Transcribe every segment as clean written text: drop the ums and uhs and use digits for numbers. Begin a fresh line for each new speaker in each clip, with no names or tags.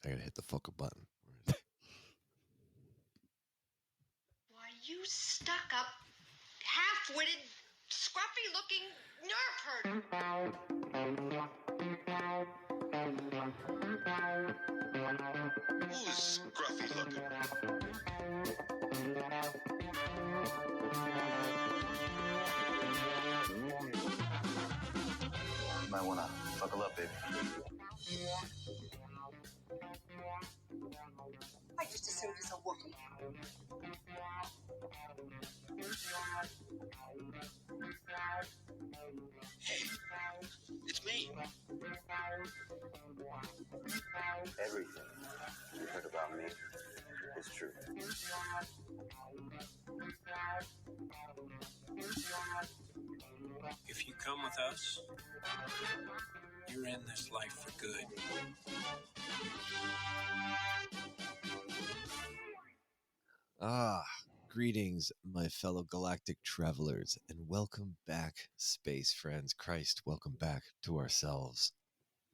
I gotta hit the fucking button.
Why, you stuck-up, half-witted, scruffy-looking nerf herder.
Who's scruffy-looking? You might want to buckle up, baby.
I just assumed it's a Wookiee.
Hey, it's me. Everything you heard about me is true.
If you come with us, you're in this life for good.
Greetings, my fellow galactic travelers, and welcome back, space friends. Christ, welcome back to ourselves.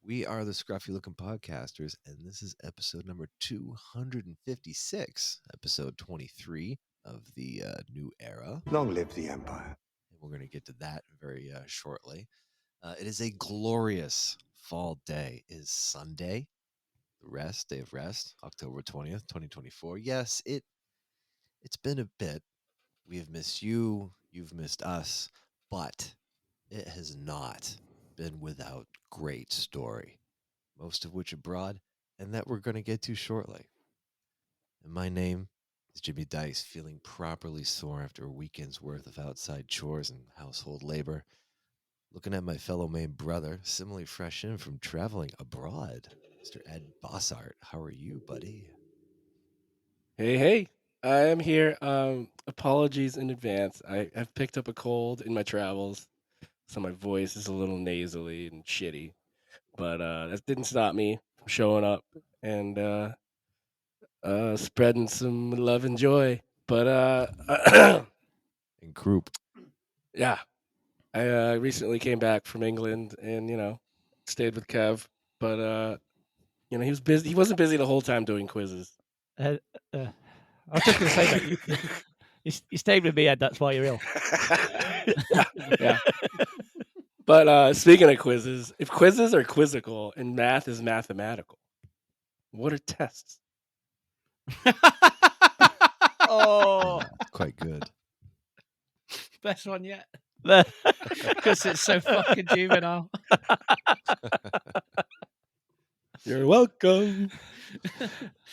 We are the Scruffy Looking Podcasters, and this is episode number 256, episode 23 of the new era.
Long live the Empire.
And we're going to get to that very shortly. It is a glorious fall day. It is Sunday, day of rest, October 20th, 2024. Yes, it's been a bit. We have missed you, you've missed us, but it has not been without great story, most of which abroad, and that we're going to get to shortly. And my name is Jimmy Dice, feeling properly sore after a weekend's worth of outside chores and household labor. Looking at my fellow Maine brother, similarly fresh in from traveling abroad, Mr. Ed Bossart. How are you, buddy?
Hey, I am here. Apologies in advance. I've picked up a cold in my travels, so my voice is a little nasally and shitty. But that didn't stop me from showing up and spreading some love and joy. But
And Croup.
yeah, I recently came back from England and stayed with Kev. But he was busy. He wasn't busy the whole time doing quizzes.
I was just going to say that you stayed with me, Ed. That's why you're ill.
yeah. But speaking of quizzes, if quizzes are quizzical and math is mathematical, what are tests?
Oh,
Quite good.
Best one yet. Because it's so fucking juvenile.
You're welcome.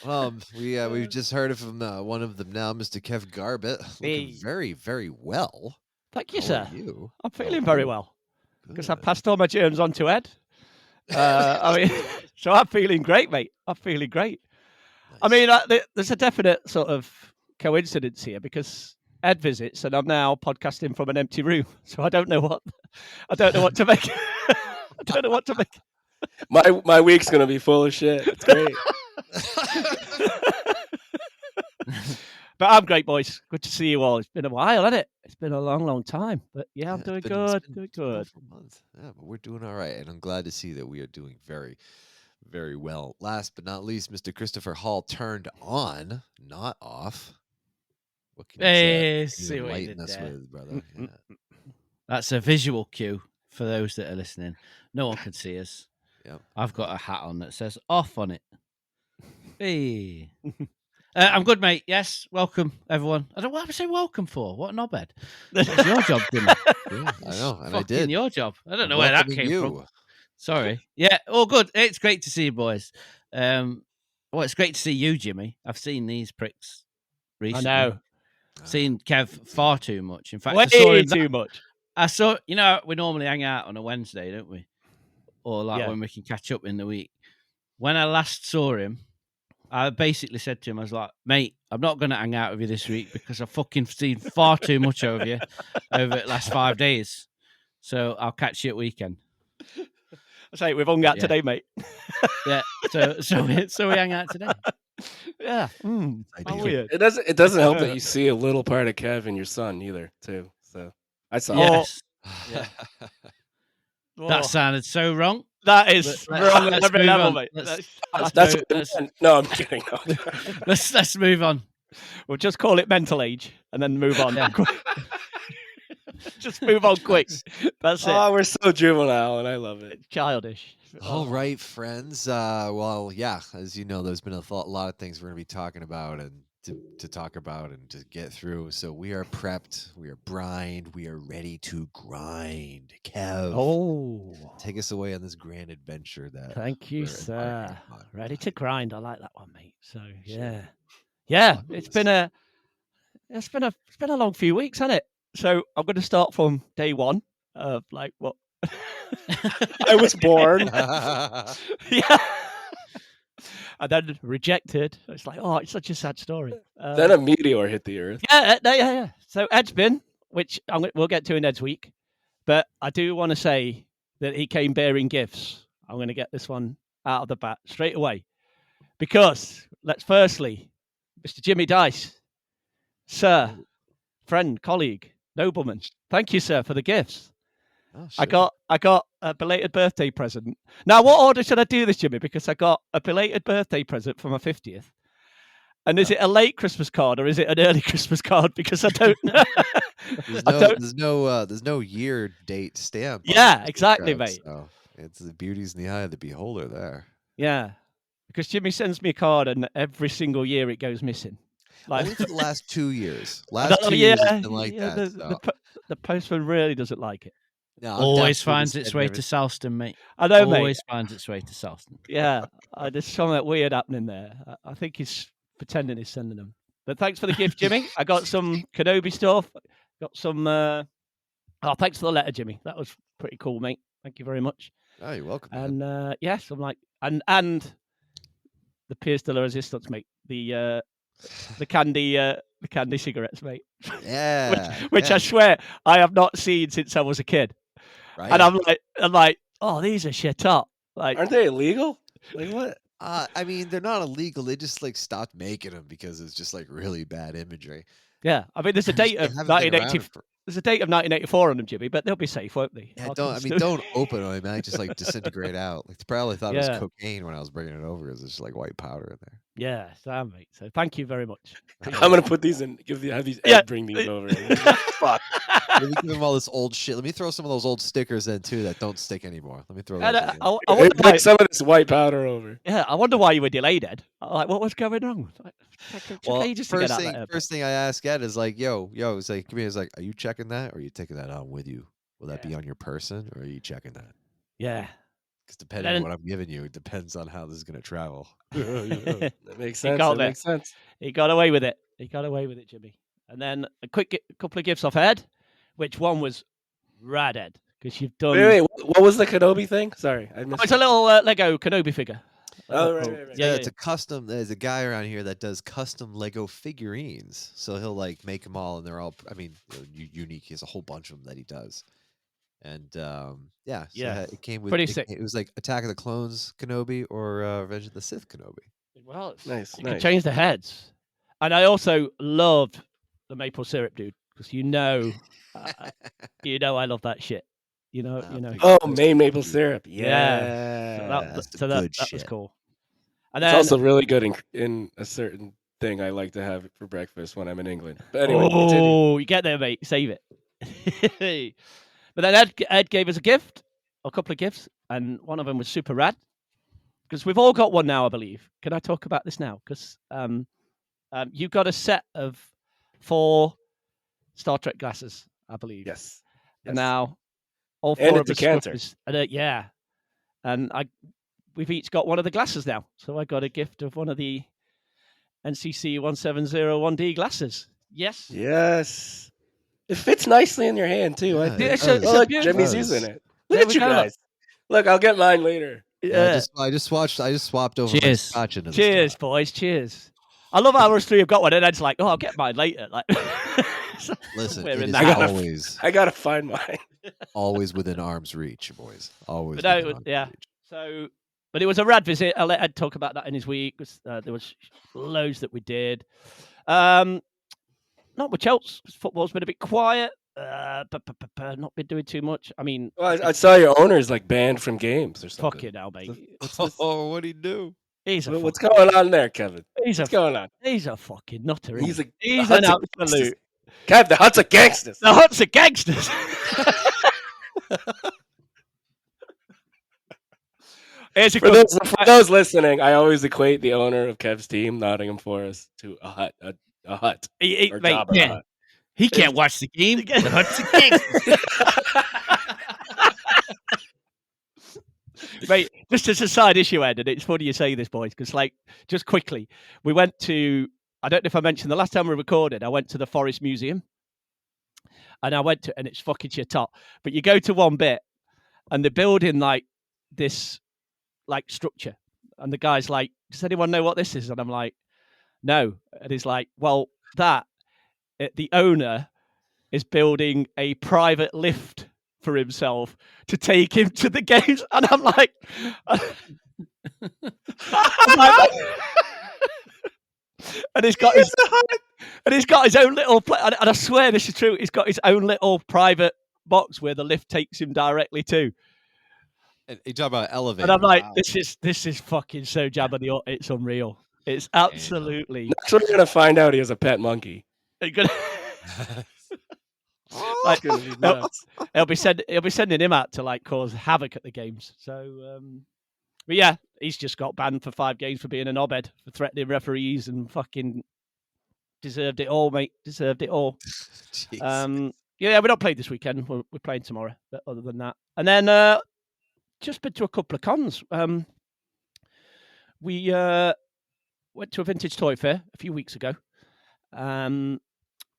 We've just heard from one of them now, Mr. Kev Garbett, looking
Hey.
very, very well.
thank you,
How
sir.
are you?
I'm feeling very well because I
Good.
passed all my germs on to Ed. So I'm feeling great, mate. I'm feeling great. I
Nice.
mean, there's a definite sort of coincidence here because Ed visits and I'm now podcasting from an empty room, so I don't know what to make. I don't know what to make.
My week's gonna be full of shit. It's great.
But I'm great, boys. Good to see you all. It's been a while, hasn't it? It's been a long, long time. But yeah, I'm
Yeah,
doing
it's
good.
been
Doing
over
good.
a month. Yeah, but we're doing all right, and I'm glad to see that we are doing very, very well. Last but not least, Mr. Christopher Hall turned on, not off. What can you say?
Hey,
Can you
see what you
enlighten
did
us
there.
with, brother? Yeah.
That's a visual cue for those that are listening. No one can see us.
Yep.
I've got a hat on that says off on it. Hey. I'm good, mate. Yes, welcome, everyone. I don't know what I'm saying welcome for. What a knobhead. That's your job, Jimmy.
Yeah, I know, and I
Fucking
did.
your job. I don't
I'm
know where that
welcoming
came
you.
from. Sorry. Yeah, all good. It's great to see you, boys. Well, it's great to see you, Jimmy. I've seen these pricks
I
recently.
know.
Seen Kev far too much. In fact,
Way
I saw him
too much.
I saw, we normally hang out on a Wednesday, don't we? Or like
Yeah.
when we can catch up in the week. When I last saw him, I basically said to him, I was like, mate, I'm not going to hang out with you this week because I've fucking seen far too much of you over the last 5 days. So I'll catch you at weekend.
I say we've hung out
Yeah.
today, mate.
Yeah. So we hang out today.
Yeah. How
Ideal.
weird.
It doesn't help that you see a little part of Kev in your son either, too. So I saw.
Yeah.
Yes. Yeah. That sounded so wrong.
That is wrong at every
move
level,
on.
mate.
That's no, I'm kidding. No.
Let's move on.
We'll just call it mental age and then move on.
Yeah.
Just move on quick. That's it.
Oh, we're so juvenile, and I love it.
Childish.
All right, friends. Well, yeah, as you know, there's been a lot of things we're going to be talking about and to talk about and to get through. So we are prepped. We are brined. We are ready to grind. Kev,
Oh,
take us away on this grand adventure that.
thank you,
we're
sir.
embarking upon.
Ready to grind. I like that one, mate. So yeah. It's been a long few weeks, hasn't it? So I'm going to start from day one of like what.
I was born.
Yeah. And then rejected. It's like, oh, it's such a sad story.
Then a meteor hit the earth.
Yeah. So Ed's been, which we'll get to in Ed's week, but I do want to say that he came bearing gifts. I'm going to get this one out of the bat straight away, because let's firstly, Mr. Jimmy Dice, sir, friend, colleague, nobleman. Thank you, sir, for the gifts.
Oh,
I
sure.
got a belated birthday present. Now, what order should I do this, Jimmy? Because I got a belated birthday present for my 50th. And is it a late Christmas card or is it an early Christmas card? Because I don't know.
There's no year date stamp. on
Yeah,
this
exactly,
card,
mate.
So it's the beauty's in the eye of the beholder there.
Yeah, because Jimmy sends me a card and every single year it goes missing. Like,
Only for the last 2 years.
I
Last
don't know,
2 years it's been like that.
The postman really doesn't like it.
No, I'm
Always
definitely
finds
the
its
same
way
every-
to Salston, mate.
I know, mate.
Always finds its way to Salston.
Yeah, there's something weird happening there. I think he's pretending he's sending them. But thanks for the gift, Jimmy. I got some Kenobi stuff. Got some. Thanks for the letter, Jimmy. That was pretty cool, mate. Thank you very much.
Oh, you're welcome. man.
And yes, I'm like, and the Piers de la Resistance, mate. The candy cigarettes, mate.
Yeah.
Which
yeah,
I swear I have not seen since I was a kid.
right?
And I'm like, oh, these are shit up. Like,
Aren't they illegal? Like what?
I mean, they're not illegal. They just like stopped making them because it's just like really bad imagery.
yeah. I mean, there's a date
They
of
haven't been around
1980.
for-
There's a date of 1984 on them, Jimmy, but they'll be safe, won't they?
Yeah,
I'll
don't open them. It might just like disintegrate out. Like, they probably thought it
Yeah.
was cocaine when I was bringing it over because it's just like white powder in there.
Yeah, Sam, mate. So thank you very much.
I'm gonna put these in. Have these Ed
Yeah.
bring these over. Fuck.
Let me give them all this old shit. Let me throw some of those old stickers in too that don't stick anymore. Let me throw
And,
those in.
I
Hey,
wonder why,
bring some of this white powder over.
yeah, I wonder why you were delayed, Ed. Like, what was going on? Like, took
Well,
ages to get out there.
first thing I ask Ed is like, yo, it's like, come here. It's like, are you checking that or are you taking that on with you? Will that be on your person or are you checking that?
Yeah.
Because depending
then-
on what I'm giving you, it depends on how this is going to travel.
That makes
You
sense.
got
That
it.
makes sense.
He got away with it. He got away with it, Jimmy. And then a couple of gifts off Ed, which one was rad, Ed, because you've done.
Wait. What was the Kenobi thing? Sorry, I
Oh,
missed.
it's a little Lego Kenobi figure.
Oh, right.
Yeah,
It's a custom. There's a guy around here that does custom Lego figurines. So he'll like make them all, and they're all, I mean, unique. He has a whole bunch of them that he does. And yeah, so
Yeah.
it came with
Pretty
it,
sick.
it was like Attack of the Clones Kenobi or Revenge of the Sith Kenobi.
Well,
Nice,
you can
nice.
change the heads. And I also loved the maple syrup, dude, because you know I love that shit. You know.
Oh, Maine maple syrup.
Yeah.
Yeah.
that's the
So that
good
was
shit.
cool. And
It's
then,
also really good in a certain thing I like to have for breakfast when I'm in England. But anyway, continue.
oh, you get there, mate. Save it. But then Ed gave us a gift, a couple of gifts, and one of them was super rad. Because we've all got one now, I believe. Can I talk about this now? Because you got a set of 4 Star Trek glasses, I believe.
Yes.
And
Yes.
now all
And
4
a
of us
decanter.
yeah. And we've each got one of the glasses now. So I got a gift of one of the NCC 1701D glasses. Yes.
Yes. It fits nicely in your hand too. I
Yeah,
think.
Yeah,
it
it's
does.
a
Oh, look,
beautiful-
Jimmy's
does.
using it.
There
Look at
we
you
go.
guys. Look, I'll get mine later.
Yeah, I just swapped over my
Cheers.
scotch into the
Cheers,
straw.
boys. Cheers. I love how us 3 have got one, and Ed's like, "Oh, I'll get mine later." Like, so
Listen,
we're
it
in
is
that.
I gotta find mine.
always within arm's reach, boys. Always.
But no,
within arm's
yeah.
reach.
So, but it was a rad visit. I'll let Ed talk about that in his week. There was loads that we did. Not much else. 'Cause football's been a bit quiet. Not been doing too much. I mean,
Well, I saw your owner's like banned from games or something.
fuck it now, mate.
Oh, what'd he do?
He's a
What's
fuck-
going on there, Kevin?
he's
What's
a
going on?
he's a fucking nutter.
He's
He's,
a
he's
the
an
Huts are
absolute.
Kev, the Huts are gangsters.
The Huts are gangsters. Here's a
For
good.
those listening, I always equate the owner of Kev's team, Nottingham Forest, to a hut, a hut. Or
Mate,
Jabba the
yeah.
Hutt.
He can't watch the game. The Huts are gangsters.
Mate, just as a side issue, Ed, and it's funny you say this, boys, because, like, just quickly, we went to, I don't know if I mentioned the last time we recorded, I went to the Forest Museum, and and it's fucking shit hot, but you go to one bit, and they're building, like, this, like, structure, and the guy's like, does anyone know what this is? And I'm like, no, and he's like, well, the owner is building a private lift for himself to take him to the games, and I'm like, and he's got his own little and I swear this is true. He's got his own little private box where the lift takes him directly to.
And you talk about elevator.
And I'm like,
wow.
this is fucking so Jabba the Hutt. It's unreal. It's absolutely.
Next we're gonna find out he has a pet monkey.
Like,
It's gonna be nuts.
he'll be sending him out to like cause havoc at the games. So, but yeah, he's just got banned for 5 games for being an knobhead, for threatening referees, and fucking deserved it all, mate. Deserved it all.
Jeez.
Yeah, we're not playing this weekend. We're playing tomorrow. But other than that, and then just been to a couple of cons. We went to a vintage toy fair a few weeks ago,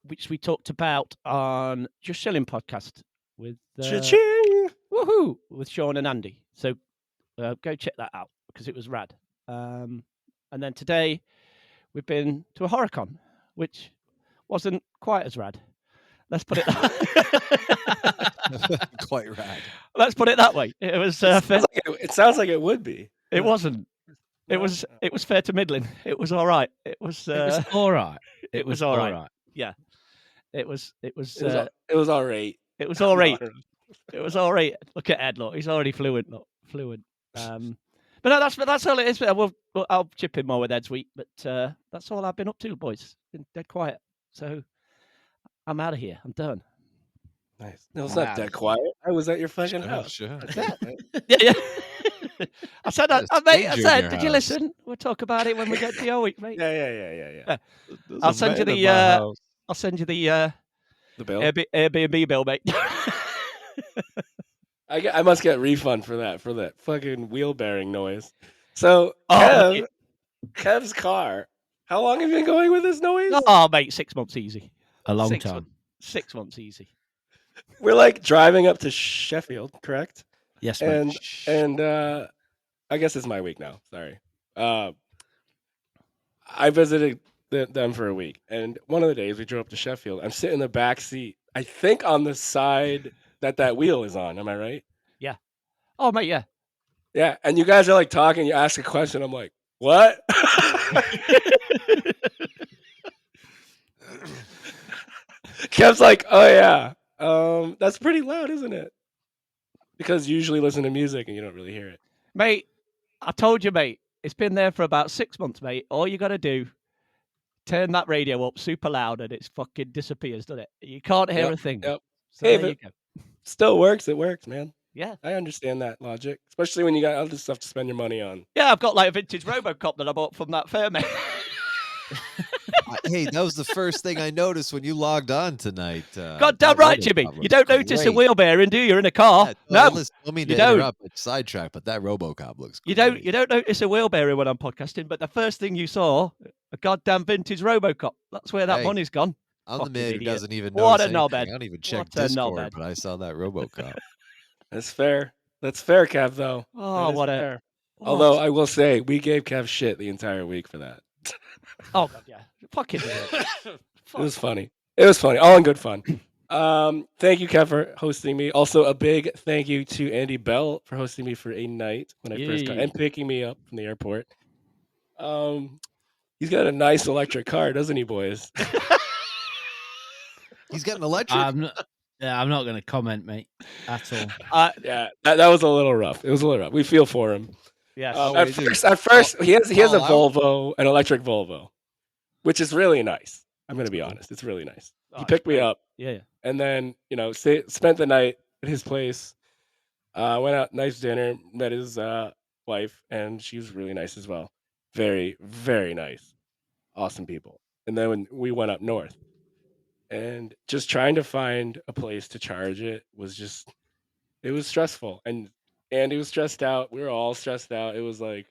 which we talked about on Just Selling podcast with
Cha-ching!
woohoo with Sean and Andy. So go check that out because it was rad. And then today we've been to a HorrorCon, which wasn't quite as rad. Let's put it
Quite rad.
let's put it that way. It was
It sounds like it would be.
it wasn't. It was fair to middling. It was all right. It was
all right.
it was all right. It was
It was all right.
It was all right. It was all right. Look at Ed. Look, he's already fluent. But no, that's all it is. I'll chip in more with Ed's week. But that's all I've been up to, boys. Been dead quiet. So I'm out of here. I'm done.
Nice. No, it's not that quiet. I was at your fucking house.
Sure.
That's it, man.
Yeah. I said that,
There's
mate. I
danger in
said,
your
did you
house.
listen? We'll talk about it when we get to your week, mate.
Yeah.
I'll send you the I'll send you the
The bill.
Airbnb bill, mate.
I must get refund for that fucking wheel bearing noise. So
Oh,
Kev's car. How long have you been going with this noise?
Oh, mate, 6 months easy.
A long
6
time.
months. 6 months easy.
We're like driving up to Sheffield, correct?
Yes, mate.
And I guess it's my week now. Sorry. I visited them for a week, and one of the days we drove up to Sheffield. I'm sitting in the back seat. I think on the side that wheel is on. Am I right?
Oh, mate, yeah.
Yeah. And you guys are like talking. You ask a question. I'm like, what? Kev's like, oh yeah, that's pretty loud, isn't it? Because you usually listen to music and you don't really hear it.
Mate, I told you, mate. It's been there for about 6 months, mate. All you got to do, turn that radio up super loud and it fucking disappears, doesn't it? You can't hear
Yep,
a thing.
yep.
So
Hey,
there you
but-
go.
Still works. It works, man.
Yeah.
I understand that logic, especially when you got other stuff to spend your money on.
Yeah, I've got like a vintage Robocop that I bought from that fair, mate.
Hey, that was the first thing I noticed when you logged on tonight.
God damn
that
right, Jimmy.
Robocop
You
looks
don't notice a
great.
wheel bearing, do you? You're in a car.
Yeah,
No,
listen, don't mean
you
to
don't.
interrupt, but sidetrack, but that RoboCop looks
you
great.
don't notice a wheel bearing when I'm podcasting, but the first thing you saw, a goddamn vintage Robocop. That's where that
Hey,
money's gone.
I'm the
fucking
man who
idiot.
doesn't even
What
notice
a knobhead.
anything. I don't even check
What a
Discord,
knobhead.
but I saw that RoboCop.
That's fair. That's fair, Kev. Though.
Oh,
That is
what a.
fair.
what?
Although I will say, we gave Kev shit the entire week for that.
Oh, God, yeah. Fucking idiot.
It was funny. It was funny. All in good fun. Thank you, Kev, for hosting me. Also, a big thank you to Andy Bell for hosting me for a night when I first got
Yay.
and picking me up from the airport. He's got a nice electric car, doesn't he, boys?
He's getting electric.
Yeah, I'm not going to comment, mate, at all.
Yeah, that was a little rough. It was a little rough. We feel for him.
Yes.
At
we do.
first, he has a
Call out?
Volvo, an electric Volvo, which is really nice. I'm going to be
Cool.
honest. It's really nice.
Oh,
He
it's
picked me
great.
up,
Yeah.
and then spent the night at his place. Went out, nice dinner, met his wife, and she was really nice as well. Very, very nice, awesome people. And then when we went up north, and just trying to find a place to charge it was stressful, and Andy was stressed out. We were all stressed out. It was like,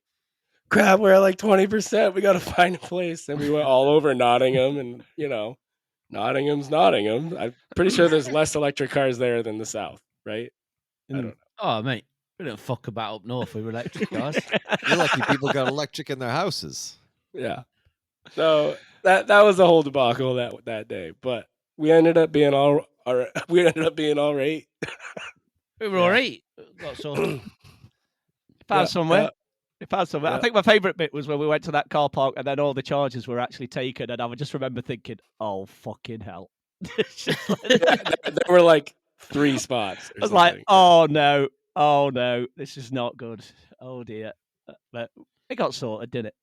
crap, we're at like 20%. We got to find a place, and we went all over Nottingham, and Nottingham's Nottingham. I'm pretty sure there's less electric cars there than the south, right? I don't know.
Oh, mate, we don't fuck about up north with electric cars.
You're lucky people got electric in their houses.
Yeah. So that was the whole debacle that day, but we ended up being all right. We ended up being all right.
We were all right. Got sorted.
Found
Yeah,
somewhere. We found somewhere. I
yeah.
think my favourite bit was when we went to that car park and then all the charges were actually taken, and I would just remember thinking, "Oh fucking hell!" It's just like-
There were like 3 spots.
I was like, "Oh no, this is not good. Oh dear." But it got sorted, didn't it?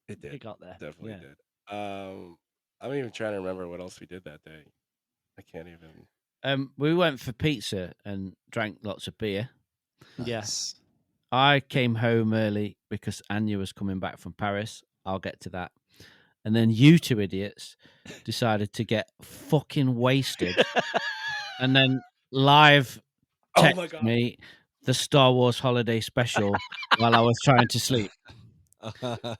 it did.
It got there.
Definitely
Yeah.
did. I'm even trying to remember what else we did that day. I can't even.
We went for pizza and drank lots of beer.
Yes.
I came home early because Anya was coming back from Paris. I'll get to that. And then you two idiots decided to get fucking wasted and then live
Oh my
text
God.
me the Star Wars holiday special while I was trying to sleep.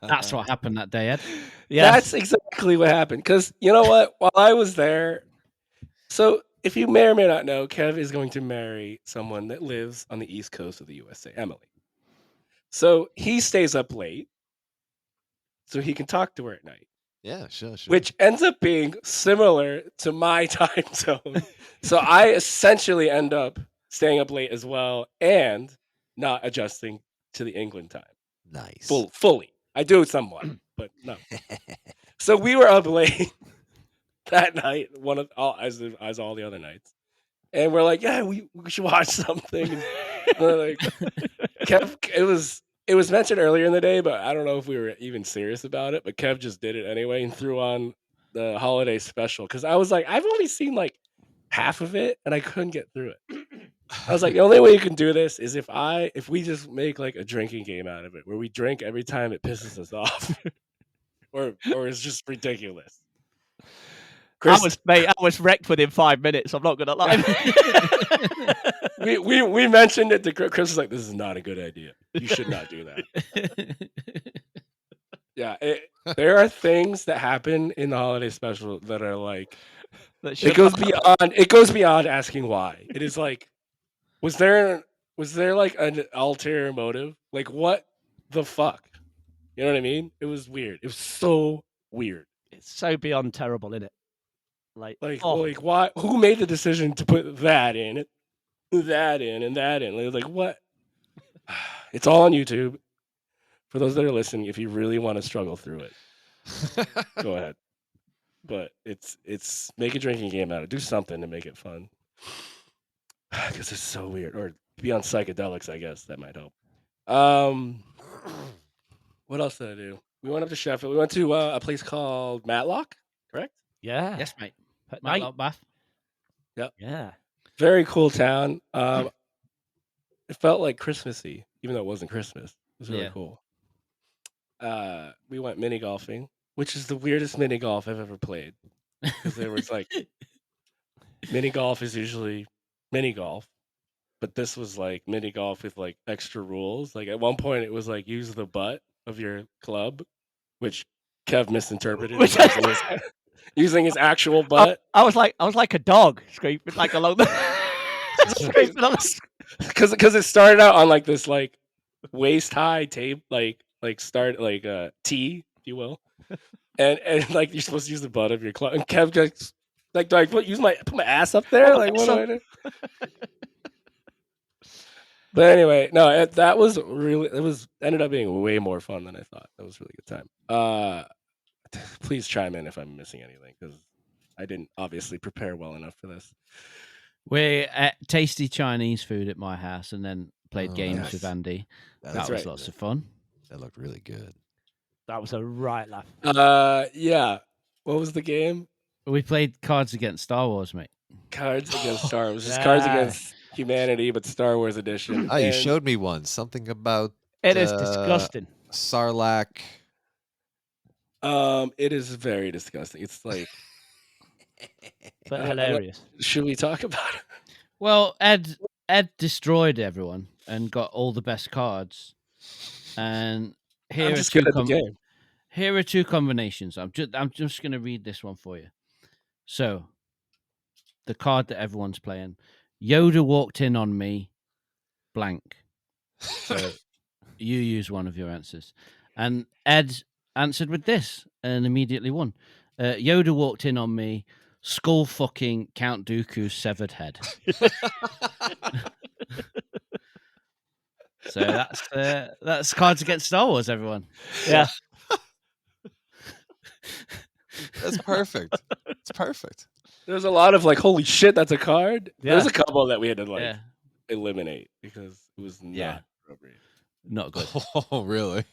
That's what happened that day, Ed.
Yes.
That's exactly what happened. Because you know what? While I was there, so if you may or may not know, Kev is going to marry someone that lives on the East Coast of the USA, Emily. So he stays up late so he can talk to her at night,
Yeah, sure.
which ends up being similar to my time zone. So I essentially end up staying up late as well and not adjusting to the England time.
Nice.
Fully. I do somewhat, but no. So we were up late that night, as all the other nights, and we're like, yeah, we should watch something. And we're like, Kev, it was mentioned earlier in the day, but I don't know if we were even serious about it. But Kev just did it anyway and threw on the holiday special because I was like, I've only seen like half of it, and I couldn't get through it. I was like, the only way you can do this is if we just make like a drinking game out of it, where we drink every time it pisses us off, or it's just ridiculous. Chris,
I was wrecked within 5 minutes. I'm not gonna lie.
we mentioned it to Chris. Chris was like, "This is not a good idea. You should not do that." Yeah, there are things that happen in the holiday special that are like, it goes beyond asking why. It is like, was there like an ulterior motive? Like, what the fuck? You know what I mean? It was weird. It was so weird.
It's so beyond terrible, isn't it? Like
Why? Who made the decision to put that in, that in, and that in? Like, what? It's all on YouTube. For those that are listening, if you really want to struggle through it, go ahead. But it's make a drinking game out of it. Do something to make it fun. Because it's so weird. Or be on psychedelics, I guess. That might help. What else did I do? We went up to Sheffield. We went to a place called Matlock, correct?
yeah.
Yes, mate.
At
Might
night.
like Bath.
Yeah.
Very cool town. It felt like Christmassy, even though it wasn't Christmas. It was really
Yeah.
cool. We went mini golfing, which is the weirdest mini golf I've ever played. Because there was like, mini golf is usually mini golf, but this was like mini golf with like extra rules. Like at one point, it was like use the butt of your club, which Kev misinterpreted as using his actual butt.
I was like a dog scraping like along the scraping on the
Because it started out on like this like waist high tape, like tee, if you will, and like you're supposed to use the butt of your club. And Kev just like, do I put my ass up there? Like, what do I do? But anyway, no, that was ended up being way more fun than I thought. That was a really good time. Please chime in if I'm missing anything because I didn't obviously prepare well enough for this.
We ate tasty Chinese food at my house and then played
Oh,
games with
nice.
Andy.
That
That
looked
was
right.
lots of fun.
That looked really good.
That was a right laugh.
Yeah. What was the game?
We played Cards Against Star Wars, mate.
Cards Against Star Wars. Just Cards
Yeah.
Against Humanity, but Star Wars edition.
Oh, you
And,
showed me one. Something about
It is disgusting.
Sarlacc.
it is very disgusting. It's like,
But
I don't-
hilarious.
should we talk about it?
Well, Ed destroyed everyone and got all the best cards. And here
I'm
are
just
two
good at the game.
Here are two combinations. I'm just going to read this one for you. So, the card that everyone's playing. Yoda walked in on me, blank. So, you use one of your answers. And Ed answered with this and immediately won. Yoda walked in on me, skull fucking Count Dooku's severed head. So that's Cards Against Star Wars, everyone.
Yeah.
That's perfect. It's perfect.
There's a lot of like, holy shit, that's a card.
Yeah.
There's a couple that we had to like
Yeah,
eliminate because it was not
Yeah.
appropriate.
not good.
Oh, really?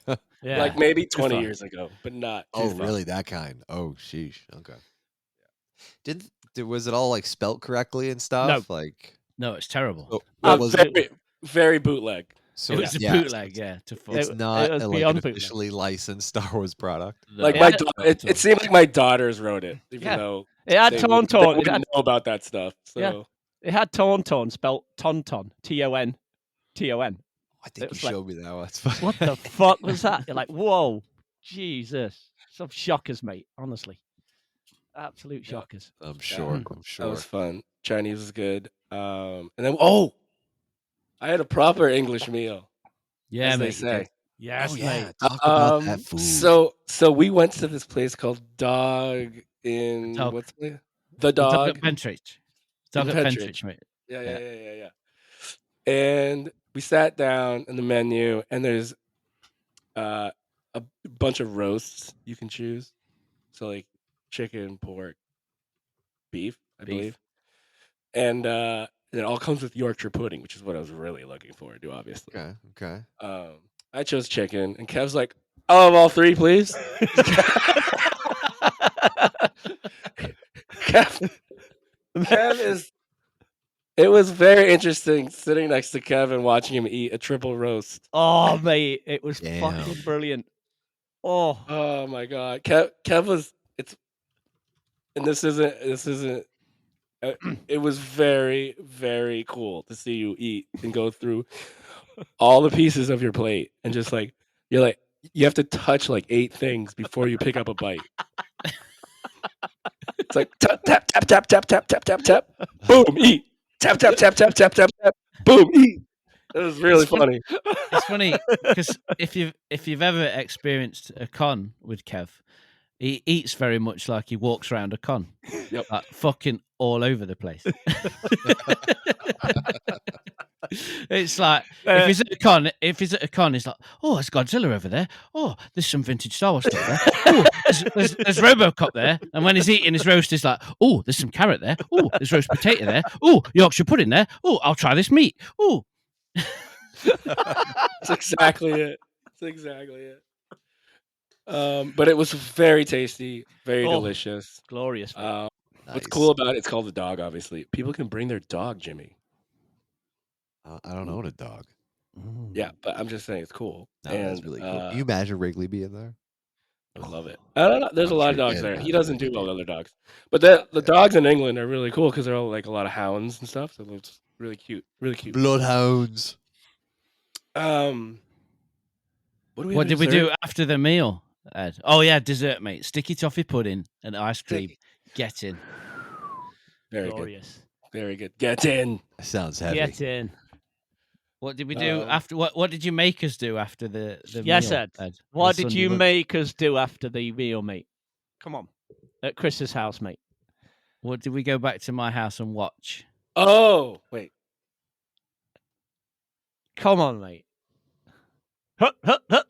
Yeah.
Like maybe 20
fun.
years ago, but not.
Oh,
too far.
really? That kind? Oh, sheesh. Okay. Was it all like spelt correctly and stuff? Like,
No, it's terrible.
oh, what was it?
very, very bootleg.
So
It was a
yeah,
bootleg, yeah. To fuck.
It's
It-
not
it was
like
beyond
an
bootleg.
officially licensed Star Wars product.
No.
Like
Yeah.
my,
Not
it
at all.
seemed like my daughters wrote it, even
Yeah.
though
It had
they
Tauntaun. It
wouldn't
had,
know about that stuff. So
Yeah. it had Tauntaun spelt Tauntaun. Taunton.
I think
It
you
was like,
showed me that. That's funny.
What the fuck was that? You're like, whoa, Jesus. Some shockers, mate. Honestly. Absolute
Yeah.
shockers.
I'm sure. I'm
that
sure.
was fun. Chinese was good. And then I had a proper English meal,
Yeah,
as they
mate. you
say.
did.
Yes,
Oh,
mate.
yeah. Talk about that food.
So we went to this place called Dog in
Dog.
what's the
The
The
dog
Dog.
at Pentridge. Dog at
Pentridge.
Pentridge, mate.
Yeah. And we sat down in the menu, and there's a bunch of roasts you can choose. So like chicken, pork, beef, I
Beef.
believe. And it all comes with Yorkshire pudding, which is what I was really looking forward to, obviously.
Okay.
I chose chicken, and Kev's like, "I'll have all three, please." Kev is. It was very interesting sitting next to Kev and watching him eat a triple roast.
Oh, mate. It was
Damn.
fucking brilliant. Oh,
Oh my god, Kev was. And this isn't. It was very, very cool to see you eat and go through all the pieces of your plate and just like you're like you have to touch like 8 things before you pick up a bite. It's like tap tap tap tap tap tap tap tap tap, boom, eat. Tap tap tap tap tap tap tap, boom, eat. It was really funny.
It's funny because if you've ever experienced a con with Kev, he eats very much like he walks around a con.
Yep.
Like, fucking all over the place. It's like if he's at a con, it's like, oh, there's Godzilla over there. Oh, there's some vintage Star Wars stuff there. Oh, there's RoboCop there. And when he's eating his roast, it's like, oh, there's some carrot there. Oh, there's roast potato there. Oh, Yorkshire pudding there. Oh, I'll try this meat. Oh,
That's exactly it. But it was very tasty, very
Oh.
delicious.
glorious. mate.
What's
Nice.
cool about it's called the Dog. Obviously, people can bring their dog, Jimmy.
I don't own a dog.
Yeah, but I'm just saying it's cool.
No,
and
that's really cool. Can you imagine Wrigley being there?
I would love it. I don't know. There's
I'm
a lot
sure
of dogs
you
there.
can
He doesn't
imagine
do well with
Wrigley.
other dogs, but the dogs in England are really cool because they're all like a lot of hounds and stuff. So it's really cute, really cute.
Bloodhounds.
What do we?
what
have
did we do
dessert?
after the meal, Ed? Oh yeah, dessert, mate. Sticky toffee pudding and ice cream. Get in.
Very good,
glorious.
very good. Get in.
That sounds heavy.
Get in.
What did we do
Um,
after? What did you make us do after the
Yes,
meal,
Ed. What
The
did
Sunday
you
lunch?
make us do after the meal, mate? Come on. At Chris's house, mate.
What did we go back to my house and watch?
Oh wait,
Come on, mate. Huh, huh, huh.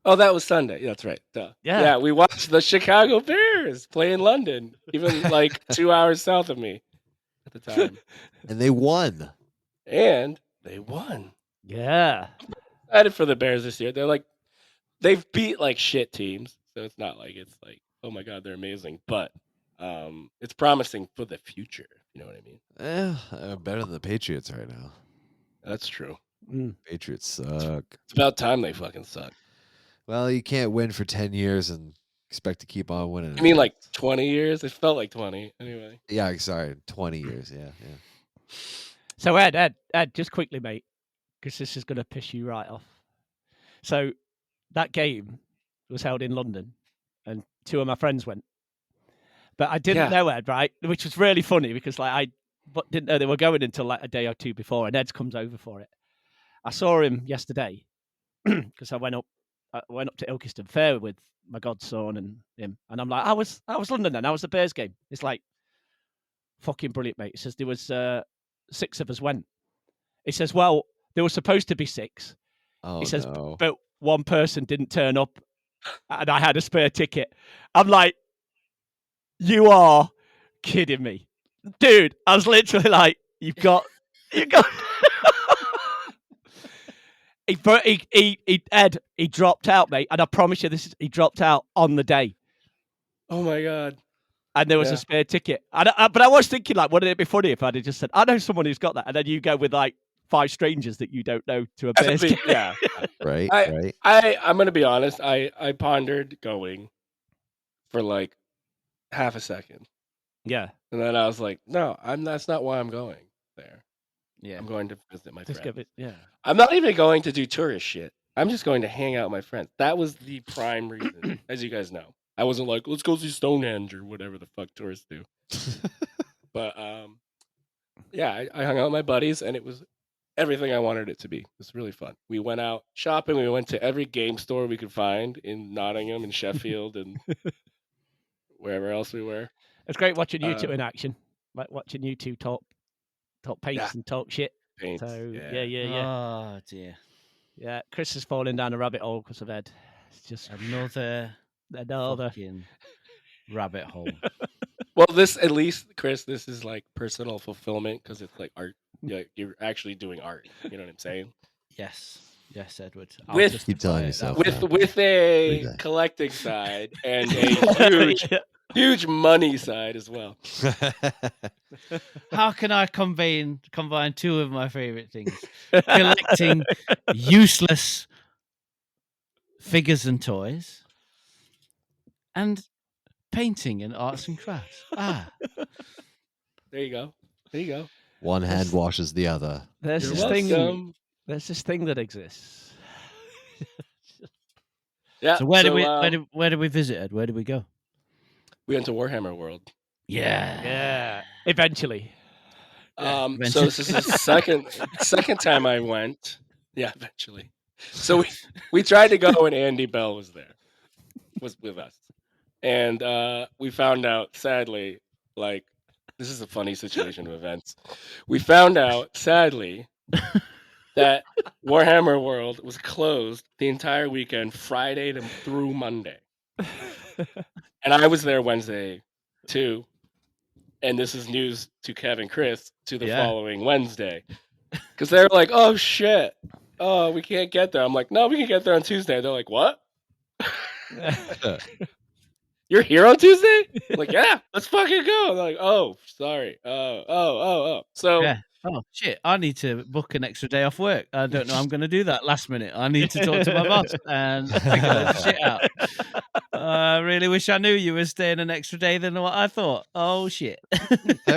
oh that was Sunday. That's right. Duh.
Yeah.
Yeah, we watched the Chicago Bears play in London, even like 2 hours south of me. at the time,
And they won.
and they won.
Yeah.
Excited for the Bears this year. They've beat like shit teams, so it's not like it's like, oh my god, they're amazing. But it's promising for the future. You know what I mean?
Better than the Patriots right now.
That's true.
Mm.
Patriots suck.
It's about time they fucking suck.
Well, you can't win for 10 years and expect to keep on winning.
I mean, like 20 years. It felt like 20 anyway.
Yeah, sorry, 20 years. Yeah.
So Ed, just quickly, mate, because this is going to piss you right off. So that game was held in London, and 2 of my friends went, but I didn't know Ed, right? Which was really funny because like but didn't know they were going until like a day or 2 before, and Ed comes over for it. I saw him yesterday because I went up to Ilkeston Fair with my godson and him, and I'm like, I was London then. I was the Bears game. It's like fucking brilliant, mate. He says there was 6 of us went. He says, well, there was supposed to be 6.
Oh,
He says,
no.
but one person didn't turn up, and I had a spare ticket. I'm like, you are kidding me, dude. I was literally like, you got. He dropped out, mate, and I promise you, he dropped out on the day,
Oh my god.
and there was
Yeah.
a spare ticket. But I was thinking, like, wouldn't it be funny if I'd have just said, I know someone who's got that, and then you go with like 5 strangers that you don't know to a Bears game.
Yeah.
Right.
I'm gonna be honest. I pondered going for like half a second,
Yeah,
and then I was like, no, that's not why I'm going there.
Yeah.
I'm going to visit my
just
friends.
give it. Yeah,
I'm not even going to do tourist shit. I'm just going to hang out with my friends. That was the prime reason, as you guys know. I wasn't like, let's go see Stonehenge or whatever the fuck tourists do. But yeah, I hung out with my buddies, and it was everything I wanted it to be. It was really fun. We went out shopping. We went to every game store we could find in Nottingham and Sheffield and wherever else we were.
it's great watching you two
Uh,
in action, like watching you two talk paints
Yeah.
and talk shit.
Paints,
So
yeah.
yeah.
Oh dear.
Yeah, Chris is falling down a rabbit hole because of Ed. It's just
Another
another.
fucking rabbit hole.
Well, this at least, Chris, this is like personal fulfillment because it's like art. Yeah, you're actually doing art. You know what I'm saying?
Yes. Yes, Edward.
With-
Keep telling
justify it
yourself
that
that.
way.
With a
Every day.
collecting side and a huge money side as well.
How can I combine 2 of my favorite things? Collecting useless figures and toys, and painting and arts and crafts.
There you go. There you go.
One hand washes the other.
There's
You're
this thing.
welcome.
There's this thing that exists.
Yeah.
So where did we visit, Ed? Where did we go?
we went to Warhammer World?
Yeah.
Yeah, eventually.
So this is the second time I went. Yeah, eventually. So we tried to go, and Andy Bell was with us, and we found out, sadly, like, this is a funny situation of events. We found out, sadly, that Warhammer World was closed the entire weekend, Friday through Monday, and I was there Wednesday too. And this is news to Kevin Chris to the
Yeah.
following Wednesday. Because they're like, oh, shit. Oh, we can't get there. I'm like, no, we can get there on Tuesday. They're like, what? You're here on Tuesday? I'm like, yeah, let's fucking go. They're like, oh, sorry. Oh. So,
Yeah. Oh shit! I need to book an extra day off work. I don't know. I'm going to do that last minute. I need to talk to my boss and figure this shit out. I really wish I knew you were staying an extra day than what I thought. Oh shit!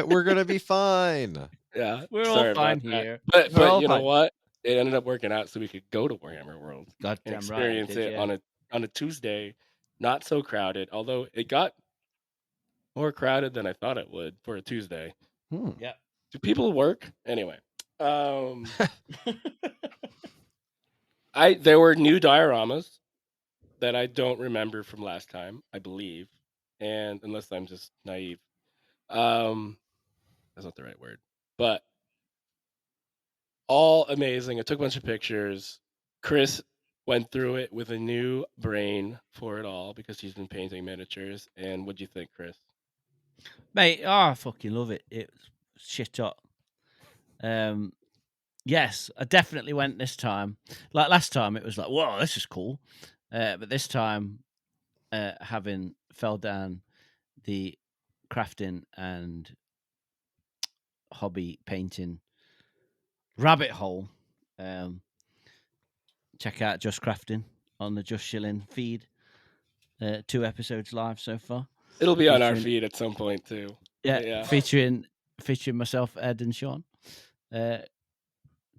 We're gonna be fine.
yeah,
We're
sorry
all fine
about that.
here.
But
We're all
you know
fine.
what? It ended up working out so we could go to Warhammer World and
Goddamn right.
experience it on a Tuesday, not so crowded. Although it got more crowded than I thought it would for a Tuesday.
Yeah.
Do people work anyway? There were new dioramas that I don't remember from last time, I believe, and unless I'm just naive, that's not the right word, but all amazing. I took a bunch of pictures. Chris went through it with a new brain for it all because he's been painting miniatures. And what'd you think, Chris?
Mate, I fucking love it. It's shit hot. Yes, I definitely went this time. Like last time, it was like, whoa, this is cool. But this time, having fell down the crafting and hobby painting rabbit hole, check out Just Crafting on the Just Shilling feed. 2 episodes live so far.
It'll be on our
Featuring-
feed at some point too.
Yeah, featuring myself, Ed, and Sean.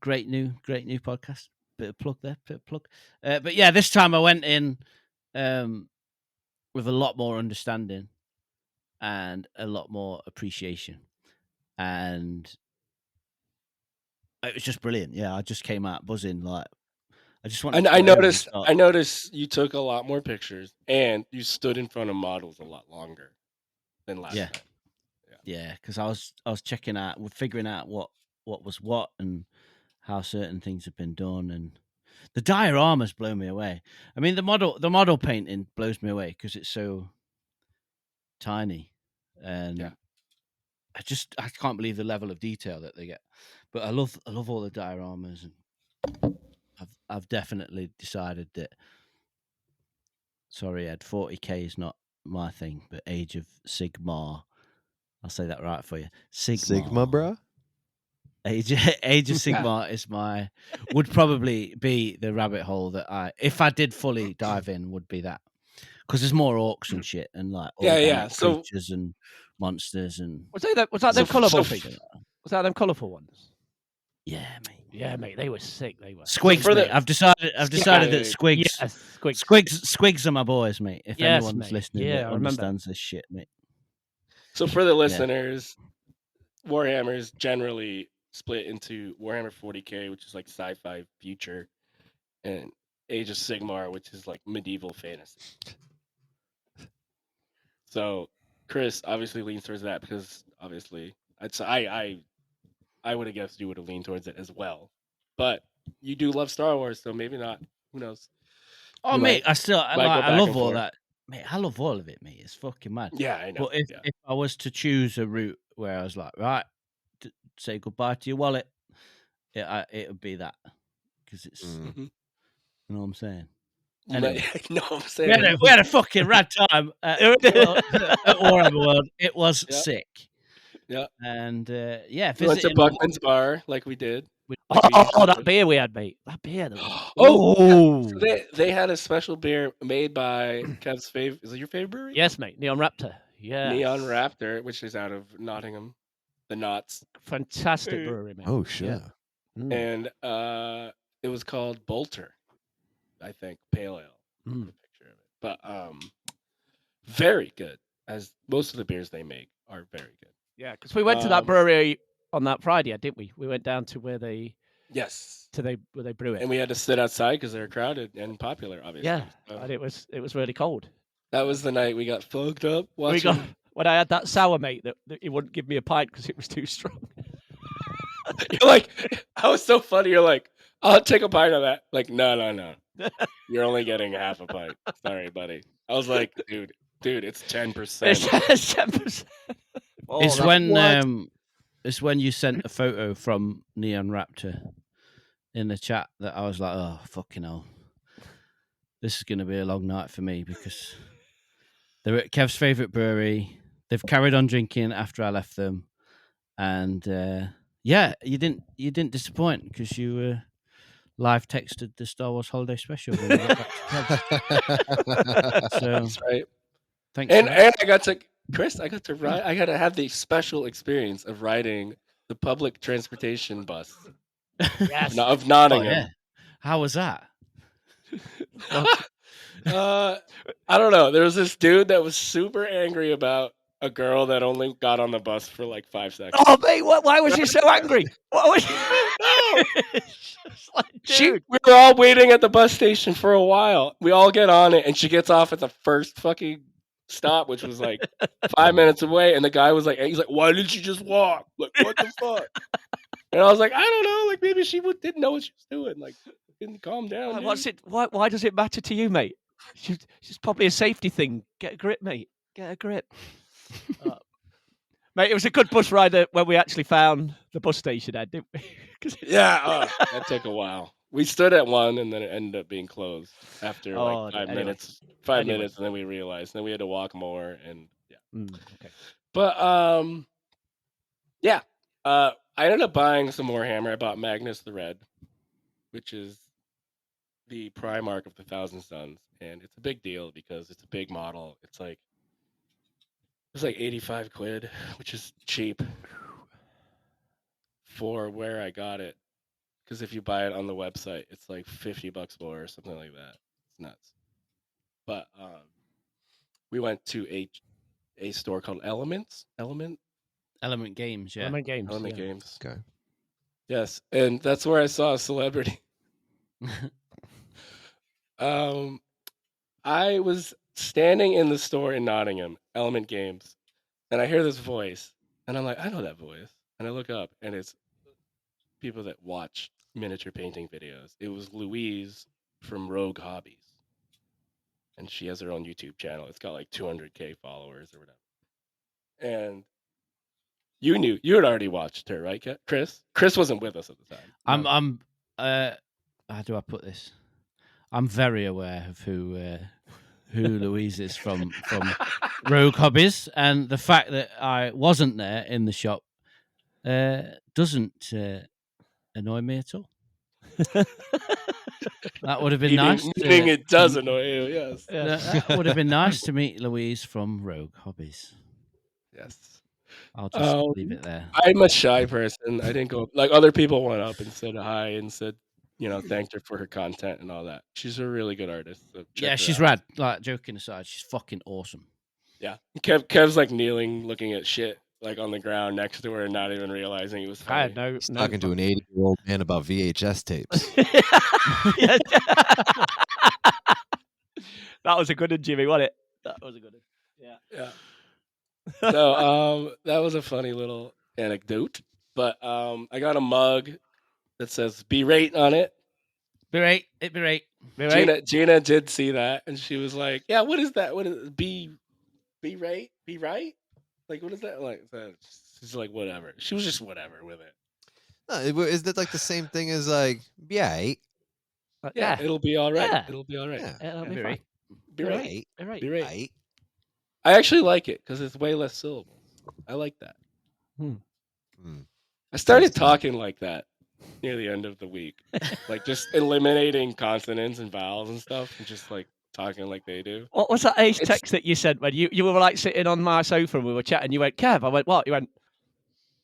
Great new podcast. Bit of plug there, bit of plug. But yeah, this time I went in with a lot more understanding and a lot more appreciation, and it was just brilliant. Yeah, I just came out buzzing. Like, I just wanted.
And
to
I
go over and
noticed.
start-
I noticed you took a lot more pictures, and you stood in front of models a lot longer than last
Yeah.
time.
Yeah, because I was checking out, we're figuring out what was what and how certain things have been done, and the dioramas blow me away. I mean, the model painting blows me away because it's so tiny, and
Yeah.
I can't believe the level of detail that they get. But I love all the dioramas, and I've definitely decided that. Sorry, Ed, 40K is not my thing, but Age of Sigmar. I'll say that right for you.
Sigma, bro.
Age of Sigmar is would probably be the rabbit hole that if I did fully dive in, would be that, because there's more orcs and shit and like organic
So-
creatures and monsters and
Was that them
So-
colourful
so-
things? Was that them colourful ones?
yeah, mate.
Yeah, mate, they were sick. They were.
Squigs,
for the-
mate. I've decided that Squigs,
Yes, Squigs.
Squigs are my boys, mate. If
Yes,
anyone's
mate.
listening
Yeah,
that
I remember.
understands this shit, mate.
So for the listeners, Warhammer's generally split into Warhammer 40K, which is like sci-fi future, and Age of Sigmar, which is like medieval fantasy. So Chris obviously leans towards that because obviously I would have guessed you would have leaned towards it as well. But you do love Star Wars, so maybe not. Who knows?
Oh,
You
mate,
might-
I
go
I
back
love
and
all
forth.
that, mate. I love all of it, mate. It's fucking mad.
Yeah, I know.
But if I was to choose a route where I was like, right, say goodbye to your wallet, it would be that, because it's
Mm.
you know what I'm saying.
You
Anyway.
might- no, I'm saying
We had a fucking rad time at Warhammer World. It was
Yeah.
sick.
Yeah.
And
we went to
visiting
Buckman's Bar like we did.
Oh, that beer we had, mate. That beer. That was...
Oh, so they had a special beer made by Kev's favorite. Is it your favorite brewery?
Yes, mate. Neon Raptor. Yeah.
Neon Raptor, which is out of Nottingham, the Knots,
Fantastic brewery, mate.
Oh shit.
Yeah. Mm.
and it was called Bolter, I think, pale ale.
Mm.
A picture of it, but very good. As most of the beers they make are very good.
Yeah, because we went to that
Um,
brewery on that Friday, didn't we? We went down to where they
Yes,
brew it.
and we had to sit outside because they're crowded and popular, obviously.
Yeah,
So
and it was really cold.
that was the night we got fucked up watching.
We got when I had that sour, mate, that he wouldn't give me a pint because it was too strong.
You're like, I was so funny. You're like, I'll take a pint of that. Like, no. You're only getting half a pint. Sorry, buddy. I was like, dude, it's 10%.
It's 10%. Oh,
it's
that's-
it's when you sent a photo from Neon Raptor in the chat that I was like, oh fucking hell, this is gonna be a long night for me, because they're at Kev's favorite brewery. They've carried on drinking after I left them, and yeah, you didn't disappoint, because you live texted the Star Wars Holiday Special when we got back to Kev's. So
That's right.
thanks.
And
for that.
I got to ride. I got to have the special experience of riding the public transportation bus
Yes.
of
Oh,
Nottingham.
yeah. How was that?
I don't know. There was this dude that was super angry about a girl that only got on the bus for like 5 seconds.
Oh, mate, why was he so angry? What was It's just like, dude.
We were all waiting at the bus station for a while. We all get on it, and she gets off at the first fucking stop, which was like 5 minutes away. And the guy was like, he's like, why didn't you just walk? Like, what the fuck? And I was like, I don't know. Like, maybe she didn't know what she was doing. Like, didn't calm down. dude.
Why does it matter to you, mate? It's just probably a safety thing. Get a grip, mate. Get a grip. Mate, it was a good bus ride when we actually found the bus station, Ed, didn't we? 'Cause
Yeah, that took a while. We stood at one, and then it ended up being closed after
Oh,
like 5
anyway.
minutes. 5
Anyway.
minutes, and then we realized. Then we had to walk more, and yeah.
Okay.
But yeah. I ended up buying some more Hammer. I bought Magnus the Red, which is the Primarch of the Thousand Suns, and it's a big deal because it's a big model. It's like 85 quid, which is cheap for where I got it. Because if you buy it on the website, it's like $50 more or something like that. It's nuts. But we went to a store called Element
Games, yeah.
Element Games.
Element
yeah.
Games.
Okay.
Yes, and that's where I saw a celebrity. I was standing in the store in Nottingham, Element Games, and I hear this voice, and I'm like, I know that voice. And I look up, and it's people that watch miniature painting videos. It was Louise from Rogue Hobbies, and she has her own YouTube channel. It's got like 200K followers or whatever. And you had already watched her, right, Chris? Chris wasn't with us at the time.
I'm how do I put this? I'm very aware of who Louise is from Rogue Hobbies, and the fact that I wasn't there in the shop doesn't annoy me at all. That would have been nice.
Meaning it does annoy you, yes.
That would have been nice to meet Louise from Rogue Hobbies.
Yes.
I'll just leave it there.
I'm a shy person. I didn't go like other people went up and said hi and said, thanked her for her content and all that. She's a really good artist. So check
Yeah,
her
she's
out.
rad. Like, joking aside, she's fucking awesome.
Yeah. Kev's like kneeling, looking at shit like on the ground next to her and not even realizing it was
I
funny.
had no.
He's talking to an 80-year-old man about VHS tapes.
Yeah. That was a good one, Jimmy, wasn't it? That was a good one.
Yeah. So that was a funny little anecdote. But I got a mug that says "Berate" on it.
Berate.
Gina did see that and she was like, "Yeah, what is that? What is be right? Be right? Like what is that?" Like she's like, "Whatever." She was just whatever with it.
Is that like the same thing as like, yeah,
Yeah, it'll be all right.
Yeah.
It'll be all right.
Yeah.
It'll be
Be
fine.
right.
Be right.
Right.
Be right. I actually like it because it's way less syllables. I like that. I started talking like that near the end of the week, like just eliminating consonants and vowels and stuff, and just like talking like they do.
What was that ace text that you sent when you were like sitting on my sofa and we were chatting? You went, Kev. I went, what? You went,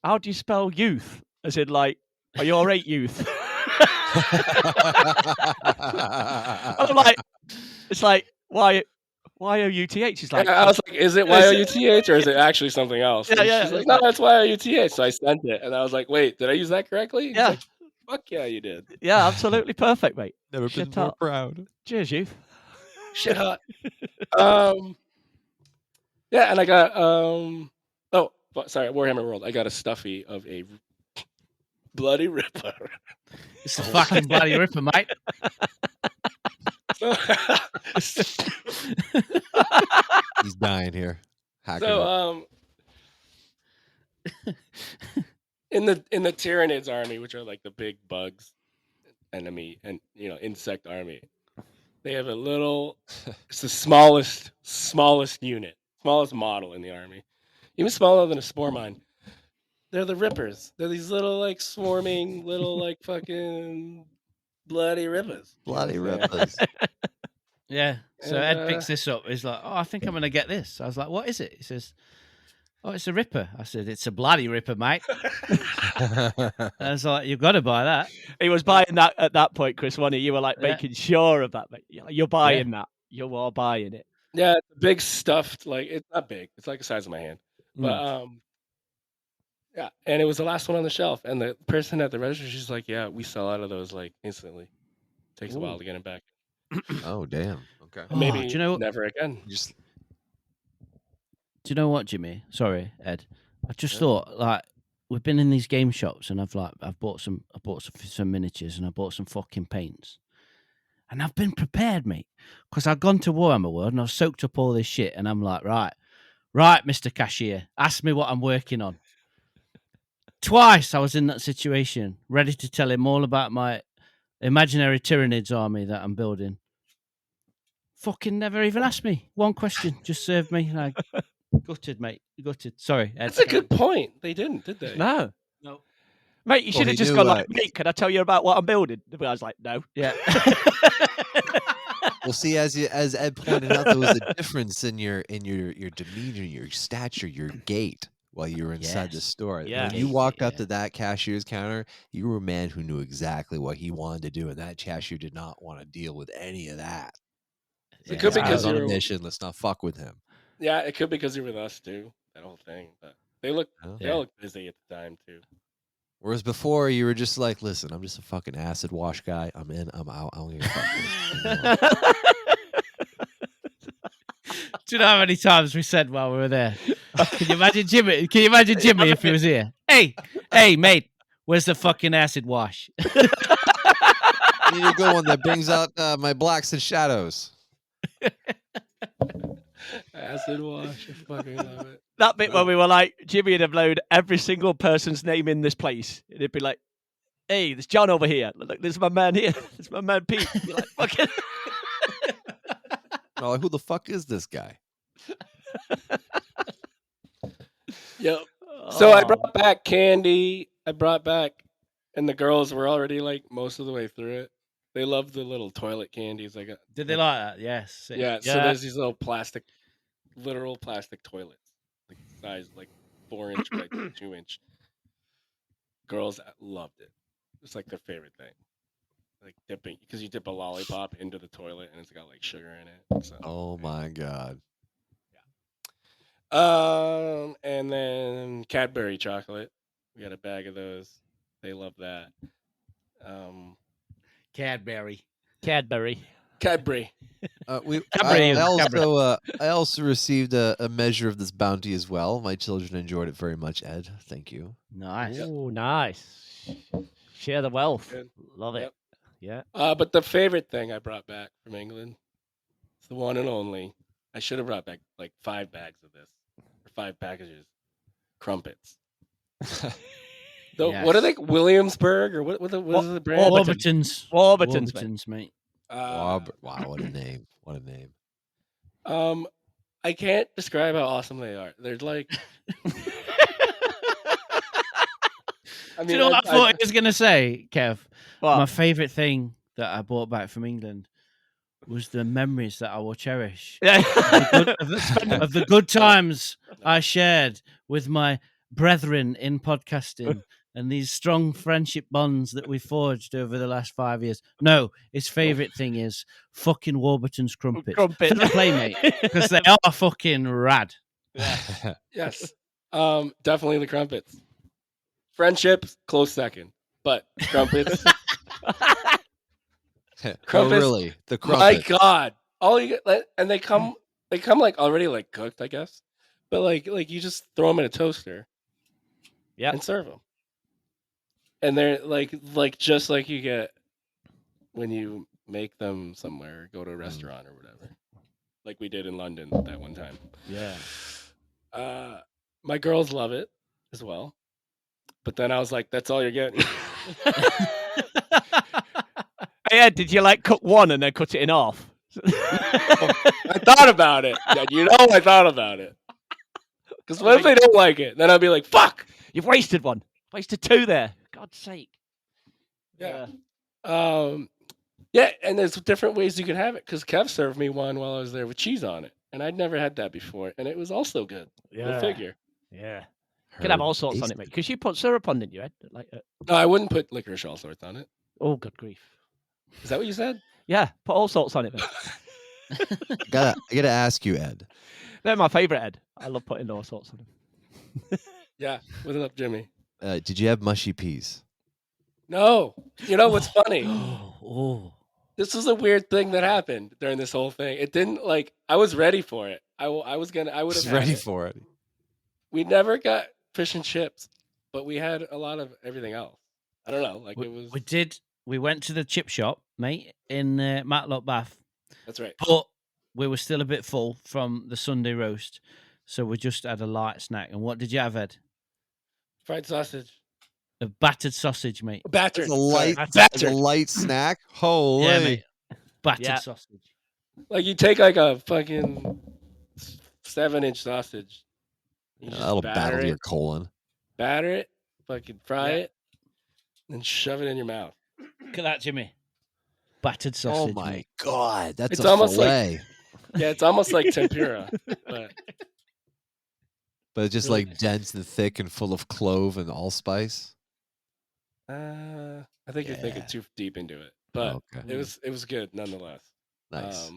how do you spell youth? As in, like, are you all right, youth? I'm like, it's like, why Y-O-U-T-H? It's like,
I was like, is it Y-O-U-T-H or is it actually something else?
Yeah, yeah.
She's like, no, that's Y-O-U-T-H. So I sent it, and I was like, wait, did I use that correctly? He's
Yeah.
like, fuck yeah, you did.
yeah, absolutely perfect, mate.
Never
Shut
been more
up.
proud.
Cheers, youth.
Shit hot. Yeah, and I got Warhammer World. I got a stuffy of a Bloody Ripper.
It's the fucking bloody Ripper, mate.
He's dying here. Hacking it.
So in the Tyranids army, which are like the big bugs enemy and insect army, they have a little it's the smallest unit, smallest model in the army. Even smaller than a spore mine. They're the Rippers. They're these little like swarming little like fucking bloody rippers.
Bloody rippers.
Yeah. So
And,
Ed picks this up. He's like, "Oh, I think I'm going to get this." I was like, "What is it?" He says, "Oh, it's a Ripper." I said, "It's a bloody Ripper, mate." I was like, "You've got to buy that."
He was buying that at that point, Chris, wasn't he? You were like
Yeah.
making sure of that, mate. You're buying that. You are buying it.
Yeah, it's a big stuffed, like it's not big. It's like the size of my hand. But yeah, and it was the last one on the shelf. And the person at the register, she's like, "Yeah, we sell out of those like instantly. Takes a while to get them back.
Oh, damn. Okay.
Oh,
Maybe
do you know what?
never again."
Just
Do you know what, Jimmy? Sorry, Ed. I just thought like we've been in these game shops and I've bought some miniatures and I bought some fucking paints. And I've been prepared, mate, because I've gone to Warhammer World and I've soaked up all this shit and I'm like, right, Right, Mr. Cashier, ask me what I'm working on. Twice I was in that situation, ready to tell him all about my imaginary Tyranids army that I'm building. Fucking never even asked me. One question, just served me. Like, gutted, mate. Gutted. Sorry, Ed.
That's a good point. They didn't, did they?
No.
No.
Mate, you should
he
have just
knew,
gone like, mate, can I tell you about what I'm building? The guy's like, no.
Yeah.
Well, see, as Ed pointed out, there was a difference in your demeanor, your stature, your gait while you were inside the
Yes.
store.
Yeah.
When you
Gait,
walked up
yeah.
to that cashier's counter, you were a man who knew exactly what he wanted to do, and that cashier did not want to deal with any of that.
It could
This
be
guy's
because
on a
you're.
mission. Let's not fuck with him.
Yeah, it could be because you're with us too. That whole thing. But they look.
Oh.
They all look busy at the time too.
Whereas before, you were just like, "Listen, I'm just a fucking acid wash guy. I'm in. I'm out. I don't give a fuck."
Do you know how many times we said while we were there? Can you imagine Jimmy? Can you imagine Jimmy if he was here? Hey, mate, where's the fucking acid wash?
I need a good one that brings out my blacks and shadows.
Acid wash. I fucking love it.
That bit when we were like, Jimmy would have loaded every single person's name in this place. It'd be like, hey, there's John over here. Look, there's my man here. There's my man Pete. You're like, fucking.
I'm like, who the fuck is this guy?
Yep. So I
Oh.
brought back candy. And the girls were already like most of the way through it. They love the little toilet candies. I got.
Did they like that? Yes.
Yeah. So
Yeah.
there's these little literal plastic toilets, like size like 4-inch by 2-inch. Girls loved it. It's like their favorite thing. Like dipping, because you dip a lollipop into the toilet and it's got like sugar in it. So.
Oh my god.
And then Cadbury chocolate. We got a bag of those. They love that.
Cadbury.
Cadbury.
Cadbury.
Cadbury.
I also received a measure of this bounty as well. My children enjoyed it very much, Ed. Thank you.
Nice.
Oh, nice. Share the wealth.
Good.
Love it.
Yep.
Yeah.
But the favorite thing I brought back from England, it's the one and only. I should have brought back like 5 bags of this, or 5 packages. Crumpets. What are they? Williamsburg or what is the brand?
Warburtons.
Warburtons, mate.
Warburtons, mate.
Wow, what a name. What a name.
I can't describe how awesome they are. They're like. I
Do you know what I thought he was going to say, Kev?
What?
My favourite thing that I brought back from England was the memories that I will cherish
Yeah.
of the good times I shared with my brethren in podcasting and these strong friendship bonds that we forged over the last 5 years. No, his favourite thing is fucking Warburton's crumpets.
Crumpet.
Fair play, mate, because they are fucking rad.
Yes. Definitely the crumpets. Friendships, close second. But crumpets.
Oh,
Crumpets.
really? The
My
crumpet.
God. All you get, and they come like already like cooked, I guess. But like you just throw them in a toaster.
Yep.
And serve them. And they're like just like you get when you make them somewhere, go to a restaurant or whatever. Like we did in London that one time.
Yeah.
My girls love it as well. But then I was like, that's all you're getting.
Hey, Ed, did you like cook one and then cut it in half?
I thought about it. Yeah, I thought about it. Because what if they don't like it? Then I'd be like, fuck.
You've wasted one. Wasted 2 there. God's sake.
Yeah. Yeah, and there's different ways you can have it. Because Kev served me one while I was there with cheese on it. And I'd never had that before. And it was also good. Go figure.
Yeah. You could have all sorts on it, mate. Because you put syrup on, didn't you, Ed? Like,
No, I wouldn't put licorice all sorts on it.
oh, good grief.
Is that what you said?
Yeah, put all sorts on it, mate.
I gotta ask you, Ed.
They're my favourite, Ed. I love putting all sorts on them.
Yeah. What's up, Jimmy?
Did you have mushy peas?
No. You know what's funny?
Oh.
This was a weird thing that happened during this whole thing. It didn't I was ready for it. I would have
Just
had
ready
it.
for it.
We never got fish and chips, but we had a lot of everything else. I don't know. It was.
We went to the chip shop, mate, in Matlock Bath,
That's right.
but we were still a bit full from the Sunday roast. so we just had a light snack. And what did you have, Ed?
Fried sausage.
A battered sausage, mate.
Battered.
It's a light,
sorry.
it's a
Battered.
light snack. Holy.
Yeah, mate. Battered
Yeah.
sausage.
Like you take like a fucking 7-inch sausage. You just
That'll
batter
battle
it,
your colon.
batter it, fucking fry
Yeah.
it, and shove it in your mouth.
Look at that, Jimmy. Battered
Oh
sausage.
my
mate.
god, that's
It's
a
almost like-
fillet.
Yeah, it's almost like tempura, but
But it's just
Really
like dense and thick and full of clove and allspice.
I think you're thinking
Yeah.
too deep into it. But
Okay,
it was good nonetheless.
nice.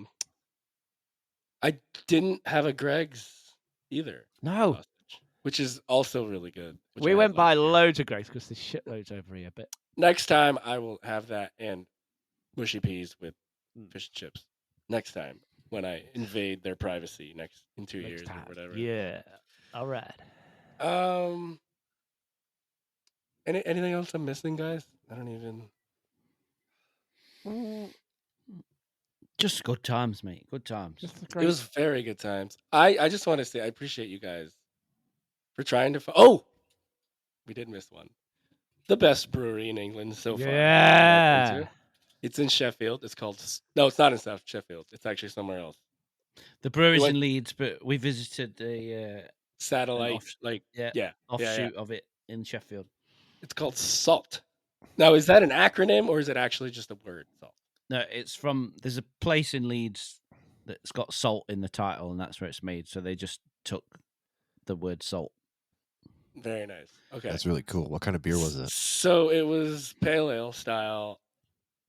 I didn't have a Greg's either,
No,
sausage, which is also really good. which I
we
had
went by
last year.
loads of Grace because there's shitloads over here. But
Next time I will have that and mushy peas with
Mm.
fish and chips. Next time when I invade their privacy in 2
next
years
time.
or whatever.
Yeah. All right.
Anything else I'm missing, guys? I don't even.
Just good times, mate. Good times.
It was very good times. I just want to say I appreciate you guys for trying to. Oh, we did miss one. The best brewery in England so far. that I've been
Yeah.
to. It's in Sheffield. It's called. No, it's not in South Sheffield. It's actually somewhere else.
The brewery's
went-
in Leeds, but we visited the
Satellite,
off-
like
yeah,
yeah.
offshoot of it in Sheffield.
It's called Salt. Now, is that an acronym or is it actually just a word? Salt.
No, it's from. There's a place in Leeds that's got salt in the title, and that's where it's made. So they just took the word salt.
Very nice. Okay.
That's really cool. What kind of beer was it?
So it was pale ale style,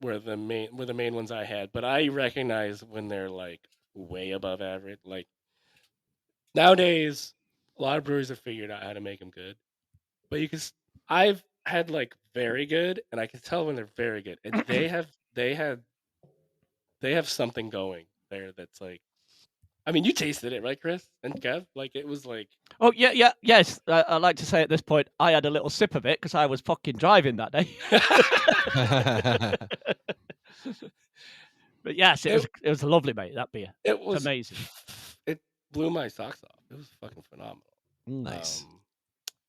were the main ones I had. But I recognize when they're like way above average. Like nowadays, a lot of breweries have figured out how to make them good. But I've had like very good, and I can tell when they're very good, and they have something going there that's like. I mean, you tasted it, right, Chris and Kev? Like it was like.
Oh yeah. Yes. I'd like to say at this point, I had a little sip of it because I was fucking driving that day. But yes, it was lovely, mate. That beer,
It
it's
was
amazing.
It blew my socks off. It was fucking phenomenal.
Nice.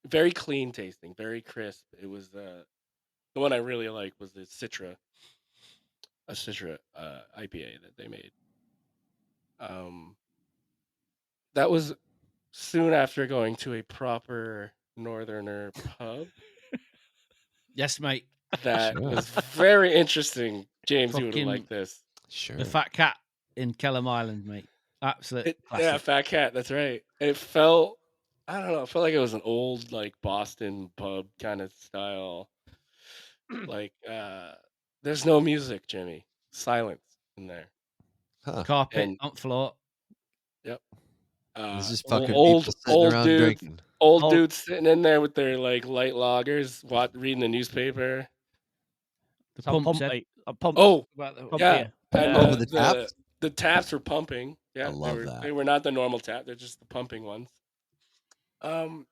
Very clean tasting, very crisp. It was the one I really liked was the Citra IPA that they made. That was soon after going to a proper northerner pub.
Yes, mate.
That
Sure.
was very interesting. James, you would have
Fucking-
liked this.
Sure.
The Fat Cat in Kellam Island, mate. Absolute
Yeah,
classic.
Fat Cat. That's right. It felt, I don't know. It felt like it was an old like Boston pub kind of style. Like, there's no music, Jimmy. Silence in there.
Huh.
Carpet
And-
on floor.
It's just
Old-
fucking
old-
people sitting
old
around
dudes.
drinking.
Old
Oh.
dudes sitting in there with their like light lagers, reading the newspaper.
The
So I'm
pumps,
pumped,
Ed.
mate. I'm pumped.
Oh,
Pump
yeah.
beer.
and
Yeah.
Over the taps?
The taps were pumping. Yeah,
love that.
They were not the normal tap; they're just the pumping ones. And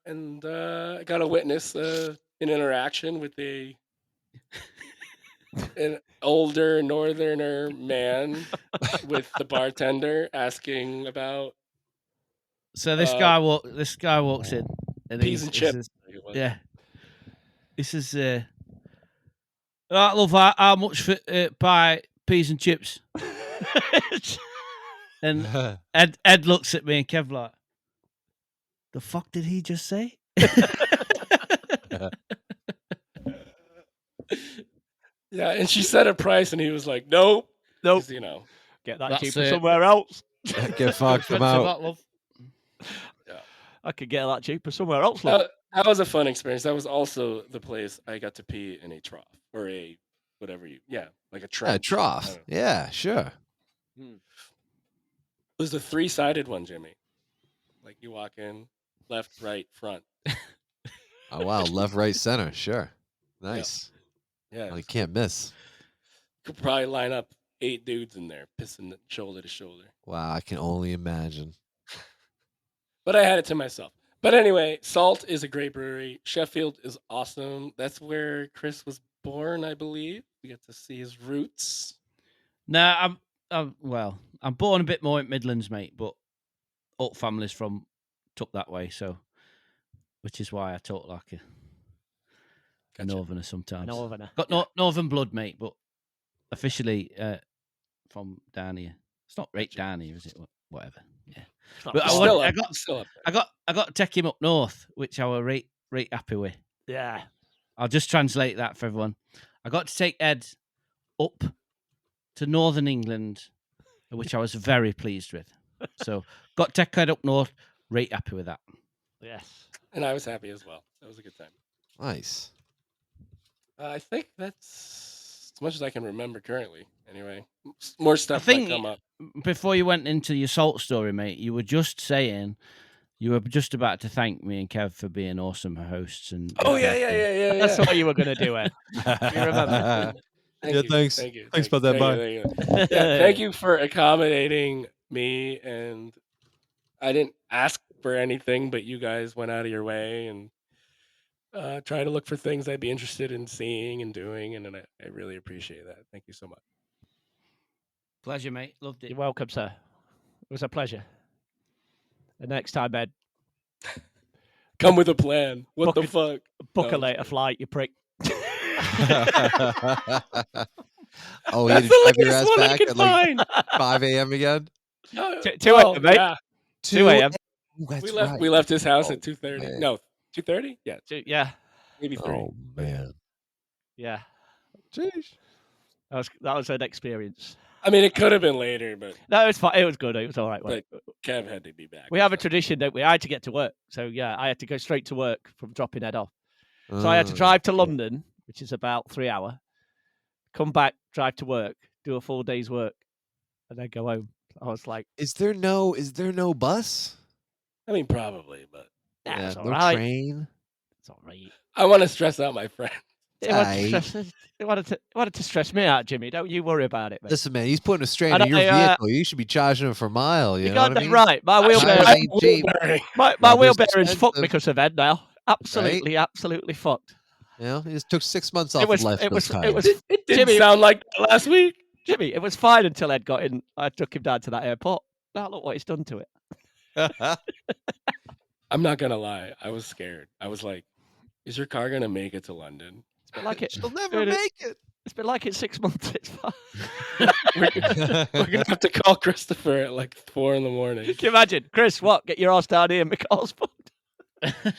I got to witness an interaction with an older northerner man with the bartender asking about
So this guy walks in and
peas
he
and chips.
says, yeah. This is right, love, how much for buy peas and chips? And Ed looks at me and Kev like, the fuck did he just say?
Yeah, and she said a price, and he was like, "Nope,
Nope.
'cause, you know."
Get that
That's
cheaper
it.
somewhere else.
Get fucked. I'm
Expensive
out.
that, love.
I could get that cheaper somewhere else. Look.
That was a fun experience. That was also the place I got to pee in a trough or a whatever like a
Yeah,
trench. I
trough.
don't know.
Yeah, sure.
It was the 3-sided one, Jimmy. Like you walk in, left, right, front.
Oh wow, left, right, center. Sure. Nice.
Yeah,
Well, you can't miss.
could probably line up 8 dudes in there, pissing shoulder to shoulder.
Wow, I can only imagine.
But I had it to myself. But anyway, Salt is a great brewery. Sheffield is awesome. That's where Chris was born, I believe. We get to see his roots.
No, I'm born a bit more in Midlands, mate, but all family's from took that way. So, which is why I talk like a
Gotcha.
northerner sometimes.
Northerner.
Got northern blood, mate, but officially from down here. It's not right down here, is it? Whatever. Yeah. But
It's
Still
I
up-
got
still up there.
I got to take him up north, which I were right happy with.
Yeah.
I'll just translate that for everyone. I got to take Ed up to northern England, which I was very pleased with. So got to take Ed up north, right happy with that.
Yes.
And I was happy as well. That was a good time.
Nice.
I think that's as much as I can remember currently. Anyway, more stuff
think-
might come up.
Before you went into your salt story, mate, you were just saying you were just about to thank me and Kev for being awesome hosts. And
Oh yeah.
That's what you were going to do, Ed. You remember?
Thank
Yeah,
you,
thanks.
Thank you.
Thanks about that, bye.
Thank you. Yeah, thank you for accommodating me. And I didn't ask for anything, but you guys went out of your way and try to look for things I'd be interested in seeing and doing, and I really appreciate that. Thank you so much.
Pleasure, mate. Loved it.
You're welcome, sir. It was a pleasure. The next time, Ed,
Come with a plan. What the
Book
fuck?
book
No,
a later flight, you prick.
Oh, you
That's
had to
the
drive your
latest
ass
one I
back
could
at like
find.
5 a.m. again?
No,
2 a.m., mate.
Yeah.
2 a.m.
Ooh, that's
We left.
right.
We left his house
Oh,
at 2:30.
man.
No, 2:30. Yeah,
Yeah.
maybe 3.
Oh man.
Yeah.
Jeez.
That was an experience.
I mean, it could have been later, but
No, it was fine. It was good. It was all right. mate.
Kev had to be back.
We have a tradition, don't we? I had to get to work. So, yeah, I had to go straight to work from dropping Ed off. So I had to drive to London, which is about 3 hours, come back, drive to work, do a full day's work, and then go home. I was like,
Is there no bus?
I mean, probably, but
yeah, it's
no
all right.
train.
It's all right.
I want to stress out my friend.
It wanted to stress me out, Jimmy. Don't you worry about it, mate.
Listen, man, he's putting a strain
I
on your
don't-
vehicle. You should be charging him for a mile. You
You
know
got
what I
that
mean?
right. My wheelbarrow,
I ain't cheap.
my
Rubber's
wheelbarrow is fucked
expensive.
because of Ed now. Absolutely fucked.
You know, he just took 6 months off
It was.
of life.
It was.
those
It was.
tires.
It didn't
Jimmy-
sound like that last week.
Jimmy, it was fine until Ed got in. I took him down to that airport. Now look what he's done to it.
I'm not gonna lie. I was scared. I was like, "Is your car gonna make it to London?"
It's been like it.
She'll never
Dude,
make it.
It's been like it 6 months. It's fine.
We're gonna have to call Christopher at like 4 in the morning.
Can you imagine, Chris? What? Get your ass down here, McCall's fucked.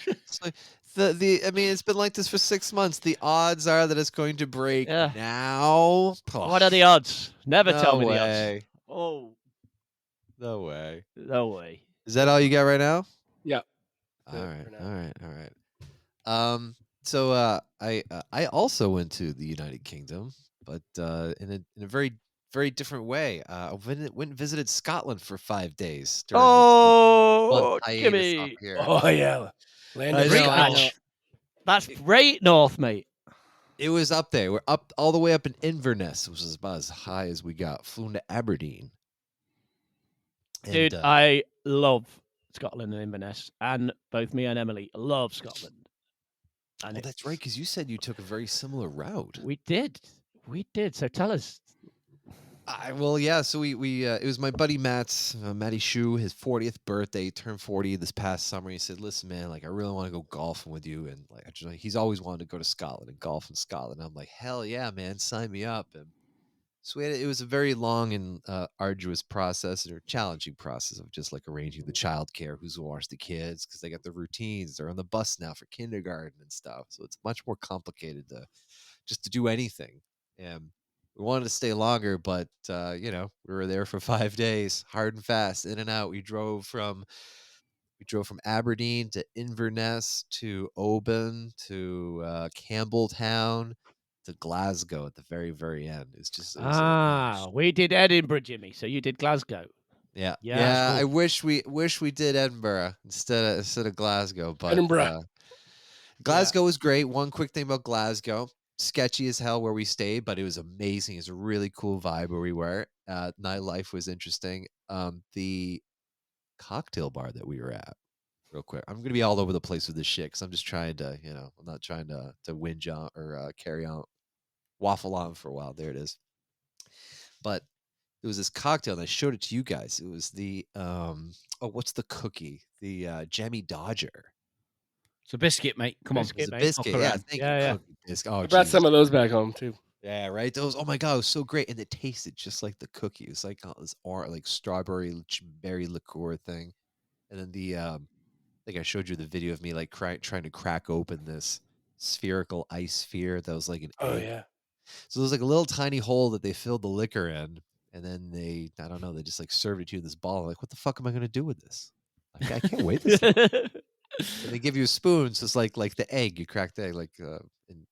It's like I mean, it's been like this for 6 months. The odds are that it's going to break
Yeah.
now.
What are the odds? Never
no
tell me the odds.
way.
Oh,
No way.
no way.
Is that all you got right now?
Yeah.
All
That's
right.
it for now.
All right. So I also went to the United Kingdom, but in a very very different way. I went and visited Scotland for 5 days. during this
Oh,
month hiatus up
Jimmy.
here.
Oh yeah, land
I
of
know, I
Scotch.
know.
That's great north, mate.
It was up there. We're up all the way up in Inverness, which is about as high as we got. Flew into Aberdeen.
Dude,
And,
I love Scotland and Inverness, and both me and Emily love Scotland. And
oh, that's right, because you said you took a very similar route.
we did. So tell us.
Well, yeah. So we it was my buddy Matt's Matty Shue, his 40th birthday. He turned 40 this past summer. He said, "Listen, man, like I really want to go golfing with you." And like he's always wanted to go to Scotland and golf in Scotland. I'm like, hell yeah, man, sign me up. And so it was a very long and arduous process or challenging process of just like arranging the childcare, who's gonna watch the kids because they got their routines. They're on the bus now for kindergarten and stuff. So it's much more complicated to do anything. And we wanted to stay longer, but we were there for 5 days, hard and fast, in and out. We drove from Aberdeen to Inverness to Oban to Campbelltown to Glasgow at the very, very end. It was
We did Edinburgh, Jimmy. So you did Glasgow.
yeah,
Yeah, that's
I
cool.
wish we did Edinburgh instead of Glasgow, but
Edinburgh.
Glasgow was great. One quick thing about Glasgow. Sketchy as hell where we stayed, but it was amazing. It's a really cool vibe where we were. Nightlife was interesting. The cocktail bar that we were at, real quick. I'm gonna be all over the place with this shit because I'm just trying to, I'm not trying to whinge on or carry on, waffle on for a while. There it is. But there was this cocktail, and I showed it to you guys. It was the what's the cookie? The Jemmy Dodger.
It's a biscuit, mate. Come on.
It was
Biscuit,
a
mate.
biscuit.
Fuck
Yeah,
around.
thank
Yeah,
you.
yeah.
Cookie biscuit. Oh,
I brought
Jesus.
some of those back home too.
Yeah, right. Those. Oh my god, it was so great, and it tasted just like the cookie. It was like this like strawberry berry liqueur thing, and then the I think I showed you the video of me like trying to crack open this spherical ice sphere that was like an
Oh
egg.
yeah.
So there's like a little tiny hole that they filled the liquor in, and then I don't know, they just like served it to you in this ball. I'm like, what the fuck am I gonna do with this? Like, I can't wait this. And they give you a spoon, so it's like the egg. You crack the egg, like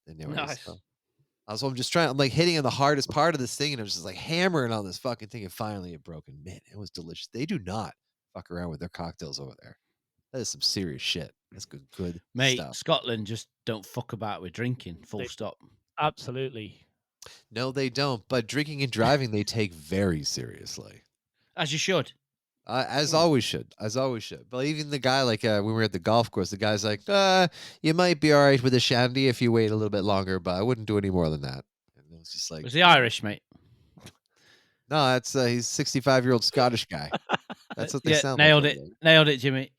anyways.
Nice.
So I'm just trying. I'm like hitting on the hardest part of this thing, and I'm just like hammering on this fucking thing, and finally it broke. And man, it was delicious. They do not fuck around with their cocktails over there. That is some serious shit. That's good
Mate,
stuff.
Scotland just don't fuck about with drinking. Full
They-
stop.
Absolutely.
No, they don't. But drinking and driving, they take very seriously.
As you should.
As always should. But even the guy, like when we were at the golf course, the guy's like, you might be all right with a shandy if you wait a little bit longer, but I wouldn't do any more than that. And it was just like,
Was he Irish, mate?
no, that's he's 65-year-old Scottish guy. That's what they
Yeah,
sound
nailed
like.
it. Nailed it, Jimmy.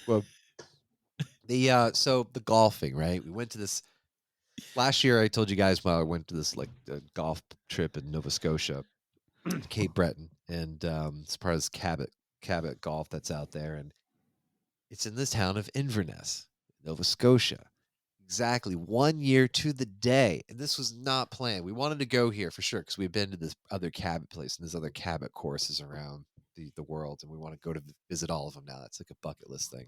Well, so the golfing, right? We went to this last year. I told you guys I went to this like golf trip in Nova Scotia, Cape Breton, and it's part of this Cabot Golf that's out there, and it's in the town of Inverness, Nova Scotia. Exactly 1 year to the day, and this was not planned. We wanted to go here for sure because we've been to this other Cabot place and there's other Cabot courses around the world, and we want to go to visit all of them now. That's like a bucket list thing.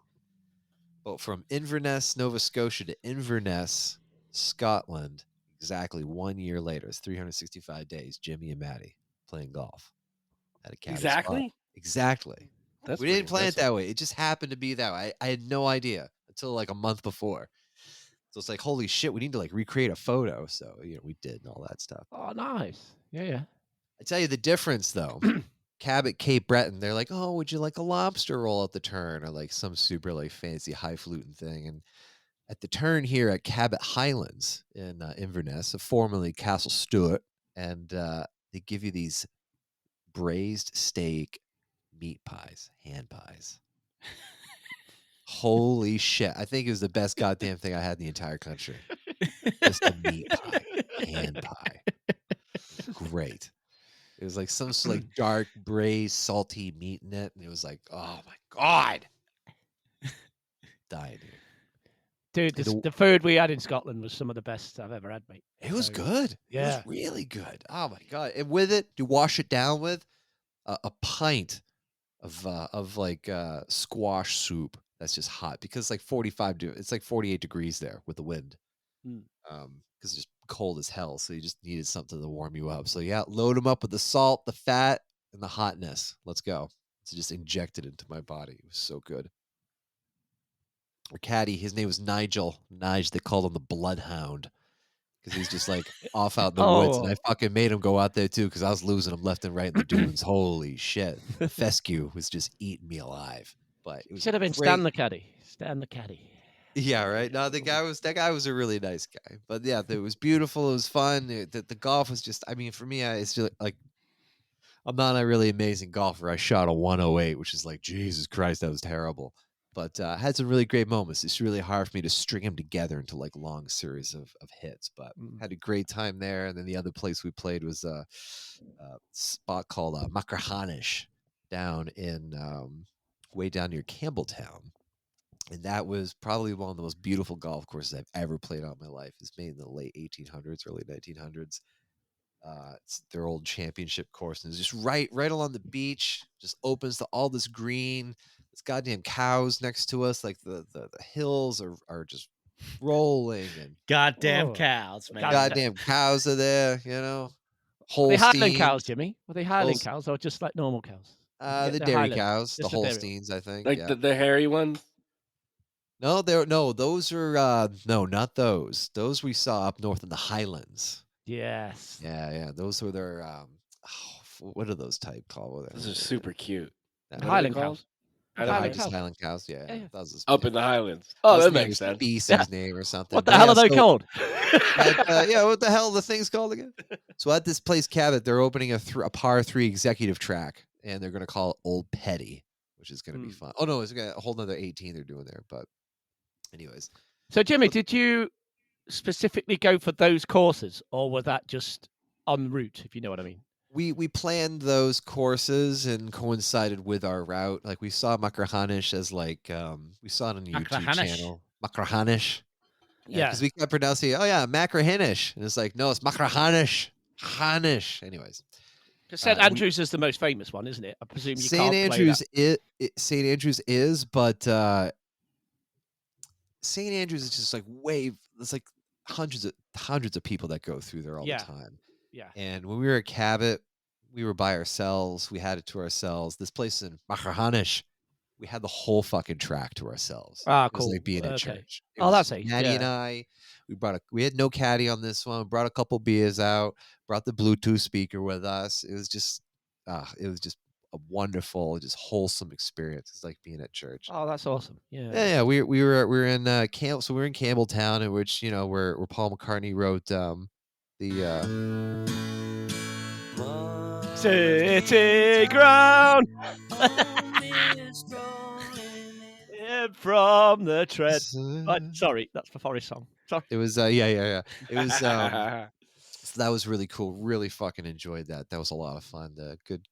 But from Inverness, Nova Scotia to Inverness, Scotland, exactly 1 year later, it's 365 days. Jimmy and Maddie playing golf at a Cabot spot.
Exactly.
Exactly.
That's
We didn't
pretty
plan it
impressive.
that way. It just happened to be that way. I had no idea until like a month before. So it's like, holy shit, we need to like recreate a photo. So, we did and all that stuff.
Oh, nice. Yeah.
I tell you the difference though. Cabot, Cape Breton, they're like, oh, would you like a lobster roll at the turn? Or like some super like fancy highfalutin thing. And at the turn here at Cabot Highlands in Inverness, formerly Castle Stewart, and they give you these braised steak meat pies, hand pies. Holy shit. I think it was the best goddamn thing I had in the entire country. Just a meat pie, hand pie. Great. It was like some sort of like dark, braised, salty meat in it. And it was like, oh my God. Dying here.
Dude, the food we had in Scotland was some of the best I've ever had, mate.
It was
So,
good.
yeah.
It was really good. Oh my God. And with it, you wash it down with a pint of like squash soup that's just hot because it's like it's like 48 degrees there with the wind.
Mm.
Because it's just cold as hell. So you just needed something to warm you up. So yeah, load them up with the salt, the fat, and the hotness. Let's go. So just inject it into my body. It was so good. Our caddy, his name was Nigel. Nige, they called him the Bloodhound. Because he's just like off out in the woods. And I fucking made him go out there too because I was losing him left and right in the dunes. Holy shit. Fescue was just eating me alive. But it was
Should have been
great.
Stan the caddy. Stan the caddy.
Yeah, right. No, that guy was a really nice guy. But yeah, it was beautiful. It was fun. The golf was just, I mean, for me, it's just like, I'm not a really amazing golfer. I shot a 108, which is like, Jesus Christ, that was terrible. But I had some really great moments. It's really hard for me to string them together into like long series of hits. But had a great time there. And then the other place we played was a spot called Machrihanish down in way down near Campbelltown. And that was probably one of the most beautiful golf courses I've ever played on in my life. It's made in the late 1800s, early 1900s. It's their old championship course, and it's just right along the beach. Just opens to all this green. There's goddamn cows next to us. Like the hills are just rolling, and
Goddamn
Oh.
cows, man.
goddamn cows are there. You know,
Were they Highland
Holsteins,
cows, Jimmy? Were they Highland
Holst-
cows or just like normal cows?
the
They're
dairy
Highland.
cows, the
Just the dairy
Holsteins, I think.
Like
yeah.
the hairy ones.
No, those are no, not those. Those we saw up north in the Highlands.
Yes.
Yeah. Those were their what are those type called?
Those are super cute.
Yeah,
What are they
Highland
called?
cows.
Out
The
of
Highland
Hydras
cows.
Highland cows. Yeah,
Yeah, yeah.
that was his,
Up
yeah.
in the Highlands.
I
Oh,
was
that
thinking
makes
it was
sense.
species name or something.
What the
But
hell
yeah,
are they
so
called?
yeah, what the hell are the things called again? So at this place, Cabot, they're opening a par 3 executive track, and they're going to call it Old Petty, which is going to be fun. Oh no, it's got a whole nother 18 they're doing there. But anyways,
So, Jimmy, did you specifically go for those courses, or was that just en route, if you know what I mean?
we planned those courses and coincided with our route. Like we saw Machrihanish as like we saw it on the YouTube
Machrihanish.
channel. Machrihanish.
Yeah.
Because we kept pronouncing it, oh yeah, Machrihanish. And it's like, no, it's Machrihanish. Hanish. Anyways.
Because St.
we-
Andrews is the most famous one, isn't it? I presume you
St.
can't
Andrews
play
St. Andrews is, but St. Andrews is just like it's like hundreds of people that go through there all
Yeah.
the time.
Yeah.
And when we were at Cabot, we were by ourselves. We had it to ourselves. This place in Machrihanish, we had the whole fucking track to ourselves.
Ah,
It was
cool.
like being in
Okay.
church. It
Oh,
was
that's
just
ace,
Maddie and
yeah.
I. We had no caddy on this one. Brought a couple beers out. Brought the Bluetooth speaker with us. It was just a wonderful, just wholesome experience. It's like being at church.
Oh, that's awesome. Yeah.
Yeah. We were in so we were in Campbelltown, in which where Paul McCartney wrote the
City ground. From the tread. Sorry, that's the Forest song. Sorry.
It was yeah. It was so that was really cool. Really fucking enjoyed that. That was a lot of fun. Good.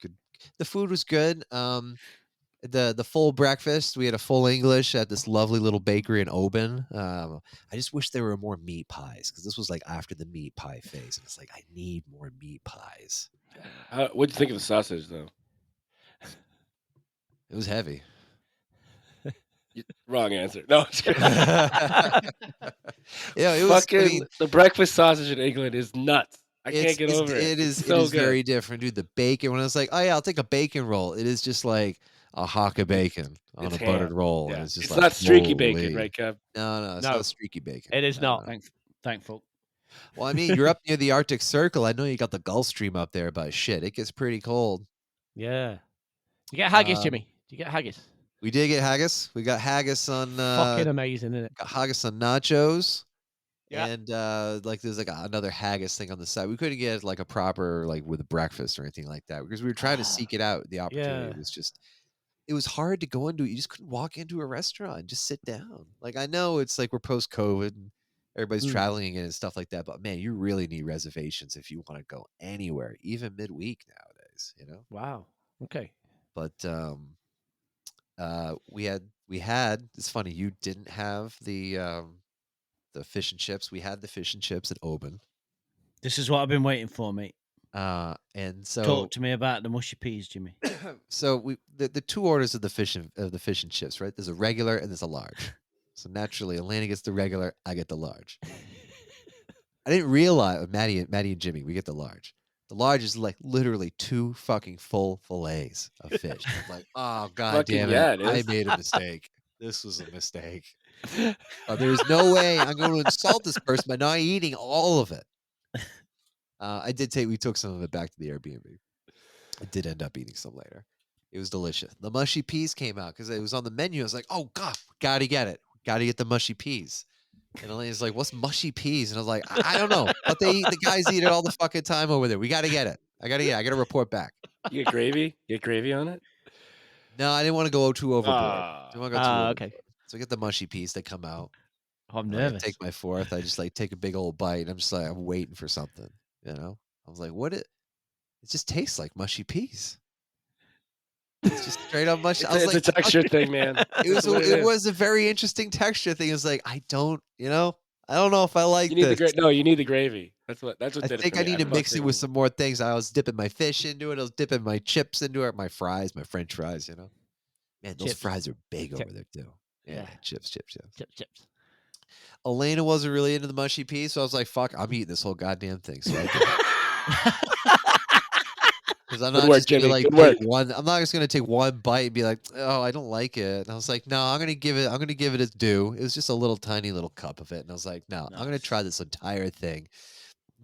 The food was good. The full breakfast. We had a full English at this lovely little bakery in Oban. I just wish there were more meat pies, because this was like after the meat pie phase, and it's like I need more meat pies.
What'd you think of the sausage, though?
It was heavy.
Wrong answer. No, I'm just kidding.
Yeah, it was.
Fucking the breakfast sausage in England is nuts. I can't get over it.
It is.
It's so
it is
good.
very different, dude. The bacon. When I was like, oh yeah, I'll take a bacon roll. It is just like a hock of bacon on
It's
a buttered
ham.
roll,
Yeah.
and it's just
It's
like,
not streaky bacon,
holy.
right, Kev?
No, it's
No.
not streaky bacon.
It is
No,
not.
no.
Thankful.
Well, I mean, you're up near the Arctic Circle. I know you got the Gulf Stream up there, but shit, it gets pretty cold.
Yeah. You get haggis,
Um,
Jimmy. Do you get haggis?
We did get haggis. We got haggis on
Fucking amazing, isn't it?
got haggis on nachos.
Yeah.
And like there's like another haggis thing on the side. We couldn't get like a proper like with breakfast or anything like that, because we were trying to seek it out. The opportunity
Yeah.
was just, it was hard to go into it. You just couldn't walk into a restaurant and just sit down. Like I know it's like we're post COVID and everybody's traveling again and stuff like that, but man, you really need reservations if you want to go anywhere, even midweek nowadays.
Wow. Okay.
But we had. It's funny, you didn't have the fish and chips. We had the fish and chips at Oban.
This is what I've been waiting for, mate.
And so
Talk to me about the mushy peas, Jimmy.
so we the two orders of the fish and chips, right? There's a regular and there's a large. So naturally, Elena gets the regular, I get the large. I didn't realize Maddie and Jimmy, we get the large. The large is like literally 2 fucking full fillets of fish. I'm like, oh god
Fucking
damn it!
yeah, it
I
is.
made a mistake. This was a mistake. There's no way I'm going to insult this person by not eating all of it. We took some of it back to the Airbnb. I did end up eating some later. It was delicious. The mushy peas came out because it was on the menu. I was like, oh god, gotta get it. Gotta get the mushy peas. And Elena's like, what's mushy peas? And I was like, I don't know. But the guys eat it all the fucking time over there. We gotta get it. I gotta report back.
You get gravy? Get gravy on it?
No, I didn't want to go too overboard.
Ah.
Didn't wanna go too overboard.
Okay.
So I get the mushy peas that come out.
I'm
I
nervous.
take my fourth. I just like take a big old bite, and I'm just like, I'm waiting for something. I was like, it just tastes like mushy peas. It's just straight up mushy. I was
It's
like,
a texture thing, man.
it was a very interesting texture thing. It was like, I don't know if I like
You need
this.
you need the gravy. That's what
I
did it
think
for
I
me.
need to mix it
fucking-
with some more things. I was dipping my fish into it. I was dipping my chips into it, my fries, my French fries. Man, those
Chips.
fries are big
Chip.
over there too. Yeah,
Yeah.
chips.
Chips.
Elena wasn't really into the mushy peas, so I was like, "Fuck, I'm eating this whole goddamn thing." So I did. Because I'm
Good
not
work,
just gonna
Jimmy.
like
Good work.
take one. I'm not just gonna take one bite and be like, "Oh, I don't like it." And I was like, "No, I'm gonna give it its due." It was just a little tiny little cup of it, and I was like, "No, I'm gonna
Nice.
try this entire thing."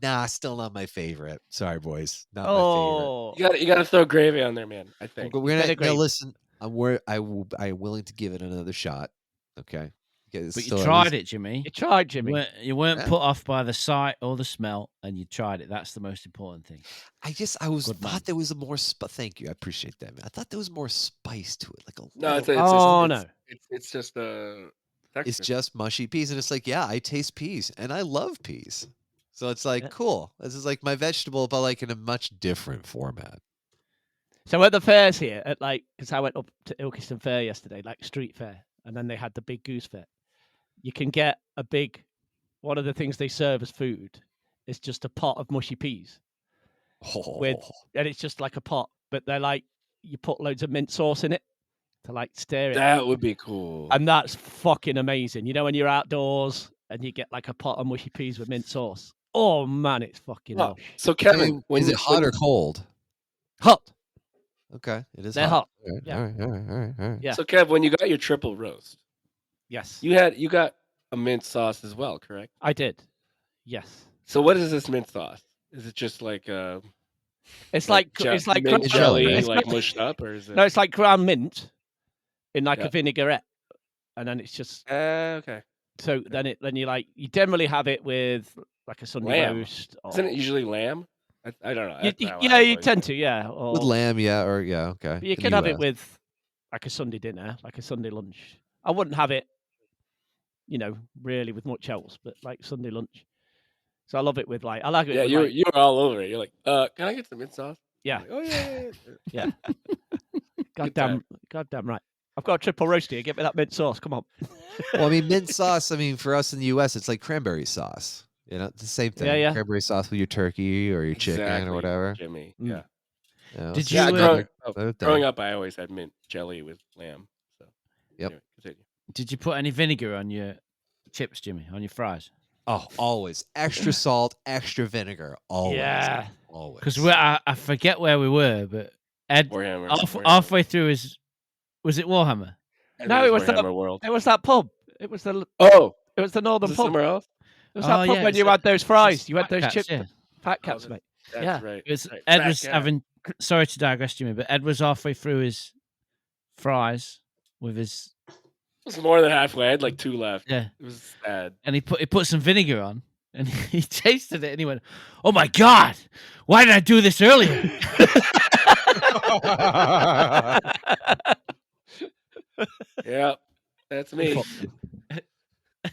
Nah, still not my favorite. Sorry, boys, not my
Oh.
You got to throw gravy on there, man. I
favorite.
think.
But we're gonna
Better
now
gravy.
listen. I'm willing to give it another shot. Okay. Okay,
But you
so at
tried
least-
it, Jimmy.
You tried,
You
Jimmy.
weren't
Yeah.
put off by the sight or the smell, and you tried it. That's the most important thing.
I
Good man.
thought there was a more. Thank you, I appreciate that, man. I thought there was more spice to it, like a
No,
little.
it's just a texture.
It's just mushy peas, and it's like, yeah, I taste peas, and I love peas. So it's like,
Yeah.
cool. This is like my vegetable, but like in a much different format.
So at the fairs here, because I went up to Ilkeston Fair yesterday, like street fair, and then they had the big goose fair. You can get one of the things they serve as food is just a pot of mushy peas, and it's just like a pot, but they're like, you put loads of mint sauce in it to like stir it.
That would be cool.
And that's fucking amazing. You know, when you're outdoors and you get like a pot of mushy peas with mint sauce. Oh man, it's fucking
Well,
lush.
so Kevin,
Is it hot or cold?
Hot.
Okay, it is.
They're hot.
All right,
Yeah.
all right.
Yeah.
So Kev, when you got your triple roast,
Yes.
you got a mint sauce as well, correct?
I did. Yes.
So what is this mint sauce? Is it just like
It's like
mint
ground-
jelly,
right?
it's
like
not-
mushed up, or is it?
No, it's like ground mint in like
Yeah.
a vinaigrette, and then it's just
Okay.
so then you generally have it with like a Sunday
Lamb.
roast. Or,
Isn't it usually lamb? I don't know.
You,
That's how
you
I always-
tend to, yeah. Or,
With lamb, yeah, or yeah, okay.
but you
in
can
the
have it
US.
with like a Sunday dinner, like a Sunday lunch. I wouldn't have it, really with much else, but like Sunday lunch. So I love it with like I like it.
Yeah,
with,
you're
like,
you're all over it. You're like, can I get some mint sauce?
yeah,
Like, oh yeah.
goddamn right. I've got a triple roast here. Give me that mint sauce. Come on.
Well, I mean, mint sauce. I mean, for us in the U.S., it's like cranberry sauce. You know, it's the same thing.
Yeah, yeah.
Cranberry sauce with your turkey or your chicken
Exactly,
or whatever.
Jimmy.
Mm.
Yeah.
You know,
Did
it's
you,
just
Yeah,
another-
growing,
another thing.
growing up, I always had mint jelly with lamb. So.
Yep.
Anyway, continue.
Did you put any vinegar on your chips, Jimmy? On your fries?
Oh, always extra salt, extra vinegar. Always.
Yeah.
Always.
Because I forget where we were, but Ed
Warhammer.
halfway through was it Warhammer?
No, it was the-
Warhammer World.
It was that pub. It was the
Oh,
Northern
is it
pub.
somewhere else?
It was
Oh,
that pub
yeah,
when
it's
you
the-
had those fries.
It's
You had
Fat
those
Cats,
chips.
yeah.
Fat
Oh,
cats,
that's-
mate.
That's
Yeah.
right.
It was
Right,
Ed
Fat
was
Cat.
having. Sorry to digress, Jimmy, but Ed was halfway through his fries with his
It was more than halfway. I had like 2 left.
yeah,
It was sad.
and he put some vinegar on, and he tasted it, and he went, "Oh my god, why did I do this earlier?"
Yeah, that's me.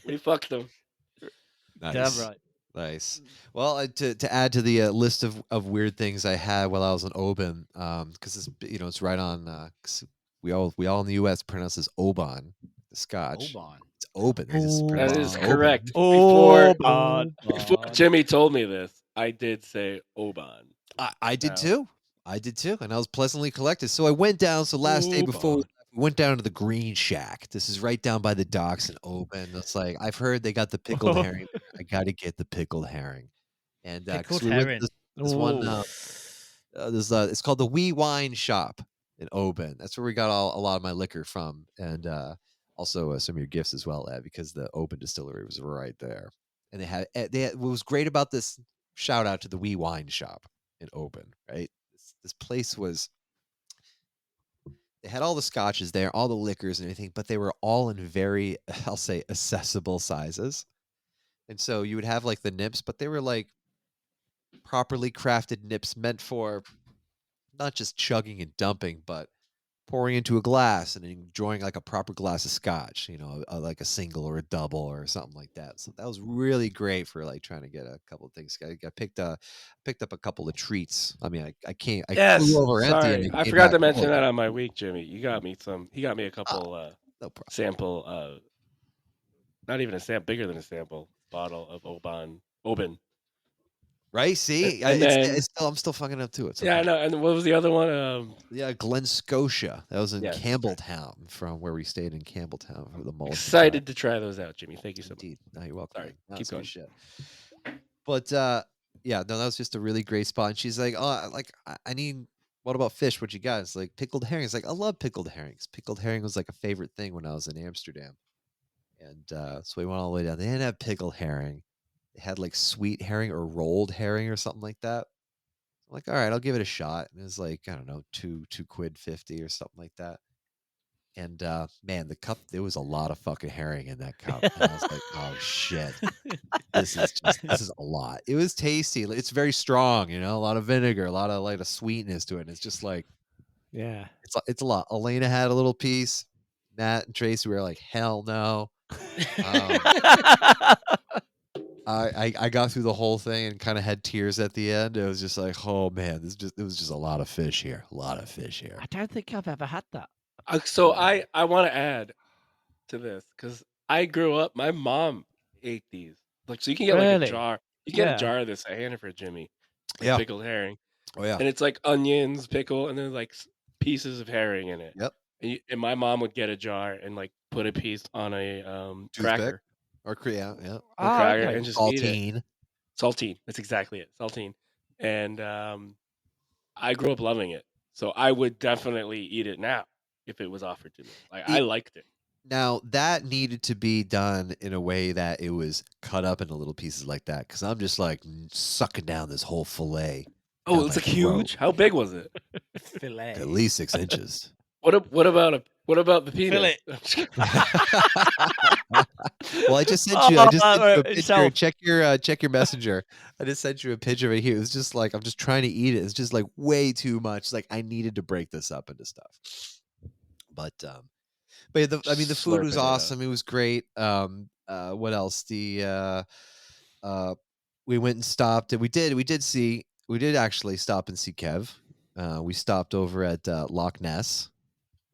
We fucked them.
nice.
Damn right.
Nice. Well, to add to the list of weird things I had while I was in Oban, because it's right on. 'Cause we all in the U.S. pronounce this Oban, the Scotch. It's Oban. They just pronounce
That
it
is
Oban.
correct.
Oh,
Before Jimmy told me this, I did say Oban.
I did
Wow.
too. I did too, and I was pleasantly collected. So I went down. So last day before we went down to the Green Shack. This is right down by the docks in Oban. It's like I've heard they got the pickled herring. I got to get the pickled herring. And 'cause
Pickled
we went to
herring.
this one.
Ooh.
It's called the Wee Wine Shop in Oban. That's where we got a lot of my liquor from, and also some of your gifts as well, Ed, because the Oban distillery was right there. And what was great about this. Shout out to the Wee Wine Shop in Oban. Right, this place was. They had all the scotches there, all the liquors and everything, but they were all in very, I'll say, accessible sizes. And so you would have like the nips, but they were like properly crafted nips meant for not just chugging and dumping, but pouring into a glass and enjoying like a proper glass of scotch, like a single or a double or something like that. So that was really great for like trying to get a couple of things. I picked up a couple of treats. I mean, I flew over empty.
Sorry.
And
I
came
forgot
back
to mention
full.
that on my week, Jimmy. You got me some. He got me a couple
No problem.
sample, not even a sample, bigger than a sample bottle of Oban.
Right? See,
And then-
I'm still fucking up to it.
Yeah, I know. And what was the other one?
Yeah, Glen Scotia. That was in
Yes.
Campbelltown, from where we stayed in Campbelltown for the most.
Excited to try those out, Jimmy. Thank you so much.
Indeed. No, you're welcome.
Sorry,
man. No,
keep
it's good
going.
shit. But yeah, no, that was just a really great spot. And she's like, "Oh, I need. What about fish? What you got?" It's like pickled herrings. Like I love pickled herrings. Pickled herring was like a favorite thing when I was in Amsterdam. And so we went all the way down. They didn't have pickled herring. They had like sweet herring or rolled herring or something like that. I'm like, all right, I'll give it a shot. And it was like, I don't know, £2.50 or something like that. And man, the cup, there was a lot of fucking herring in that cup. And I was like, oh shit. This is a lot. It was tasty. It's very strong, a lot of vinegar, a lot of like a sweetness to it. And it's just like
Yeah.
it's a lot. Elena had a little piece. Matt and Tracy were like, hell no. I got through the whole thing and kind of had tears at the end. It was just like, oh man, it was just a lot of fish here. A lot of fish here.
I don't think I've ever had that.
So I want to add to this because I grew up. My mom ate these. Like, so you can get like
Really?
a jar. You can get
Yeah.
a jar of this at Hannaford, Jimmy. Like
Yeah.
pickled herring,
Oh yeah.
and it's like onions, pickle, and then like pieces of herring in it.
Yep.
And my mom would get a jar and like put a piece on a
Toothpick.
cracker
Or yeah.
or cracker
okay.
and just eat it.
Saltine.
Saltine. That's exactly it. Saltine. And I grew up loving it, so I would definitely eat it now if it was offered to me. Like I liked it.
Now that needed to be done in a way that it was cut up into little pieces like that, because I'm just like sucking down this whole fillet.
Oh,
down
it's
my
like huge.
throat.
How big was it?
Fillet.
At least 6 inches.
What about the penis?
Well, I just sent you a picture.
itself.
Check your messenger. I just sent you a picture of it here. It's just like I'm just trying to eat it. It's just like way too much. Like I needed to break this up into stuff. But yeah, the food was
Slurping it up.
awesome. It was great. What else? We went and stopped. We did actually stop and see Kev. We stopped over at Loch Ness.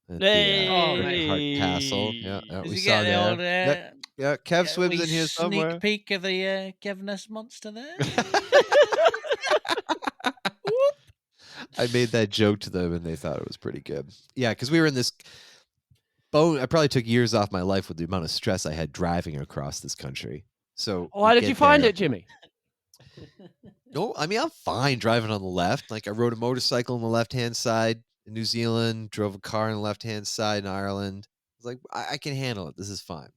At the Hart Castle. Yeah,
Did
we
you
saw
get the old,
there. Yeah, Kev swims in here somewhere.
Sneak peek of the Kevness monster there.
I made that joke to them, and they thought it was pretty good. Yeah, because we were in this bone. I probably took years off my life with the amount of stress I had driving across this country. So,
Why did you find it, Jimmy?
No, I mean I'm fine driving on the left. Like I rode a motorcycle on the left-hand side in New Zealand, drove a car on the left-hand side in Ireland. I was like, I can handle it. This is fine.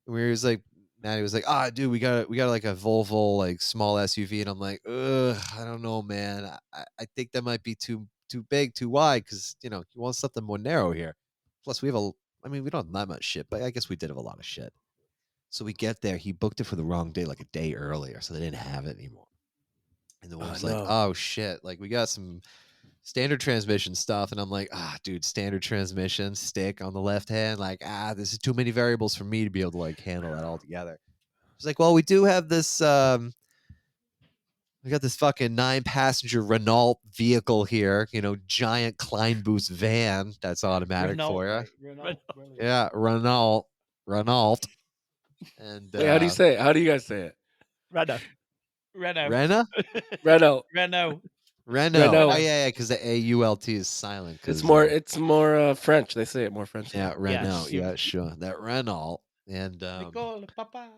And Maddie was like, dude, we got like a Volvo, like small SUV, and I'm like, ugh, I don't know, man. I think that might be too big, too wide, because you want something more narrow here. Plus, we don't have that much shit, but I guess we did have a lot of shit. So we get there. He booked it for the wrong day, like a day earlier, so they didn't have it anymore. And the woman's like, oh shit, like we got some standard transmission stuff. And I'm like, dude, standard transmission, stick on the left hand. Like, this is too many variables for me to be able to like handle that all together. She's like, well, we do have this, we got this fucking 9-passenger Renault vehicle here, giant Klein Boost van that's automatic for you.
Renault.
Yeah, Renault. And
Wait, how do you say it? How do you guys say it?
Renault.
Rena?
Renault.
Renault.
Renault. Oh yeah, because the AULT is silent.
It's more French. They say it more French.
Yeah, Renault. Yeah, sure. That Renault. And
Papa.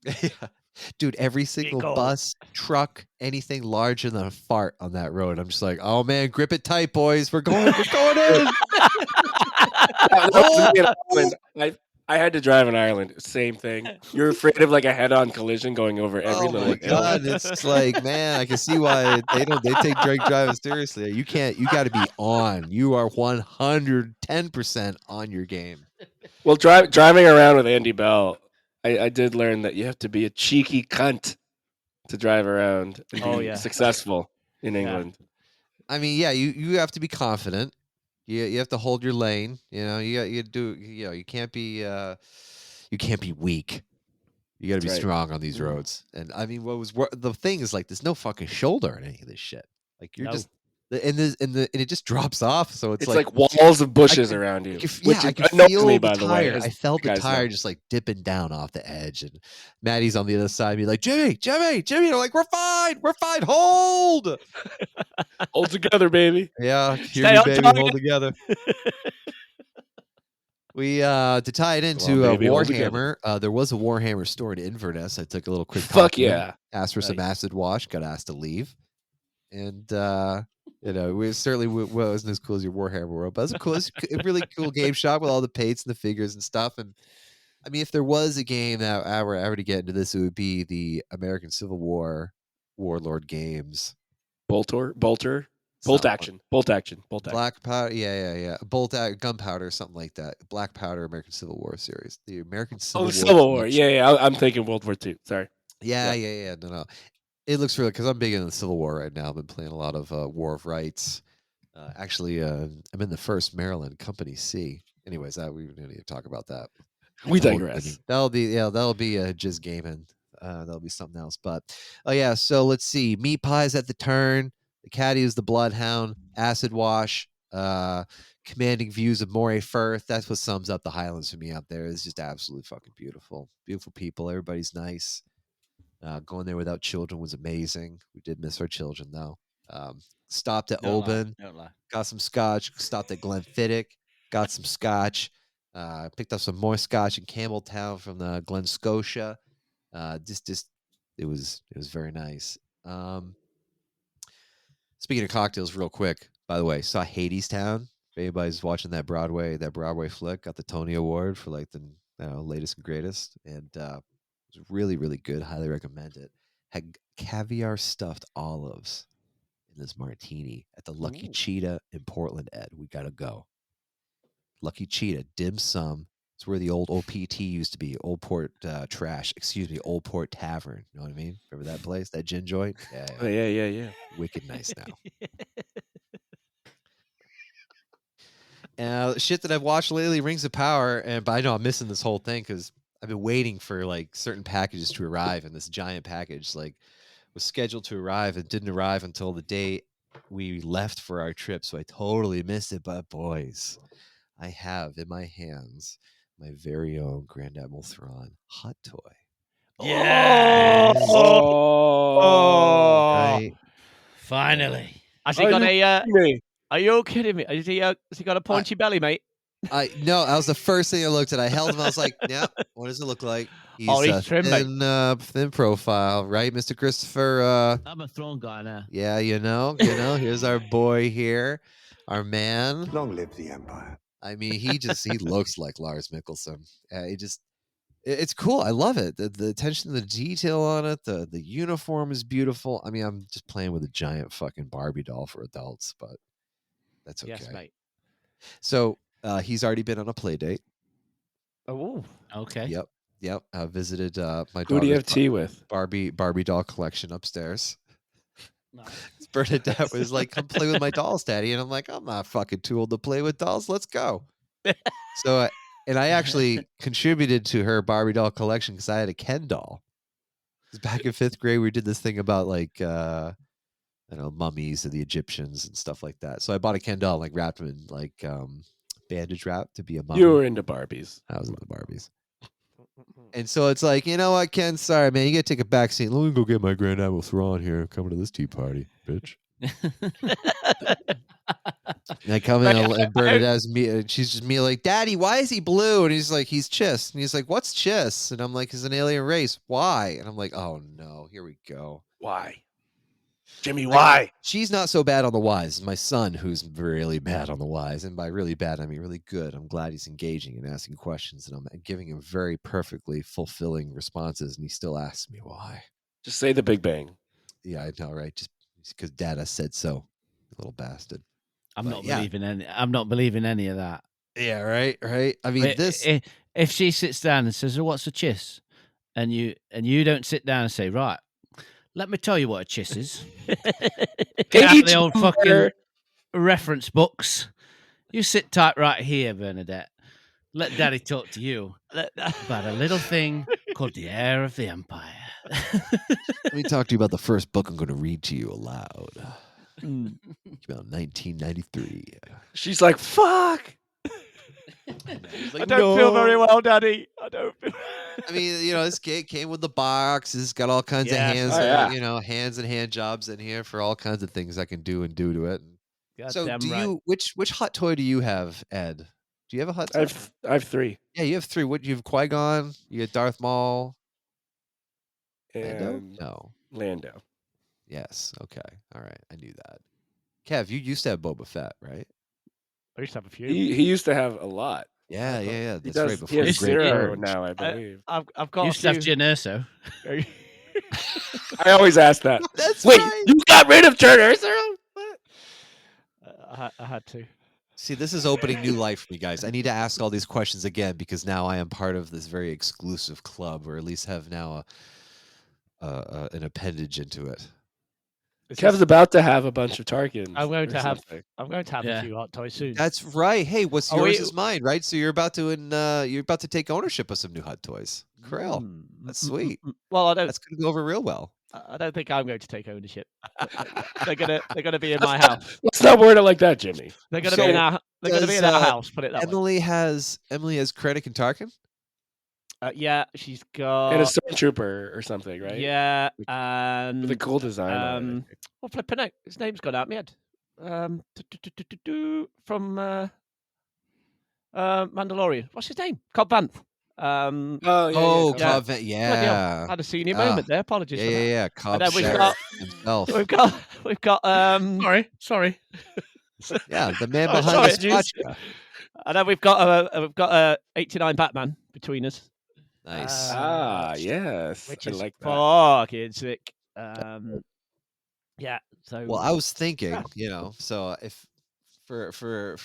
yeah. Dude, every single bus, truck, anything larger than a fart on that road. I'm just like, oh man, grip it tight, boys. We're going in.
I had to drive in Ireland. Same thing. You're afraid of like a head-on collision going over every little
my god, it's like, man, I can see why they take drink driving seriously. You got to be on. You are 110% on your game.
Well, driving around with Andy Bell, I did learn that you have to be a cheeky cunt to drive around and be successful in England.
I mean, yeah, you have to be confident. You have to hold your lane. You can't be weak. You got to be strong on these roads. And I mean, the thing is like, there's no fucking shoulder in any of this shit. Like you're just and it just drops off. So it's like
walls of bushes around you.
I can feel me, by the way. I felt the tire just like dipping down off the edge, and Maddie's on the other side, be like, Jimmy. They're like, we're fine, hold
together, baby.
Yeah,
Stay on
baby,
target.
hold together. We to tie it into Warhammer. There was a Warhammer store in Inverness. I took a little quick.
Fuck yeah!
Asked for some acid wash. Got asked to leave, and we certainly wasn't as cool as your Warhammer world, but it was a really cool game shop with all the paints and the figures and stuff. And I mean, if there was a game that I were ever to get into this, it would be the American Civil War Warlord games.
Bolter. Bolt
not one.
action. Bolt action. Bolt action.
Black powder, yeah. Gunpowder, something like that. Black Powder, American Civil War series. The American Civil
Oh,
War.
the Civil War.
collection.
Yeah. I'm thinking World War II. Sorry.
Yeah. No. It looks really, because I'm big into the Civil War right now. I've been playing a lot of War of Rights. Actually, I'm in the 1st Maryland Company C. Anyways, we don't need to talk about that.
We
That whole
digress.
thing. That'll be just gaming. That'll be something else. But yeah, so let's see. Meat pies at the turn. The caddy is the bloodhound. Acid wash. Commanding views of Moray Firth. That's what sums up the Highlands for me out there. It's just absolutely fucking beautiful. Beautiful people. Everybody's nice. Going there without children was amazing. We did miss our children though. Stopped at
Don't lie,
Oban.
don't lie.
Got some scotch. Stopped at Glenfiddich. Got some scotch. Picked up some more scotch in Campbelltown from the Glen Scotia. Just it was very nice. Speaking of cocktails, real quick, by the way, saw Hadestown. If anybody's watching that Broadway flick, got the Tony Award for like the latest and greatest, and it was really, really good. Highly recommend it. Had caviar stuffed olives in this martini at the Lucky
Ooh.
Cheetah in Portland. Ed, we gotta go. Lucky Cheetah, dim sum. It's where the old OPT used to be, Old Port Trash. Excuse me, Old Port Tavern. You know what I mean? Remember that place, that gin joint? Yeah,
Oh, yeah.
wicked nice now. Shit that I've watched lately, Rings of Power, but I know I'm missing this whole thing because I've been waiting for like certain packages to arrive, and this giant package like was scheduled to arrive and didn't arrive until the day we left for our trip, so I totally missed it. But boys, I have in my hands my very own Grand Admiral Thrawn hot toy.
Yes.
Oh.
Right?
Finally.
Has he got a?
Me.
Are you kidding me? Has he got a paunchy belly, mate?
No, that was the first thing I looked at. I held him. I was like, "Yeah, what does it look like?"
He's trim, mate.
Thin profile, right, Mr. Christopher?
I'm a Throne guy now.
Yeah, you know. Here's our boy here, our man.
Long live the Empire.
I mean, he looks like Lars Mikkelsen. It's cool. I love it. The attention to the detail on it. The uniform is beautiful. I mean, I'm just playing with a giant fucking Barbie doll for adults, but that's okay.
Yes, mate.
So he's already been on a play date.
Oh,
Okay.
Yep. I visited my
Who do you
daughter's
have tea with?
Barbie doll collection upstairs.
Nice.
Bernadette was like, "Come play with my dolls, Daddy," and I'm like, "I'm not fucking too old to play with dolls. Let's go." So, and I actually contributed to her Barbie doll collection because I had a Ken doll. 'Cause back in 5th grade, we did this thing about like mummies of the Egyptians and stuff like that. So I bought a Ken doll, like wrapped him in like bandage wrap to be a mummy.
You were into Barbies.
I was into Barbies. And so it's like, you know what, Ken? Sorry, man. You got to take a back seat. Let me go get my Grand Admiral Thrawn here. Coming to this tea party, bitch. And I come in and Bernadette's me. And she's just me like, "Daddy, why is he blue?" And he's like, "He's Chiss." And he's like, "What's Chiss?" And I'm like, "He's an alien race. Why?" And I'm like, "Oh no, here we go."
Why? Jimmy, why?
She's not so bad on the whys. My son, who's really bad on the whys, and by really bad, I mean really good. I'm glad he's engaging and asking questions, and I'm giving him very perfectly fulfilling responses, and he still asks me why.
Just say the Big Bang.
Yeah, I know, right? Just because Dada said so, little bastard.
I'm
But
not
yeah.
believing any of that.
Yeah, right. I mean,
But
this.
if she sits down and says, "Oh, what's a chiss?" and you don't sit down and say, "Right, let me tell you what a chiss is." Get out the old fucking reference books. You sit tight right here, Bernadette. Let Daddy talk to you about a little thing called the Heir of the Empire.
Let me talk to you about the first book I'm going to read to you aloud.
Mm.
Came out in 1993.
She's like, "Fuck."
He's
I
like,
don't feel very
"No."
well, Daddy. I don't feel.
I mean, this kit came with the box. It's got all kinds of
Yes.
hands,
Oh, yeah.
hands and hand jobs in here for all kinds of things I can do and do to it. So,
Goddamn
do
right.
you? Which hot toy do you have, Ed? Do you have a hot toy?
I have 3.
Yeah, you have 3. What you have? Qui-Gon. You have Darth Maul. Lando?
And
No.
Lando.
Yes. Okay. All right. I knew that. Kev, you used to have Boba Fett, right?
I used to have a few.
He used to have a lot.
Yeah.
He
That's
does.
right.
He
Before the
has
Great
0
Purge.
now, I believe.
I've got
You
a
used to have
few.
Jyn Erso.
I always ask that.
That's
Wait,
right.
you got rid of Turner? What?
I had to.
See, this is opening new life for me, guys. I need to ask all these questions again because now I am part of this very exclusive club, or at least have now an appendage into it.
Kev's about to have a bunch of Tarkins.
I'm going to
or
have.
something.
I'm going to have
Yeah.
a few hot toys soon.
That's right. Hey, what's
Oh,
yours
we-
is mine, right? So you're about to take ownership of some new hot toys. Krill, that's sweet.
Well, I don't.
That's going to go over real well.
I don't think I'm going to take ownership. They're gonna be in my house.
Let's not word it like that, Jimmy.
They're gonna
So
be in our. They're gonna be in
does,
our house. Put it that way.
Emily has Krennic and Tarkin.
Yeah, she's
And a
got.
stormtrooper or something, right?
Yeah,
With
and
a cool design. on it, I think.
well, flipping out. His name's gone out of my head. From Mandalorian. What's his name? Cobb Vanth.
Oh, yeah,
Oh,
yeah.
Cobb,
Bloody
yeah,
I had a senior
Ah.
moment there. Apologies for that.
yeah. Cobb
then we've
Sheriff
got-
himself.
We've got
Sorry.
Yeah, the man
Oh,
behind
sorry,
the
jeez.
spotcha.
and then we've got a 89 Batman between us.
Nice.
Yes.
Which
I
is
like that.
fucking sick. Yeah. So
Well, I was thinking, so if for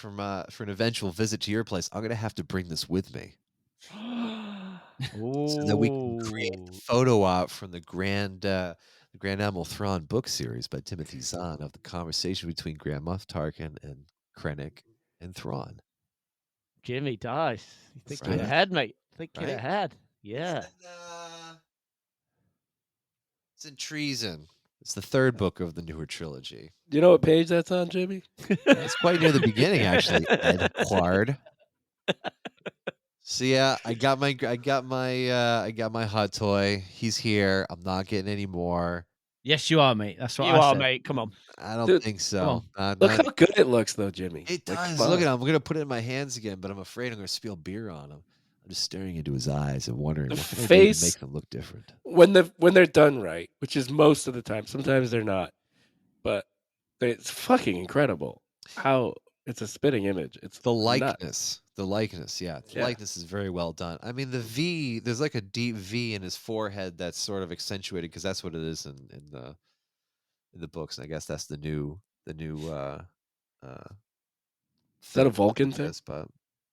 an eventual visit to your place, I'm gonna have to bring this with me so that we can create the photo op from the Grand Admiral Thrawn book series by Timothy Zahn of the conversation between Grand Moff Tarkin and Krennic and Thrawn.
Jimmy Dice. You thinking
Right.
ahead, mate. Thinking
Right.
ahead. Yeah.
It's in Treason. It's the third book of the newer trilogy.
Do you know what page that's on, Jimmy?
It's quite near the beginning, actually. Ed Quard. So yeah, I got my hot toy. He's here. I'm not getting any more.
Yes, you are, mate. That's what
You
I
are,
said.
mate. Come on.
I don't
Dude,
think
come
so.
Look how good it looks, though, Jimmy.
it
Like,
does.
come
Look at
on.
him. I'm gonna put it in my hands again, but I'm afraid I'm gonna spill beer on him. I'm just staring into his eyes and wondering
The
what can I do to
face-
make them look different.
When they're done right, which is most of the time. Sometimes they're not, but it's fucking incredible how it's a spitting image. It's
The
nuts.
likeness, yeah. The
Yeah.
likeness is very well done. I mean, the V, there's like a deep V in his forehead that's sort of accentuated because that's what it is in the books. And I guess that's the new
Is that a
thing
Vulcan
for
thing?
this, but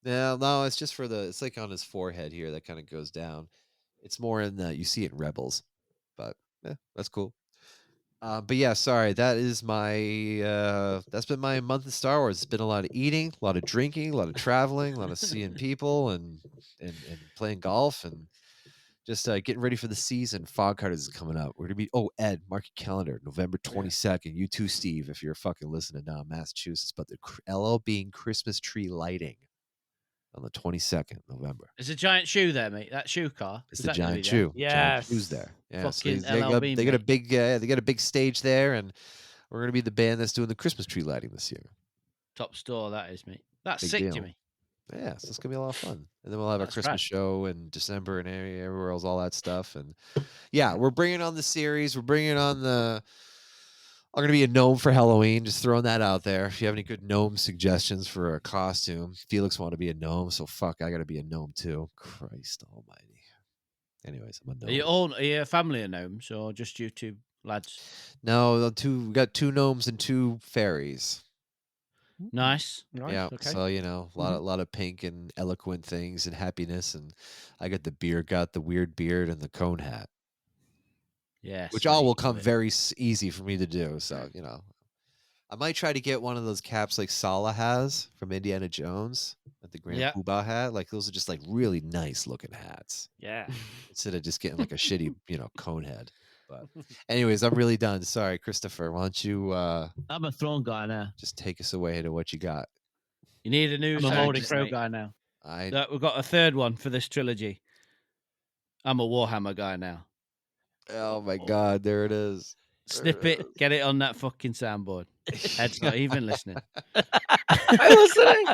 no, it's just it's like on his forehead here that kind of goes down. It's more in you see it in Rebels, but that's cool. But yeah, sorry. That is that's been my month in Star Wars. It's been a lot of eating, a lot of drinking, a lot of traveling, a lot of seeing people, and playing golf, and just getting ready for the season. Fog Cutters is coming up. We're gonna be Ed, mark your calendar, November 22nd. You too, Steve, if you're fucking listening now in Massachusetts. But the LL Bean Christmas tree lighting on the 22nd November.
There's a giant shoe there, mate. That shoe car.
It's
Is
the
that gonna
giant
be there?
shoe. Giant shoes
Yes.
there. Yeah, so
Fucking
they
LL
got,
Bean,
they got a
mate.
big they got a big stage there, and we're gonna be the band that's doing the Christmas tree lighting this year.
Top store, that is, mate. That's
Big
sick,
deal.
Jimmy.
Yeah, so it's gonna be a lot of fun. And then we'll have a
That's
Christmas
rad.
show in December and everywhere else, all that stuff. And yeah, we're bringing on the series. We're bringing on I'm gonna be a gnome for Halloween. Just throwing that out there. If you have any good gnome suggestions for a costume, Felix wanted to be a gnome, so fuck, I gotta be a gnome too. Christ Almighty. Anyways, I'm a gnome.
Are you a family of gnomes or just you two lads?
No, we got 2 gnomes and 2 fairies.
Nice.
Nice,
Yeah,
okay.
so a lot of pink and eloquent things and happiness, and I got the weird beard and the cone hat,
Yes.
which all will
mate,
come
love it.
very easy for me to do. So I might try to get one of those caps like Sala has from Indiana Jones, like the Grand
Yeah.
Poobah hat. Like those are just like really nice looking hats
Yeah.
instead of just getting like a shitty cone head. But anyways, I'm really done. Sorry, Christopher. Why don't you
I'm a throne guy now.
just take us away to what you got?
You need a new
I'm a
Holy
Holy
Crow
Snake.
guy now.
I
Look, we've got a third one for this trilogy. I'm a Warhammer guy now.
oh my god, there it is.
Snip it, get it on that fucking soundboard. Ed's not even listening.
I'm listening.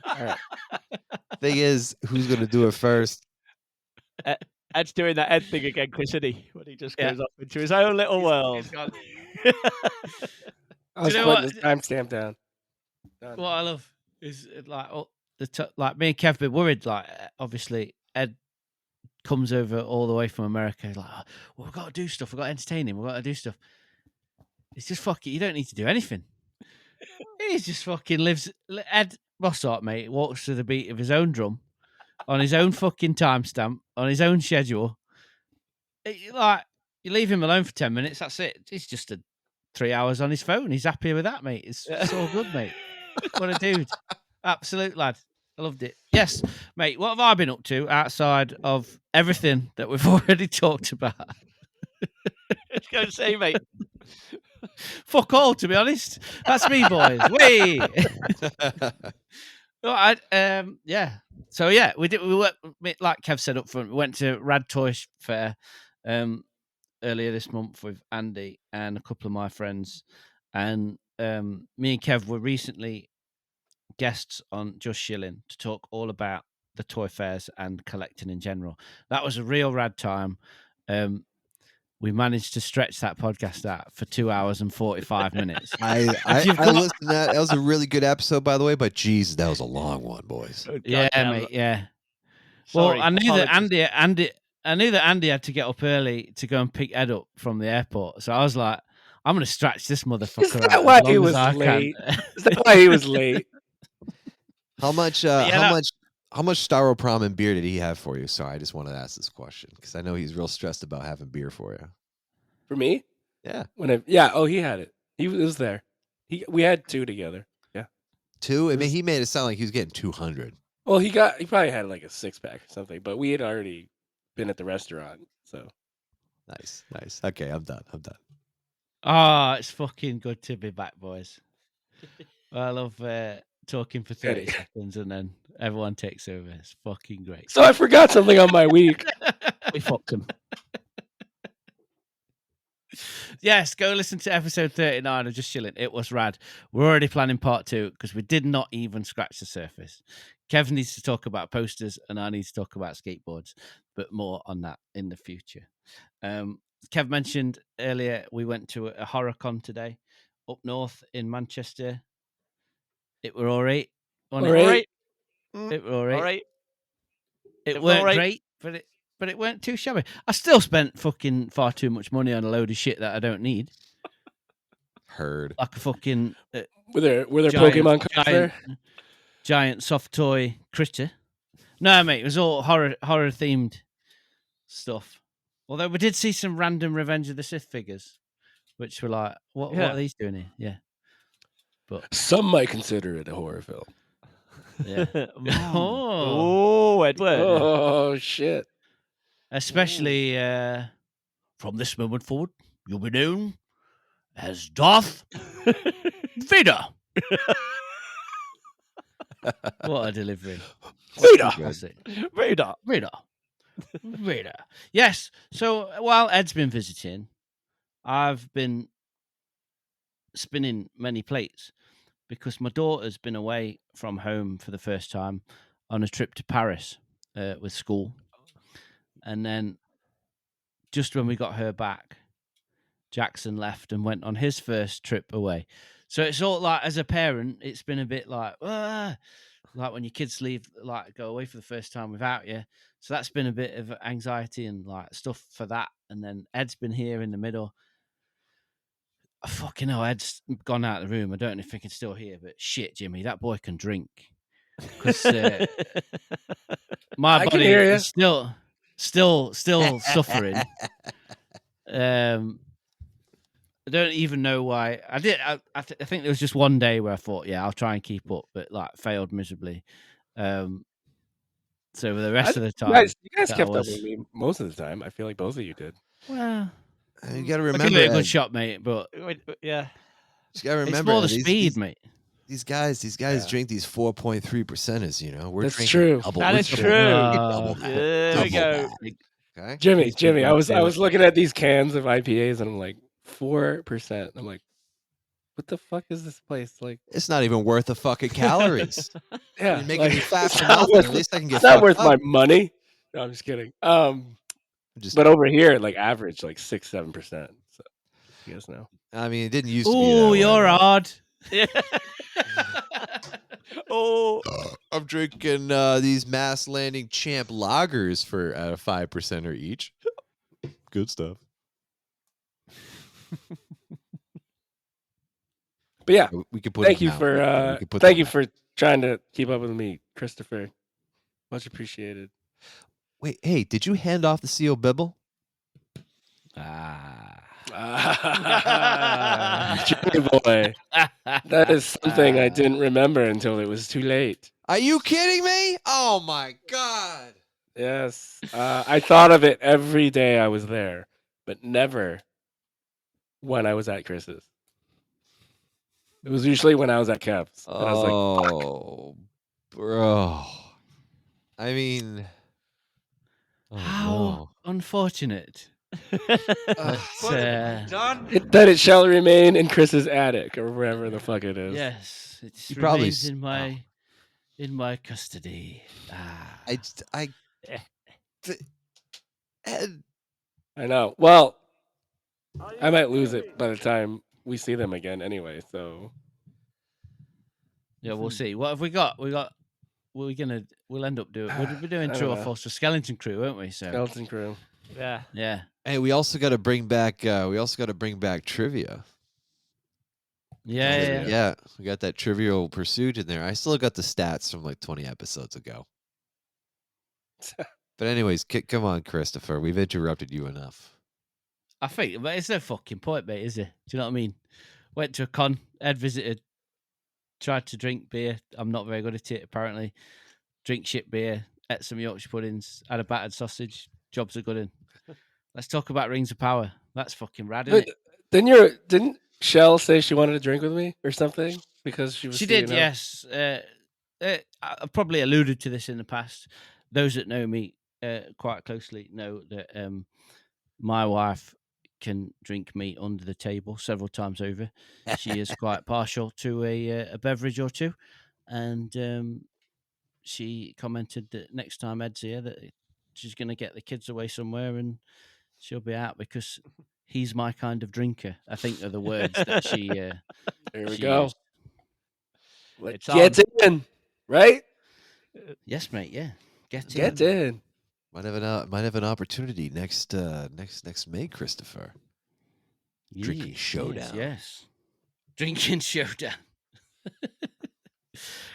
All right. Thing is, who's gonna do it first?
Ed's doing that Ed thing again, Chris, isn't he? When he just
Yeah.
goes off into his own little world.
I was
you know
putting
what?
this timestamp down. Done.
What I love is like like me and Kev been worried. Like obviously Ed comes over all the way from America. Like, "Oh, well, we've got to do stuff. We've got to entertain him. We've got to do stuff. It's just fuck it. You don't need to do anything. He just fucking lives. Ed Bossart, mate, walks to the beat of his own drum, on his own fucking timestamp, on his own schedule. Like, you leave him alone for 10 minutes, that's it. He's just 3 hours on his phone. He's happy with that, mate. It's all good, mate. What a dude. Absolute lad. I loved it. Yes, mate, what have I been up to outside of everything that we've already talked about?
I was going to say, mate.
Fuck all, to be honest. That's me, boys. Wee. Yeah. So yeah, we went, like Kev said up front, we went to Rad Toy Fair earlier this month with Andy and a couple of my friends, and me and Kev were recently guests on Just Shilling to talk all about the toy fairs and collecting in general. That was a real rad time. We managed to stretch that podcast out for 2 hours and 45 minutes.
I listened to that. That was a really good episode, by the way. But geez, that was a long one, boys.
Oh,
Yeah,
goddamn.
mate. Yeah.
Sorry,
Well, I knew that
apologies.
Andy had to get up early to go and pick Ed up from the airport. So I was like, I'm going to stretch this motherfucker
Is that
out
why
as long
he
as
was
I
late?
can.
Is that why he was late?
How much? How much Styroprom and beer did he have for you? Sorry, I just wanted to ask this question because I know he's real stressed about having beer for you.
For me?
Yeah,
He had it. He was there. We had 2 together. Yeah.
2. I mean, he made it sound like he was getting 200.
Well, he probably had like a 6-pack or something, but we had already been at the restaurant, so
Nice. Okay, I'm done.
Oh, it's fucking good to be back, boys. I love talking for 30 seconds and then everyone takes over. It's fucking great.
So I forgot something on my week.
We fucked him.
Yes, go listen to episode 39 of Just Chilling. It was rad. We're already planning part 2 because we did not even scratch the surface. Kevin needs to talk about posters and I need to talk about skateboards, but more on that in the future. Kev mentioned earlier we went to a horror con today up north in Manchester. It were all right.
All right.
It were all right.
All right.
It weren't great, but it weren't too shabby. I still spent fucking far too much money on a load of shit that I don't need.
Heard.
Like a fucking
Were there Pokemon cards there?
Giant soft toy critter. No, mate, it was all horror themed stuff. Although we did see some random Revenge of the Sith figures, which were like, what are these doing here? Yeah. But
some might consider it a horror film.
yeah.
Oh, Edward.
Oh shit.
Especially from this moment forward, you'll be known as Darth Vader. What a delivery. Vader. Yes. So while Ed's been visiting, I've been spinning many plates because my daughter's been away from home for the first time on a trip to Paris with school. And then just when we got her back, Jackson left and went on his first trip away. So it's all like, as a parent, it's been a bit like when your kids leave, like go away for the first time without you. So that's been a bit of anxiety and like stuff for that. And then Ed's been here in the middle. Fucking hell, Ed's gone out of the room. I don't know if he can still hear, but shit, Jimmy, that boy can drink. Because my body is still suffering. I don't even know why. I think there was just one day where I thought, yeah, I'll try and keep up, but like failed miserably. So for the rest of the time,
you guys kept up with me most of the time. I feel like both of you did.
Well,
you got to
I'll
remember,
give it a good shot, mate. But
yeah,
you got to remember,
it's more the speed, mate.
These guys drink these 4.3%. You know, we're
That's
drinking
true.
double.
That
we're
is
double-
true.
double that.
There we
Double
go.
that. Okay,
Jimmy, I was looking at these cans of IPAs and I'm like 4%. I'm like, what the fuck is this place like?
it's not even worth the fucking calories.
Yeah,
You're making me fat
it's
for
not
nothing.
worth-
At least I can get.
It's not
fucked
worth
up.
my money. No, I'm just kidding. But over here, like average, like 6-7%. So you guys know.
I mean, it didn't used to be.
Oh, you're hard.
Yeah. Oh,
I'm drinking these Mass Landing Champ lagers for 5% each. Good stuff.
But yeah,
We could put
thank
it
you
now.
for
We could put
thank
that
you
now.
for trying to keep up with me, Christopher. Much appreciated.
Wait, hey, did you hand off the CO Bibble?
Jimmy boy, that is something I didn't remember until it was too late.
Are you kidding me? Oh my god!
Yes, I thought of it every day I was there, but never when I was at Chris's. It was usually when I was at Kev's, and I was like, "Fuck."
Oh, bro. I mean, oh
How
no.
unfortunate.
Ugh.
That it shall remain in Chris's attic or wherever the fuck it is.
Yes, it
You probably
remains
s-
in my custody. Ah.
Ed,
I know. Well, I might lose it by the time we see them again anyway. So
Yeah, we'll see. What have we got? We'll end up doing. We'll be doing
I
true
don't
or
know.
false for Skeleton Crew, won't we? So
Skeleton Crew.
Yeah.
yeah,
hey, we also got to bring back. We also got to bring back trivia.
yeah.
Yeah, we got that Trivial Pursuit in there. I still got the stats from like 20 episodes ago. But anyways, come on, Christopher. We've interrupted you enough.
I think, but it's no fucking point, mate, is it? Do you know what I mean? Went to a con, Ed visited, tried to drink beer. I'm not very good at it, apparently. Drink shit beer, ate some Yorkshire puddings, had a battered sausage. Jobs are good in. Let's talk about Rings of Power. That's fucking rad, isn't
But
it?
didn't Shell say she wanted to drink with me or something because she was?
She
seeing
did,
how-
yes. I've probably alluded to this in the past. Those that know me quite closely know that my wife can drink me under the table several times over. She is quite partial to a beverage or two, and she commented that next time Ed's here that she's going to get the kids away somewhere and she'll be out because he's my kind of drinker. I think are the words that she.
Here we
she
go.
used.
Let's
It's
get in, right?
Yes, mate. Yeah, get
Get in.
Might have an opportunity next May, Christopher. Drinking showdown.
Yes. Drinking showdown.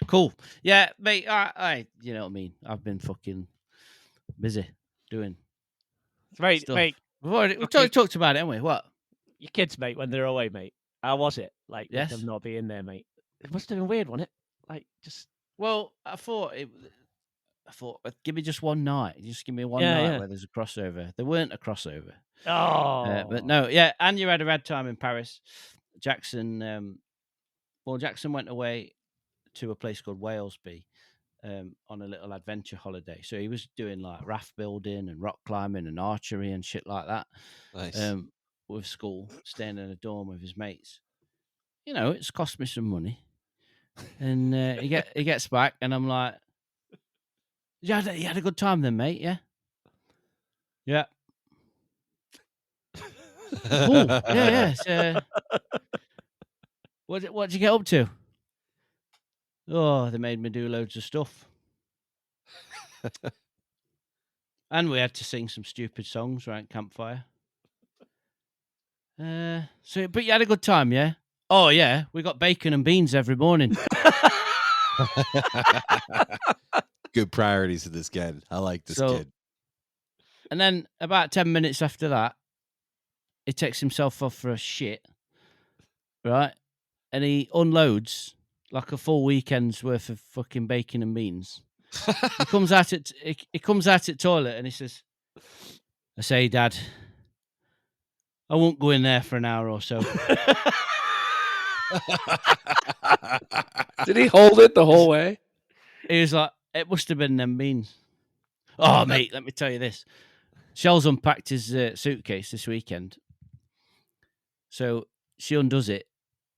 Cool. Yeah, mate. I you know what I mean. I've been fucking busy doing
Mate,
stuff.
mate,
We talked about it, haven't we? What?
your kids, mate, when they're away, mate. How was it? Like, with
Yes.
them not being there, mate. It must have been weird, wasn't it? Like, just
Well, I thought, give me just one night. Just give me one
Yeah,
night
yeah.
where there's a crossover. There weren't a crossover.
oh,
But no, yeah, and you had a rad time in Paris. Jackson went away to a place called Walesby on a little adventure holiday. So he was doing like raft building and rock climbing and archery and shit like that
Nice.
with school, staying in a dorm with his mates. You know, it's cost me some money. And he gets back and I'm like, you had a good time then, mate, yeah? Yeah. Cool. Yeah. What'd you get up to? Oh, they made me do loads of stuff. And we had to sing some stupid songs around campfire. But you had a good time, yeah? Oh, yeah. We got bacon and beans every morning.
Good priorities of this kid. I like this
So-
kid.
And then about 10 minutes after that, he takes himself off for a shit, right? And he unloads like a full weekend's worth of fucking bacon and beans. He comes out at toilet and he says, "I say, Dad, I won't go in there for an hour or so."
Did he hold it the whole way?
He was like, "It must have been them beans." Oh, mate, let me tell you this. Shell's unpacked his suitcase this weekend. So she undoes it.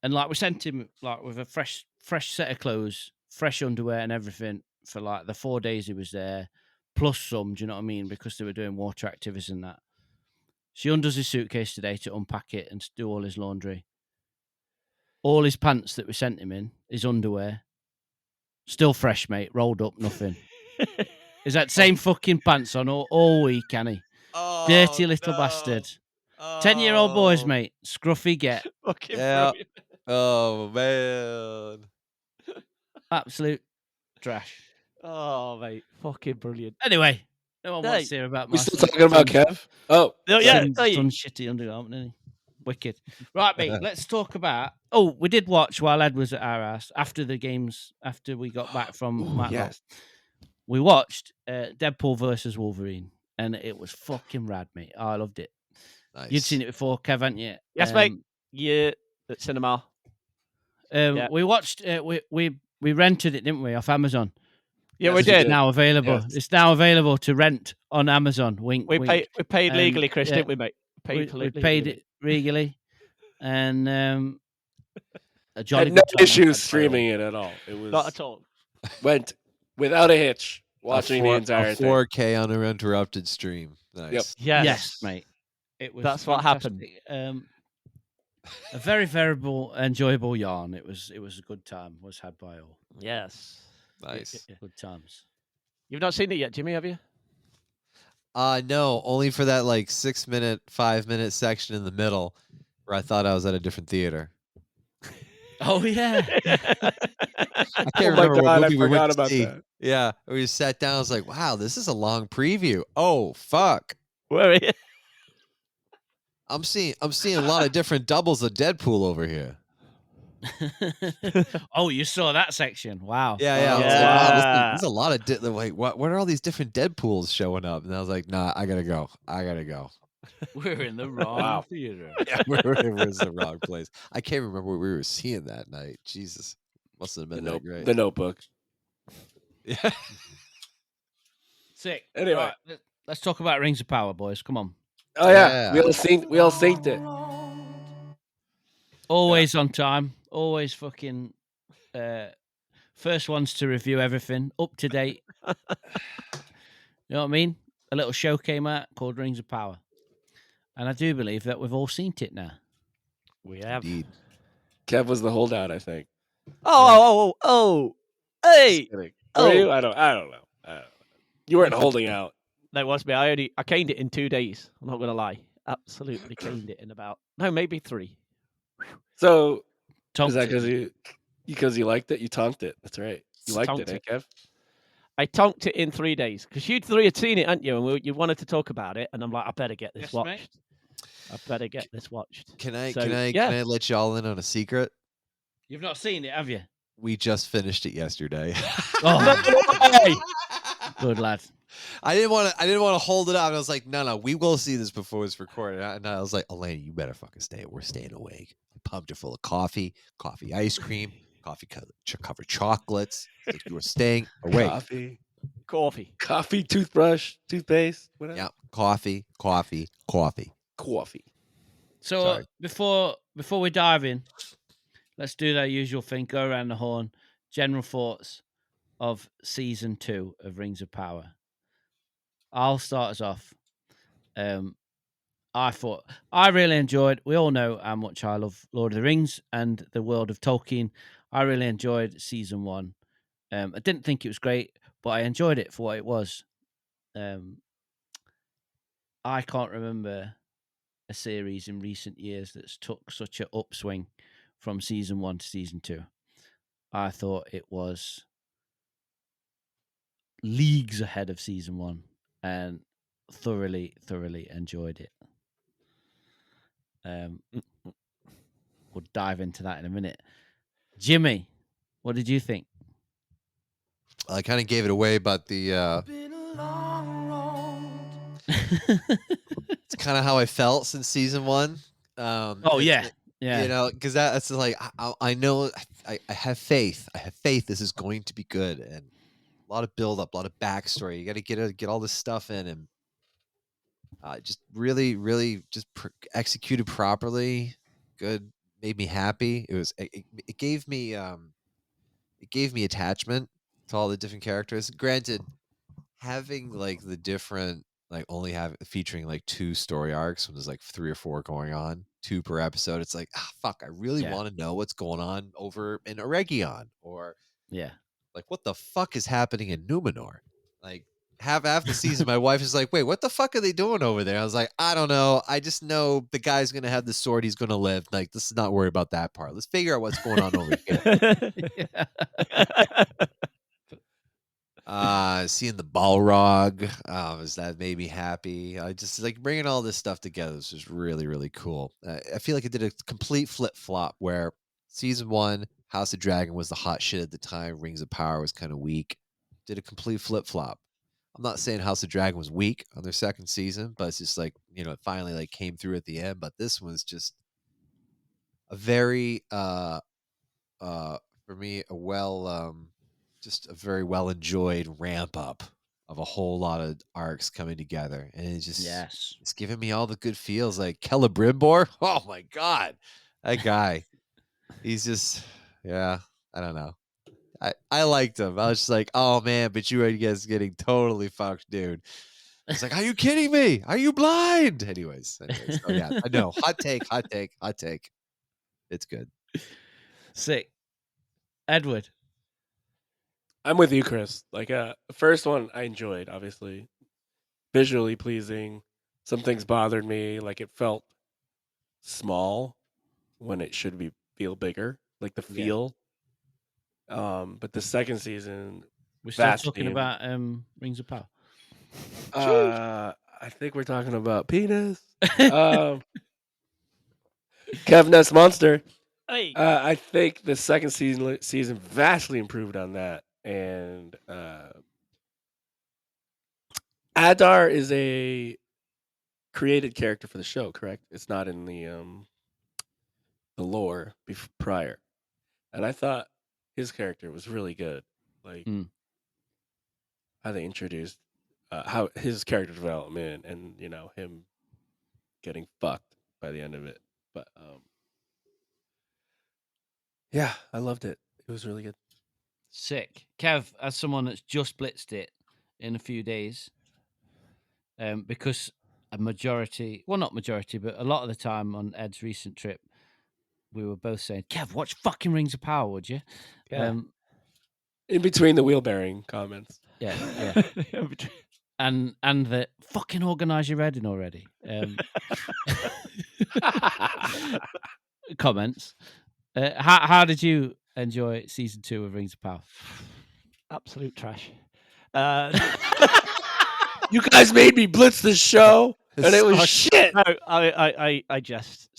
And like we sent him like with a fresh set of clothes, fresh underwear and everything for like the 4 days he was there, plus some, do you know what I mean? Because they were doing water activities and that. She undoes his suitcase today to unpack it and do all his laundry. All his pants that we sent him in, his underwear, still fresh, mate, rolled up, nothing. Is that same fucking pants on all week, can he? Dirty little bastard. 10-year-old boys, mate. Scruffy get.
Fucking
Yeah.
brilliant.
Oh man.
Absolute trash.
Oh, mate, fucking brilliant.
Anyway, no one wants
Hey.
to hear about
We
my
still
son-
talking about
son's-
Kev? Oh,
No, yeah,
son's
hey.
shitty undergarment, isn't he? Wicked. Right, mate, let's talk about... Oh, we did watch while Ed was at our house, after the games, after we got back from
Ooh,
Matlock.
yes.
We watched Deadpool versus Wolverine, and it was fucking rad, mate. I loved it.
Nice.
You'd seen it before, Kev, hadn't you?
Yes, mate. Yeah, at cinema. Yeah.
We watched. We rented it, didn't we, off Amazon?
Yeah,
Yes,
we
you
did.
It's now available.
Yes.
It's now available to rent on Amazon. Wink,
We
wink.
paid legally, Chris,
yeah,
didn't we, mate?
we
Legally,
paid
mate.
it legally, and a jolly
Had no
good time.
issues streaming it at all. It was
Not at all.
went without a hitch watching the
a
entire thing.
4K uninterrupted stream. Nice.
Yes.
Mate. It was.
That's what happened.
fantastic. A very variable, enjoyable yarn. It was a good time. Was had by all.
Yes.
Nice.
Good times.
You've not seen it yet, Jimmy, have you?
No, only for that like 6-minute, 5-minute section in the middle where I thought I was at a different theater.
Oh yeah.
I can't
Oh my
remember
God,
what
I
movie we
forgot
went to
about
see.
that.
Yeah, we just sat down. I was like, "Wow, this is a long preview." Oh fuck!
Where are you?
I'm seeing a lot of different doubles of Deadpool over here.
Oh, you saw that section? Wow.
Yeah, yeah. I was like, wow,
Yeah.
there's a lot of like, what are all these different Deadpools showing up? And I was like, nah, I gotta go.
We're in the wrong
Wow.
theater.
Yeah, we're in the wrong place. I can't remember what we were seeing that night. Jesus, must have been that great.
The Notebook.
Yeah.
Sick.
Anyway.
Right, let's talk about Rings of Power, boys. Come on.
Oh yeah, we all synced it.
Always on time. Always fucking first ones to review everything. Up to date. You know what I mean? A little show came out called Rings of Power. And I do believe that we've all seen it now.
We have.
Indeed.
Kev was the holdout, I think.
Oh. Hey.
Just kidding.
Oh.
Were you? I don't know. You weren't holding out.
That was me. I caned it in 2 days. I'm not going to lie. Absolutely caned it in maybe 3.
So
Tonked
is that
it.
because you liked it? You tonked it. That's right. You liked
Tonked
it, Kev?
I tonked it in 3 days because you 3 had seen it, hadn't you? And you wanted to talk about it, and I'm like, I better get this
Yes,
watched.
mate.
I better get this watched.
Can I
yeah.
let y'all in on a secret?
You've not seen it, have you?
We just finished it yesterday.
Oh, good lad.
I didn't want to hold it up. And I was like, no, we will see this before it's recorded. And I was like, Elena, you better fucking stay. We're staying awake. I pumped her full of coffee ice cream, coffee covered chocolates. Like, you were staying awake.
Coffee, toothbrush, toothpaste, whatever.
Yeah, coffee.
Coffee.
So
Sorry.
before we dive in, let's do that usual thing. Go around the horn. General thoughts of season 2 of Rings of Power. I'll start us off. I really enjoyed. We all know how much I love Lord of the Rings and the world of Tolkien. I really enjoyed season 1. I didn't think it was great, but I enjoyed it for what it was. I can't remember a series in recent years that's took such an upswing from season 1 to season 2. I thought it was leagues ahead of season 1 and thoroughly enjoyed it. We'll dive into that in a minute. Jimmy, what did you think?
I kind of gave it away, but it's kind of how I felt since season 1.
Oh yeah.
You know, because that's like I know I have faith. I have faith this is going to be good, and a lot of build up, a lot of backstory. You got to get all this stuff in, and just really just executed properly. Good, made me happy. It gave me attachment to all the different characters. Granted, having like the different only featuring like 2 story arcs when there's like 3 or 4 going on, 2 per episode. It's like, fuck, I really want to know what's going on over in Eregion, or
Yeah.
like what the fuck is happening in Numenor. Like half the season, my wife is like, "Wait, what the fuck are they doing over there?" I was like, "I don't know. I just know the guy's gonna have the sword. He's gonna live. Like, let's not worry about that part. Let's figure out what's going on over here." Seeing the Balrog, that made me happy. I just like bringing all this stuff together. This was really, really cool. I feel like it did a complete flip flop where season 1, House of Dragon was the hot shit at the time. Rings of Power was kind of weak. Did a complete flip flop. I'm not saying House of Dragon was weak on their second season, but it's just like, it finally like came through at the end. But this was just a very for me just a very well enjoyed ramp up of a whole lot of arcs coming together, and it's giving me all the good feels. Like Celebrimbor, oh my god, that guy, he's just I don't know. I liked him. I was just like, oh man, but you are guys getting totally fucked, dude. It's like, are you kidding me? Are you blind? Anyways, so yeah, I know. Hot take. It's good.
Sick. Edward.
I'm with you, Chris. Like, the first one I enjoyed, obviously. Visually pleasing. Some things bothered me. Like, it felt small when it should feel bigger. Like, the feel. But the second season...
We're still talking about Rings of Power.
I think we're talking about penis. Kev Ness Monster.
Hey.
I think the second season vastly improved on that. And Adar is a created character for the show, correct? It's not in the lore prior. And I thought his character was really good. Like how they introduced how his character development and him getting fucked by the end of it. But yeah, I loved it. It was really good.
Sick. Kev, as someone that's just blitzed it in a few days, because a majority, well, not majority, but a lot of the time on Ed's recent trip, we were both saying, Kev, watch fucking Rings of Power, would you?
Yeah. In between the wheel bearing comments.
Yeah. and the fucking organise your reading already. Comments. How did you enjoy season 2 of Rings of Power?
Absolute trash.
You guys made me blitz this show, and it was shit.
No, I just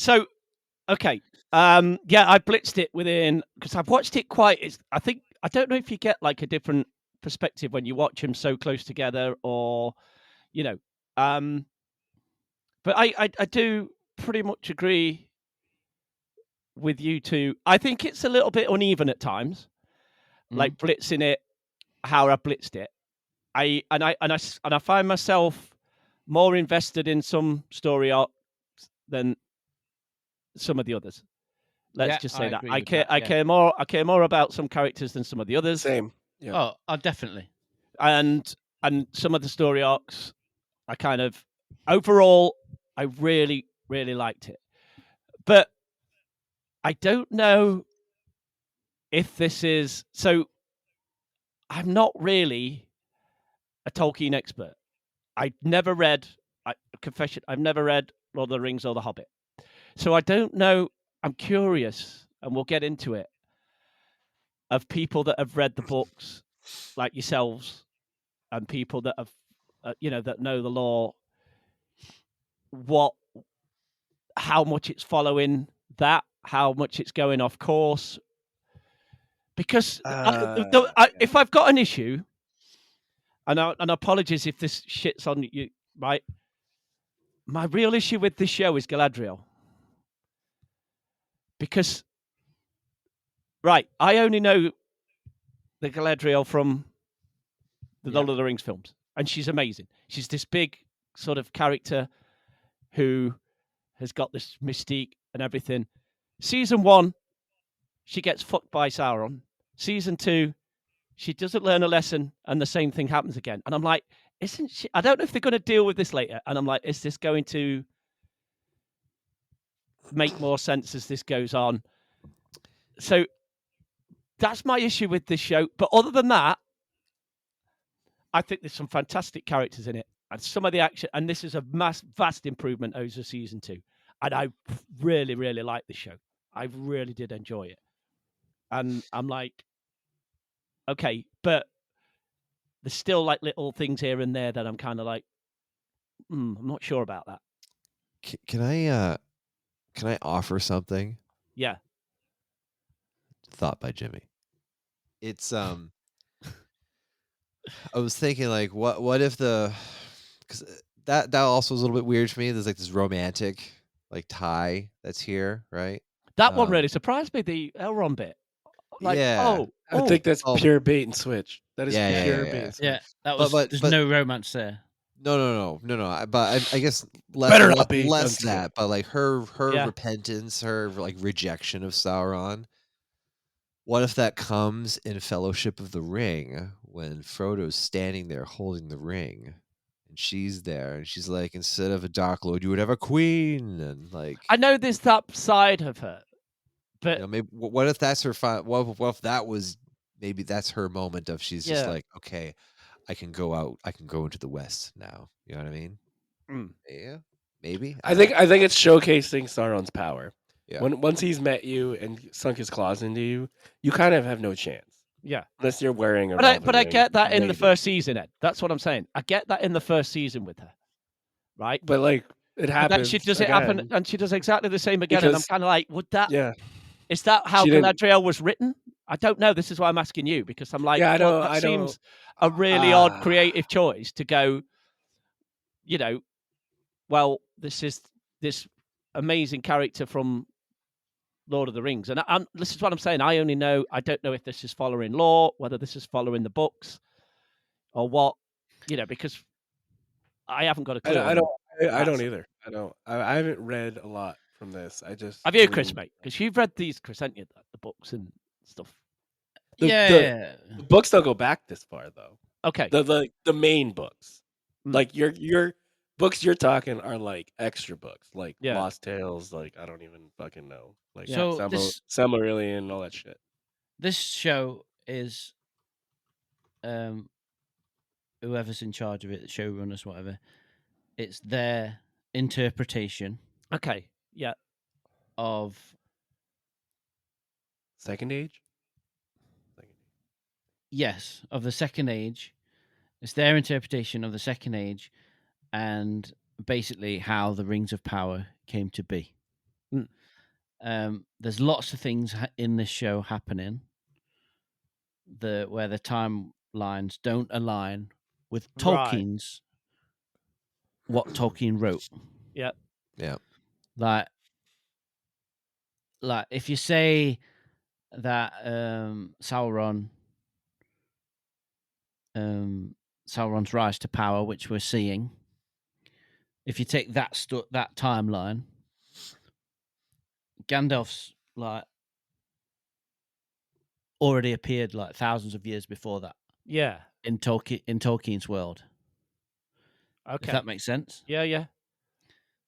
okay. Yeah, I blitzed it within because I've watched it quite. I don't know if you get like a different perspective when you watch them so close together, or but I do pretty much agree with you two. I think it's a little bit uneven at times, like blitzing it how I blitzed it. I find myself more invested in some story arcs than some of the others. Let's just say that I care more about some characters than some of the others.
Same. Yeah.
Oh, definitely.
And some of the story arcs, I kind of overall, I really, really liked it. But I don't know if this is so. I'm not really a Tolkien expert. I've never read Lord of the Rings or The Hobbit. So I don't know. I'm curious, and we'll get into it, of people that have read the books like yourselves and people that have, that know the lore, how much it's following that, how much it's going off course. Because if I've got an issue, and apologies if this shits on you, right? My real issue with this show is Galadriel. Because, right, I only know the Galadriel from the Lord of the Rings films, and she's amazing. She's this big sort of character who has got this mystique and everything. Season 1, she gets fucked by Sauron. Season 2, she doesn't learn a lesson, and the same thing happens again. And I'm like, isn't she? I don't know if they're going to deal with this later. And I'm like, is this going to make more sense as this goes on? So that's my issue with this show. But other than that, I think there's some fantastic characters in it, and some of the action. And this is a vast improvement over season 2. And I really, really like this show. I really did enjoy it. And I'm like, okay, but there's still like little things here and there that I'm kind of like, I'm not sure about that.
Can I offer something?
Yeah.
Thought by Jimmy. It's I was thinking like what if because that also was a little bit weird for me. There's like this romantic like tie that's here, right?
That one really surprised me, the Elrond bit. Like,
yeah.
I think that's
Oh.
pure bait and switch. That is
Yeah,
pure
yeah.
bait and switch.
Yeah, that was. There's no romance there.
No. But I guess
Better not be
less
untrue.
that. But like her
Yeah.
repentance, her like rejection of Sauron. What if that comes in Fellowship of the Ring when Frodo's standing there holding the ring, and she's there, and she's like, instead of a Dark Lord, you would have a queen, and like
I know there's that side of her, but
you know, maybe what if that's her? What if that was maybe that's her moment of she's just
Yeah.
like, okay, I can go out, I can go into the West now. You know what I mean? Yeah, maybe.
I think it's showcasing Sauron's power.
Yeah.
Once he's met you and sunk his claws into you, you kind of have no chance
yeah.
unless you're wearing a.
But I
ring,
get that in the
maybe.
first season, Ed. That's what I'm saying. I get that in the first season with her, right?
But like it
And then
happens.
she does
again,
it happen, and she does exactly the same again. And I'm
Because-
kind of like, would that?
Yeah.
Is that how
She didn't-
Galadriel was written? I don't know. This is why I'm asking you, because I'm like,
Yeah, I
well,
know.
that
I
seems
know.
a really odd creative choice to go. You know, well, this is this amazing character from Lord of the Rings, and this is what I'm saying. I don't know if this is following lore, whether this is following the books, or what. You know, because I haven't got a clue.
I don't
That's-
either. I haven't read a lot from this. I just
Have you, Chris, mate? Because you've read these, Chris, haven't you? The books and stuff.
The books don't go back this far though.
Okay.
The main books,
Mm.
like your books you're talking are like extra books, like
Yeah.
Lost Tales. Like I don't even fucking know. Like
So
Silmarillion, all that shit.
This show is, whoever's in charge of it, the showrunners, whatever. It's their interpretation
Okay. Yeah.
of
Second Age.
yes, of the Second Age. It's their interpretation of the Second Age, and basically how the Rings of Power came to be. There's lots of things in this show happening where the timelines don't align with
Right.
Tolkien's what Tolkien wrote.
Yeah.
Yeah.
Like if you say that Sauron's rise to power, which we're seeing, if you take that timeline, Gandalf's like already appeared like thousands of years before that
Yeah.
in Tolkien's world.
Okay.
If that makes sense.
Yeah. Yeah.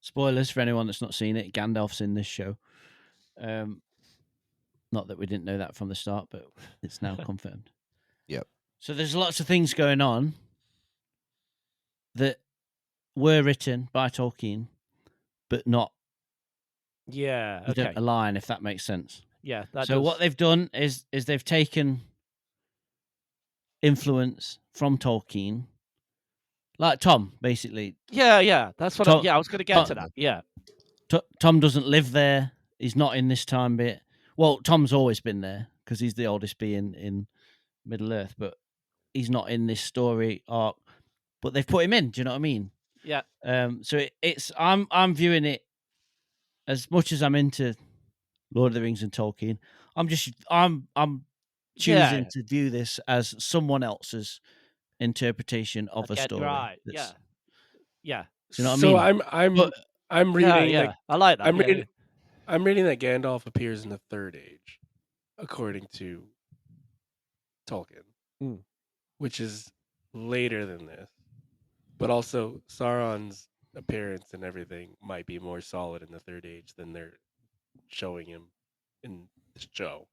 Spoilers for anyone that's not seen it. Gandalf's in this show. Not that we didn't know that from the start, but it's now confirmed.
Yep.
So there's lots of things going on that were written by Tolkien, but not
Yeah.
you
Okay.
don't align, if that makes sense.
Yeah.
So what they've done is they've taken influence from Tolkien, like Tom, basically.
Yeah. Yeah. That's what.
Tom-
I was going to get to that. Yeah.
Tom doesn't live there. He's not in this time bit. Well, Tom's always been there because he's the oldest being in Middle Earth, but he's not in this story arc. But they've put him in. Do you know what I mean?
Yeah.
So it's I'm viewing it as much as I'm into Lord of the Rings and Tolkien. I'm choosing to view this as someone else's interpretation of a story.
Right. Yeah.
that's-
Yeah.
Do you know what I mean?
I'm reading.
Yeah.
Like,
I like that.
I'm
yeah,
reading. I'm reading that Gandalf appears in the Third Age, according to Tolkien, which is later than this. But also, Sauron's appearance and everything might be more solid in the Third Age than they're showing him in the show.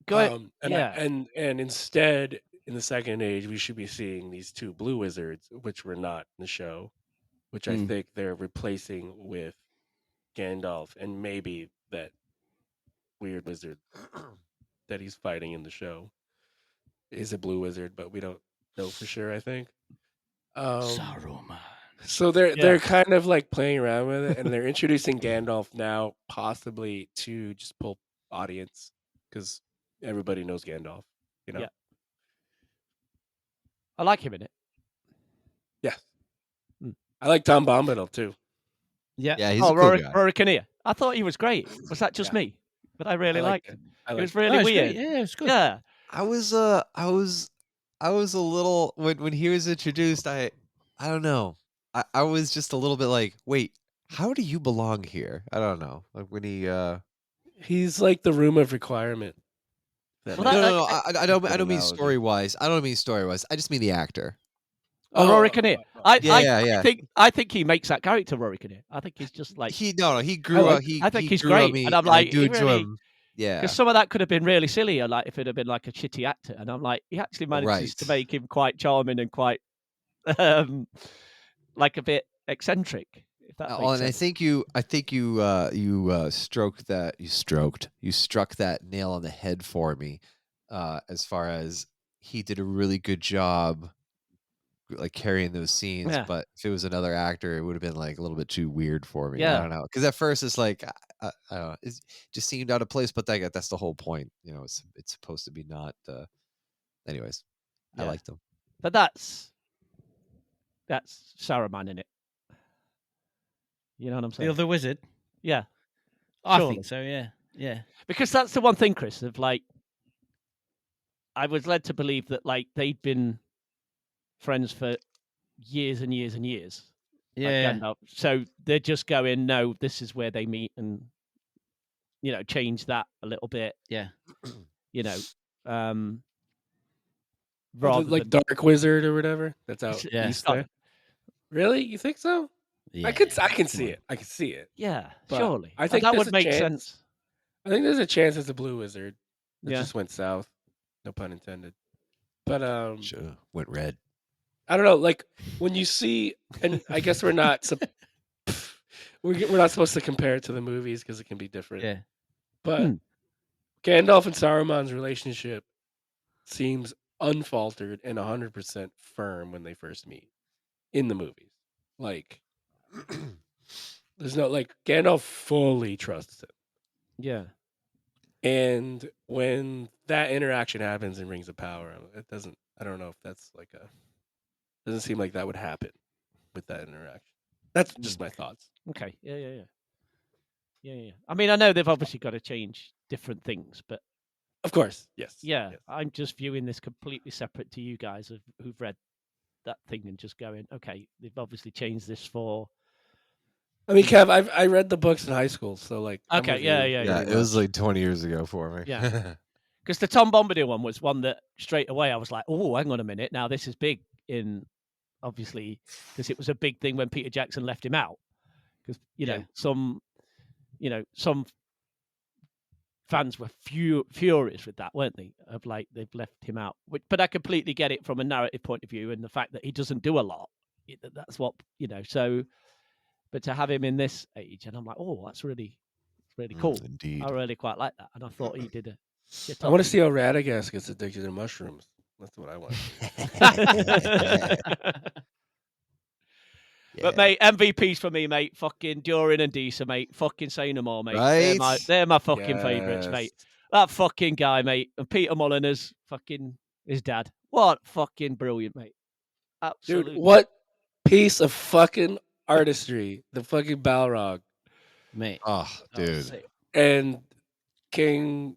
Go ahead.
And
yeah.
and instead, in the Second Age, we should be seeing these two blue wizards, which were not in the show, which I think they're replacing with Gandalf and maybe that weird wizard that he's fighting in the show is a blue wizard, but we don't know for sure, I think.
Saruman.
So they're kind of like playing around with it, and they're introducing Gandalf now, possibly to just pull audience because everybody knows Gandalf, you know.
Yeah. I like him in it.
Yes.
Mm.
I like Tom Bombadil too.
Yeah.
Yeah, he's a cool guy.
Rory Kinnear. I thought he was great. Was that just me? But I really liked him. It was really weird.
Yeah, it's good.
Yeah.
I was a little when he was introduced. I don't know. I was just a little bit like, wait, how do you belong here? I don't know. Like when
he's like the room of requirement.
Well,
no, I don't mean
analogy.
story wise. I don't mean story wise. I just mean the actor.
Rory Kinnear.
Yeah.
I think he makes that character, Rory Kinnear. I think he's just like
He grew up.
I think he's
grew on
great,
me,
and I'm
I
like,
do
he
enjoy
really-
him. Yeah,
because some of that could have been really silly, or like if it had been like a shitty actor, and I'm like, he actually manages to
Right.
make him quite charming and quite like a bit eccentric. If that
Oh,
makes
and
sense.
I think you struck that nail on the head for me, as far as he did a really good job, like carrying those scenes.
Yeah.
But if it was another actor, it would have been like a little bit too weird for me.
Yeah.
I don't know, because at first it's like I don't know, it just seemed out of place. But that's the whole point, you know. It's supposed to be not. Anyways, I
Yeah.
liked him.
But that's Saruman in it. You know what I'm
The
saying?
other wizard.
Yeah.
I
Surely.
think so. Yeah. Yeah.
Because that's the one thing, Chris, of like, I was led to believe that like they'd been friends for years and years and years. like
Yeah.
Gandalf. So they're just going, no, this is where they meet, and change that a little bit.
Yeah.
Rather
like
than,
Dark Wizard or whatever. That's out
Yeah.
east there. Really? You think so?
Yeah.
I can see it. I can see it.
yeah,
But
surely.
I think
that
there's
would
a
make
chance-
sense.
I think there's a chance it's a blue wizard. It
Yeah.
just went south. No pun intended. But
Sure, went red.
I don't know. Like when you see, and I guess we're not we're not supposed to compare it to the movies because it can be different.
Yeah.
But
Hmm.
Gandalf and Saruman's relationship seems unfaltered and 100% firm when they first meet in the movies. Like, there's no like Gandalf fully trusts him,
Yeah.
and when that interaction happens in Rings of Power, it doesn't. I don't know if that's like doesn't seem like that would happen with that interaction. That's just my thoughts.
Okay. Yeah. I mean, I know they've obviously got to change different things, but
Of course, yes.
yeah,
yes.
I'm just viewing this completely separate to you guys who've read that thing and just going, okay, they've obviously changed this for.
I mean, Kev, I read the books in high school, so like. I'm
Okay,
with
yeah,
you
yeah,
Yeah,
pretty
it was
much.
like 20 years ago for me.
Yeah. Because the Tom Bombadil one was one that straight away I was like, oh, hang on a minute. Now this is big obviously, because it was a big thing when Peter Jackson left him out. Because, some fans were furious with that, weren't they? Of like, they've left him out. But I completely get it from a narrative point of view and the fact that he doesn't do a lot. That's what, so, but to have him in this age, and I'm like, oh, that's really cool.
Indeed.
I really quite like that. And I thought he did a shit
I want to see how Radagast gets addicted to mushrooms. That's what I want.
But mate, MVPs for me, mate. Fucking Durin and Disa, mate. Fucking say no more, mate.
Right?
They're my fucking favourites, mate. That fucking guy, mate. And Peter Molyneux's fucking his dad. What fucking brilliant, mate. Absolutely.
Dude, what piece of fucking artistry. The fucking Balrog.
Mate.
Oh, dude.
Sick.
And King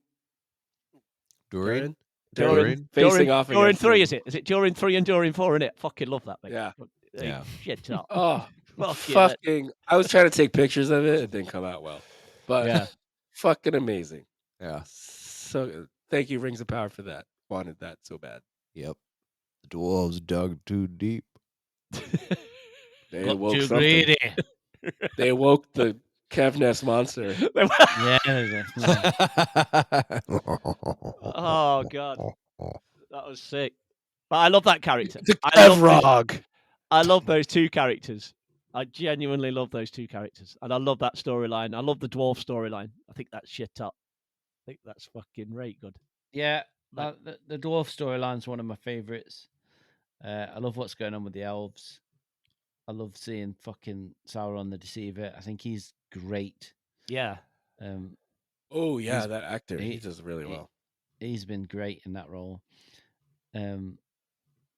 Durin?
Durin
facing off
Durin
against
3,
him.
is it? Is it Durin 3 and Durin 4 in it? Fucking love that, mate.
Yeah.
Yeah.
Shit up.
Oh,
Fuck yeah.
I was trying to take pictures of it. It didn't come out well. But
Yeah.
fucking amazing.
Yeah.
So thank you, Rings of Power, for that. Wanted that so bad.
Yep. The dwarves dug too deep.
They
Got
awoke
too
something.
greedy.
They awoke the Kevness monster.
Yeah.
Oh god, that was sick. But I love that character.
The
I love those,
Evrog.
I love those two characters. I genuinely love those two characters, and I love that storyline. I love the dwarf storyline. I think that's shit up. I think that's fucking right good.
Yeah,
Like-
the dwarf storyline's one of my favorites. I love what's going on with the elves. I love seeing fucking Sauron the Deceiver. I think he's great.
Yeah,
Oh yeah,
He's-
that actor. He
he-
does really
he-
well.
He's been great in that role.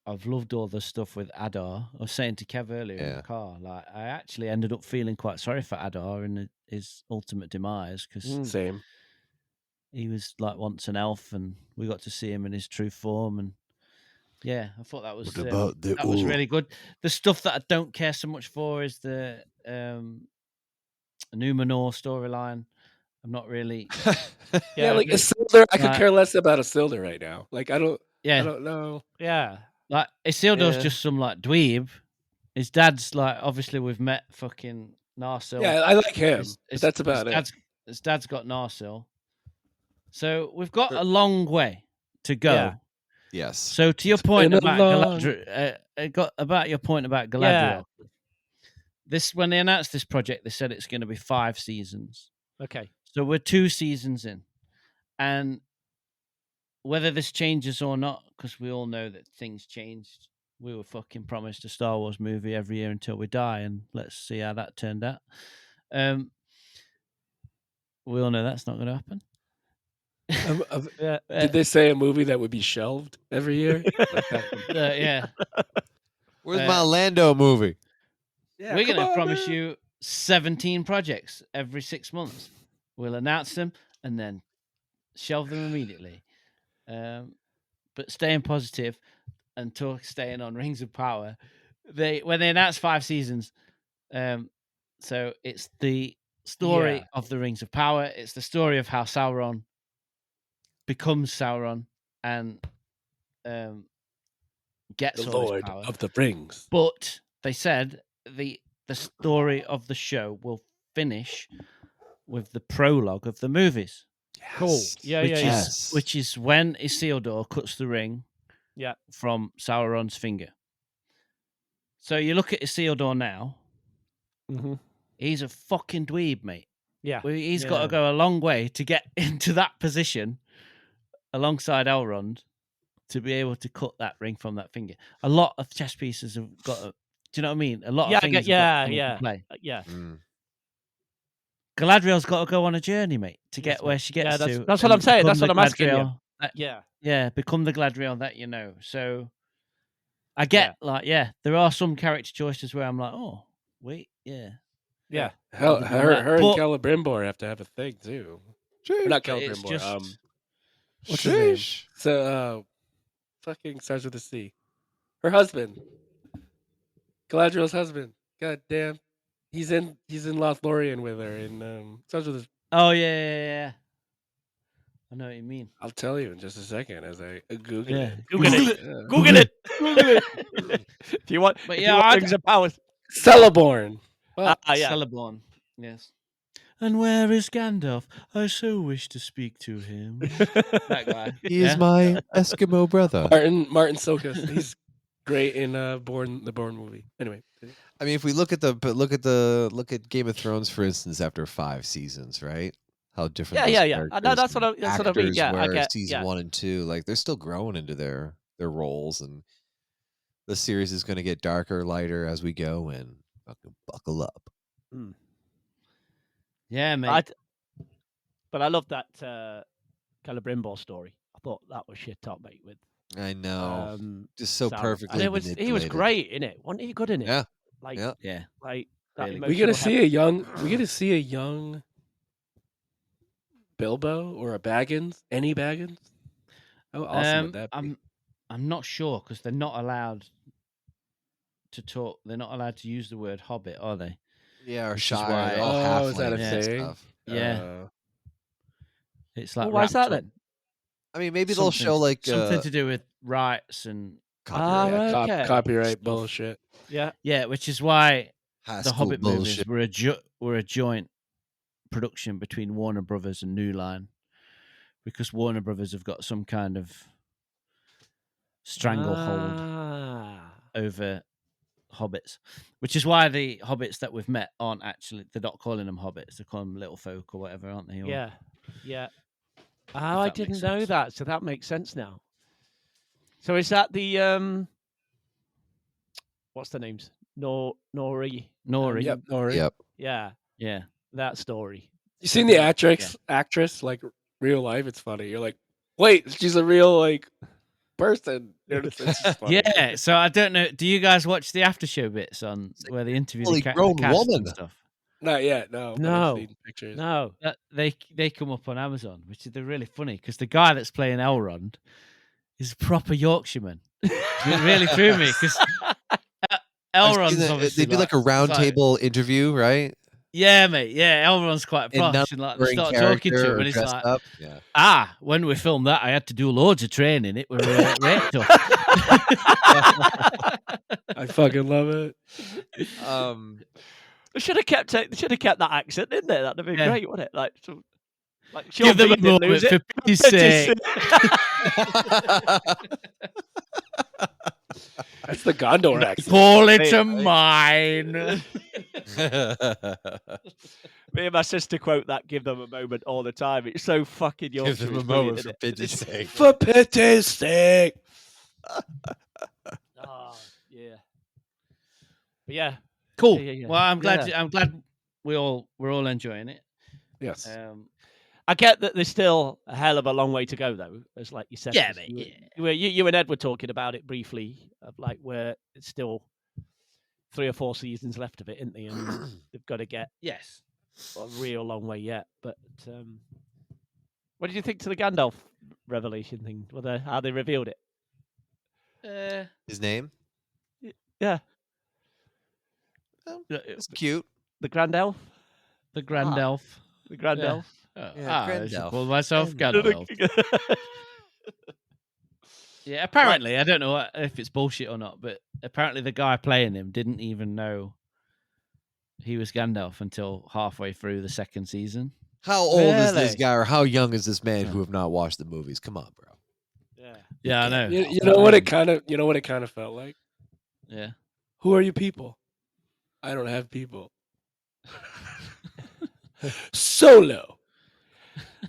I've loved all the stuff with Adar. I was saying to Kev earlier in
Yeah.
the car, like I actually ended up feeling quite sorry for Adar and his ultimate demise because
Mm.
Same.
he was like once an elf, and we got to see him in his true form. And yeah, I thought that was that was really good. The stuff that I don't care so much for is the Numenor storyline. I'm not really.
Yeah, like Isildur, I could
Like-
care less about Isildur right now. Like I don't
Yeah,
know.
yeah,
like Isildur's
Yeah.
just some like dweeb. His dad's like obviously we've met fucking Narsil.
Yeah, I like him.
His-
But that's about it.
His dad's got Narsil. So we've got a long way to go.
Yeah.
Yes.
So to your point
been a
about
long-
Galadriel, about your point about Galadriel. This when they announced this project, they said it's going to be 5 seasons.
okay.
So we're 2 seasons in, and whether this changes or not, because we all know that things changed. We were fucking promised a Star Wars movie every year until we die, and let's see how that turned out. We all know that's not going to happen.
Yeah,
Did they say a movie that would be shelved every year? Like that?
Yeah,
Where's my Lando movie?
Yeah,
we're
come
going to
on,
promise
man.
you 17 projects every 6 months. We'll announce them and then shelve them immediately. But staying positive and staying on Rings of Power, when they announced 5 seasons, so it's the story
Yeah.
of the Rings of Power. It's the story of how Sauron becomes Sauron and gets
The
all his
Lord
power.
of the Rings.
But they said the story of the show will finish with the prologue of the movies,
Cool. Yeah,
which
yeah,
is which is when Isildur cuts the ring,
Yeah.
from Sauron's finger. So you look at Isildur now;
Mm-hmm.
he's a fucking dweeb, mate.
Yeah.
He's got
Yeah.
to go a long way to get into that position alongside Elrond to be able to cut that ring from that finger. A lot of chess pieces have got to. Do you know what I mean? A lot
Yeah,
of
I
things.
get-
have got to
yeah,
come into
yeah.
play.
Yeah.
Mm.
Galadriel's got to go on a journey, mate, to get
Yes,
where
mate.
she gets
Yeah, that's-
to.
that's what
and
I'm saying, that's
become
what
the
I'm asking you.
Galadriel that-
Yeah.
yeah, become the Galadriel that you know. So I get there are some character choices where I'm like, oh, wait, yeah.
Yeah.
Hell,
Other than
her
that-
and
but-
Celebrimbor have to have a thing too. Or not
But it's
Celebrimbor.
just-
What's his name?
Sheesh.
So, fucking starts with a C. Her husband, Galadriel's husband. God damn, he's in Lothlorien with her. And starts with a,
Oh yeah. I know what you mean.
I'll tell you in just a second as I Google
Yeah.
it.
Google it.
Yeah.
Google it. Google it. If you want,
But
if
yeah,
you want
I'd-
Rings of Power.
Celeborn. Well,
Yeah.
Celeborn. Yes. And where is Gandalf? I so wish to speak to him. That guy.
He
Yeah.
is my Eskimo brother.
Martin Sokas. He's great in the Born movie. Anyway,
I mean, if we look at Game of Thrones, for instance, after 5 seasons, right? How different.
Yeah,
those
yeah, yeah. No,
characters
that's what
and
that's what I mean.
actors
Yeah, I
were
get.
season
Yeah.
1 and 2. Like they're still growing into their roles, and the series is going to get darker, lighter as we go. And fucking buckle up.
Yeah, mate.
But I love that Celebrimbor story. I thought that was shit top, mate. With
I know,
um,
just so
Sauron.
perfectly.
And he was great in it. Wasn't he good in it?
Yeah,
Like,
yeah.
Yeah.
like that
Really.
we get to
emotional
see a young Bilbo or a Baggins, any Baggins. How awesome would that be?
I'm not sure because they're not allowed to talk. They're not allowed to use the word hobbit, are they?
Yeah, or
Which is
Shire.
why-
they're all
Oh, is that a
halflings and
thing?
stuff.
Yeah. It's like
Well, why is that
wrapped up.
then?
I mean, maybe they'll
Something-
show like
something to do with rights and
copyright.
right.
Cop-
Okay.
copyright
Stuff.
bullshit.
Yeah.
yeah, which is why
High
the
school
Hobbit
bullshit.
movies were a joint production between Warner Brothers and New Line, because Warner Brothers have got some kind of stranglehold
Ah.
over hobbits, which is why the hobbits that we've met aren't actually, they're not calling them hobbits, they're calling them little folk or whatever, aren't they? Or,
Yeah. Yeah. Oh,
if
I
that makes
didn't know
sense.
that. So that makes sense now. So is that the what's the names? Nori.
Nori.
Yep. No worries.
Yep.
Yeah,
Yeah.
that story.
You seen the actress like real life? It's funny. You're like, wait, she's a real like person. It's just funny.
Yeah. So I don't know. Do you guys watch the after show bits on where they interview
fully
the
grown
cast
woman.
and stuff?
Not yet. No. but I've
No.
seen pictures.
No.
That they come up on Amazon, which is they're really funny because the guy that's playing Elrond is a proper Yorkshireman. It really threw me because
I've seen
Elrond's
that-
obviously
they do like a round table interview, right?
Yeah, mate. Yeah, Elrond's quite
And
posh, and like they
wearing
start talking to
character
him,
or
and it's
dressed
like,
up. Yeah.
when we filmed that, I had to do loads of training. It was great stuff.
I fucking love it.
They should have kept it. They should have kept that accent, didn't they? That'd have been
Yeah.
great, wouldn't it? Like
Give
Sean
them a
Bean didn't
moment
lose
for
it.
pity's sake.
That's the Gondor accent.
Call it
Hey,
a mine.
Me and my sister quote that. Give them a moment all the time. It's so fucking
Give
Yorkshire.
them a
it's brilliant,
moment for
isn't it?
pity's sake.
For pity's sake.
Oh, yeah. But yeah.
Cool.
Yeah.
Well, I'm glad.
Yeah.
I'm glad we're all enjoying it.
Yes.
I get that there's still a hell of a long way to go, though. As like you said,
Yeah,
'cause
mate,
you and Ed were talking about it briefly, of like where it's still 3 or 4 seasons left of it, isn't there? And they've got to get
Yes.
a real long way yet. But what did you think to the Gandalf revelation thing? How they revealed it?
His name?
Yeah,
It's cute.
the Grand Elf.
The Grand Elf.
The Grand
Yeah.
Elf.
Yeah,
I should
Gandalf.
call myself
Gandalf.
Gandalf. Yeah, apparently, I don't know if it's bullshit or not, but apparently the guy playing him didn't even know he was Gandalf until halfway through the second season.
How old is this
Really?
guy, or how young is this man who have not watched the movies? Come on, bro.
Yeah.
Yeah, I know.
You know what it kind of felt like?
Yeah.
Who are you people? I don't have people. Solo.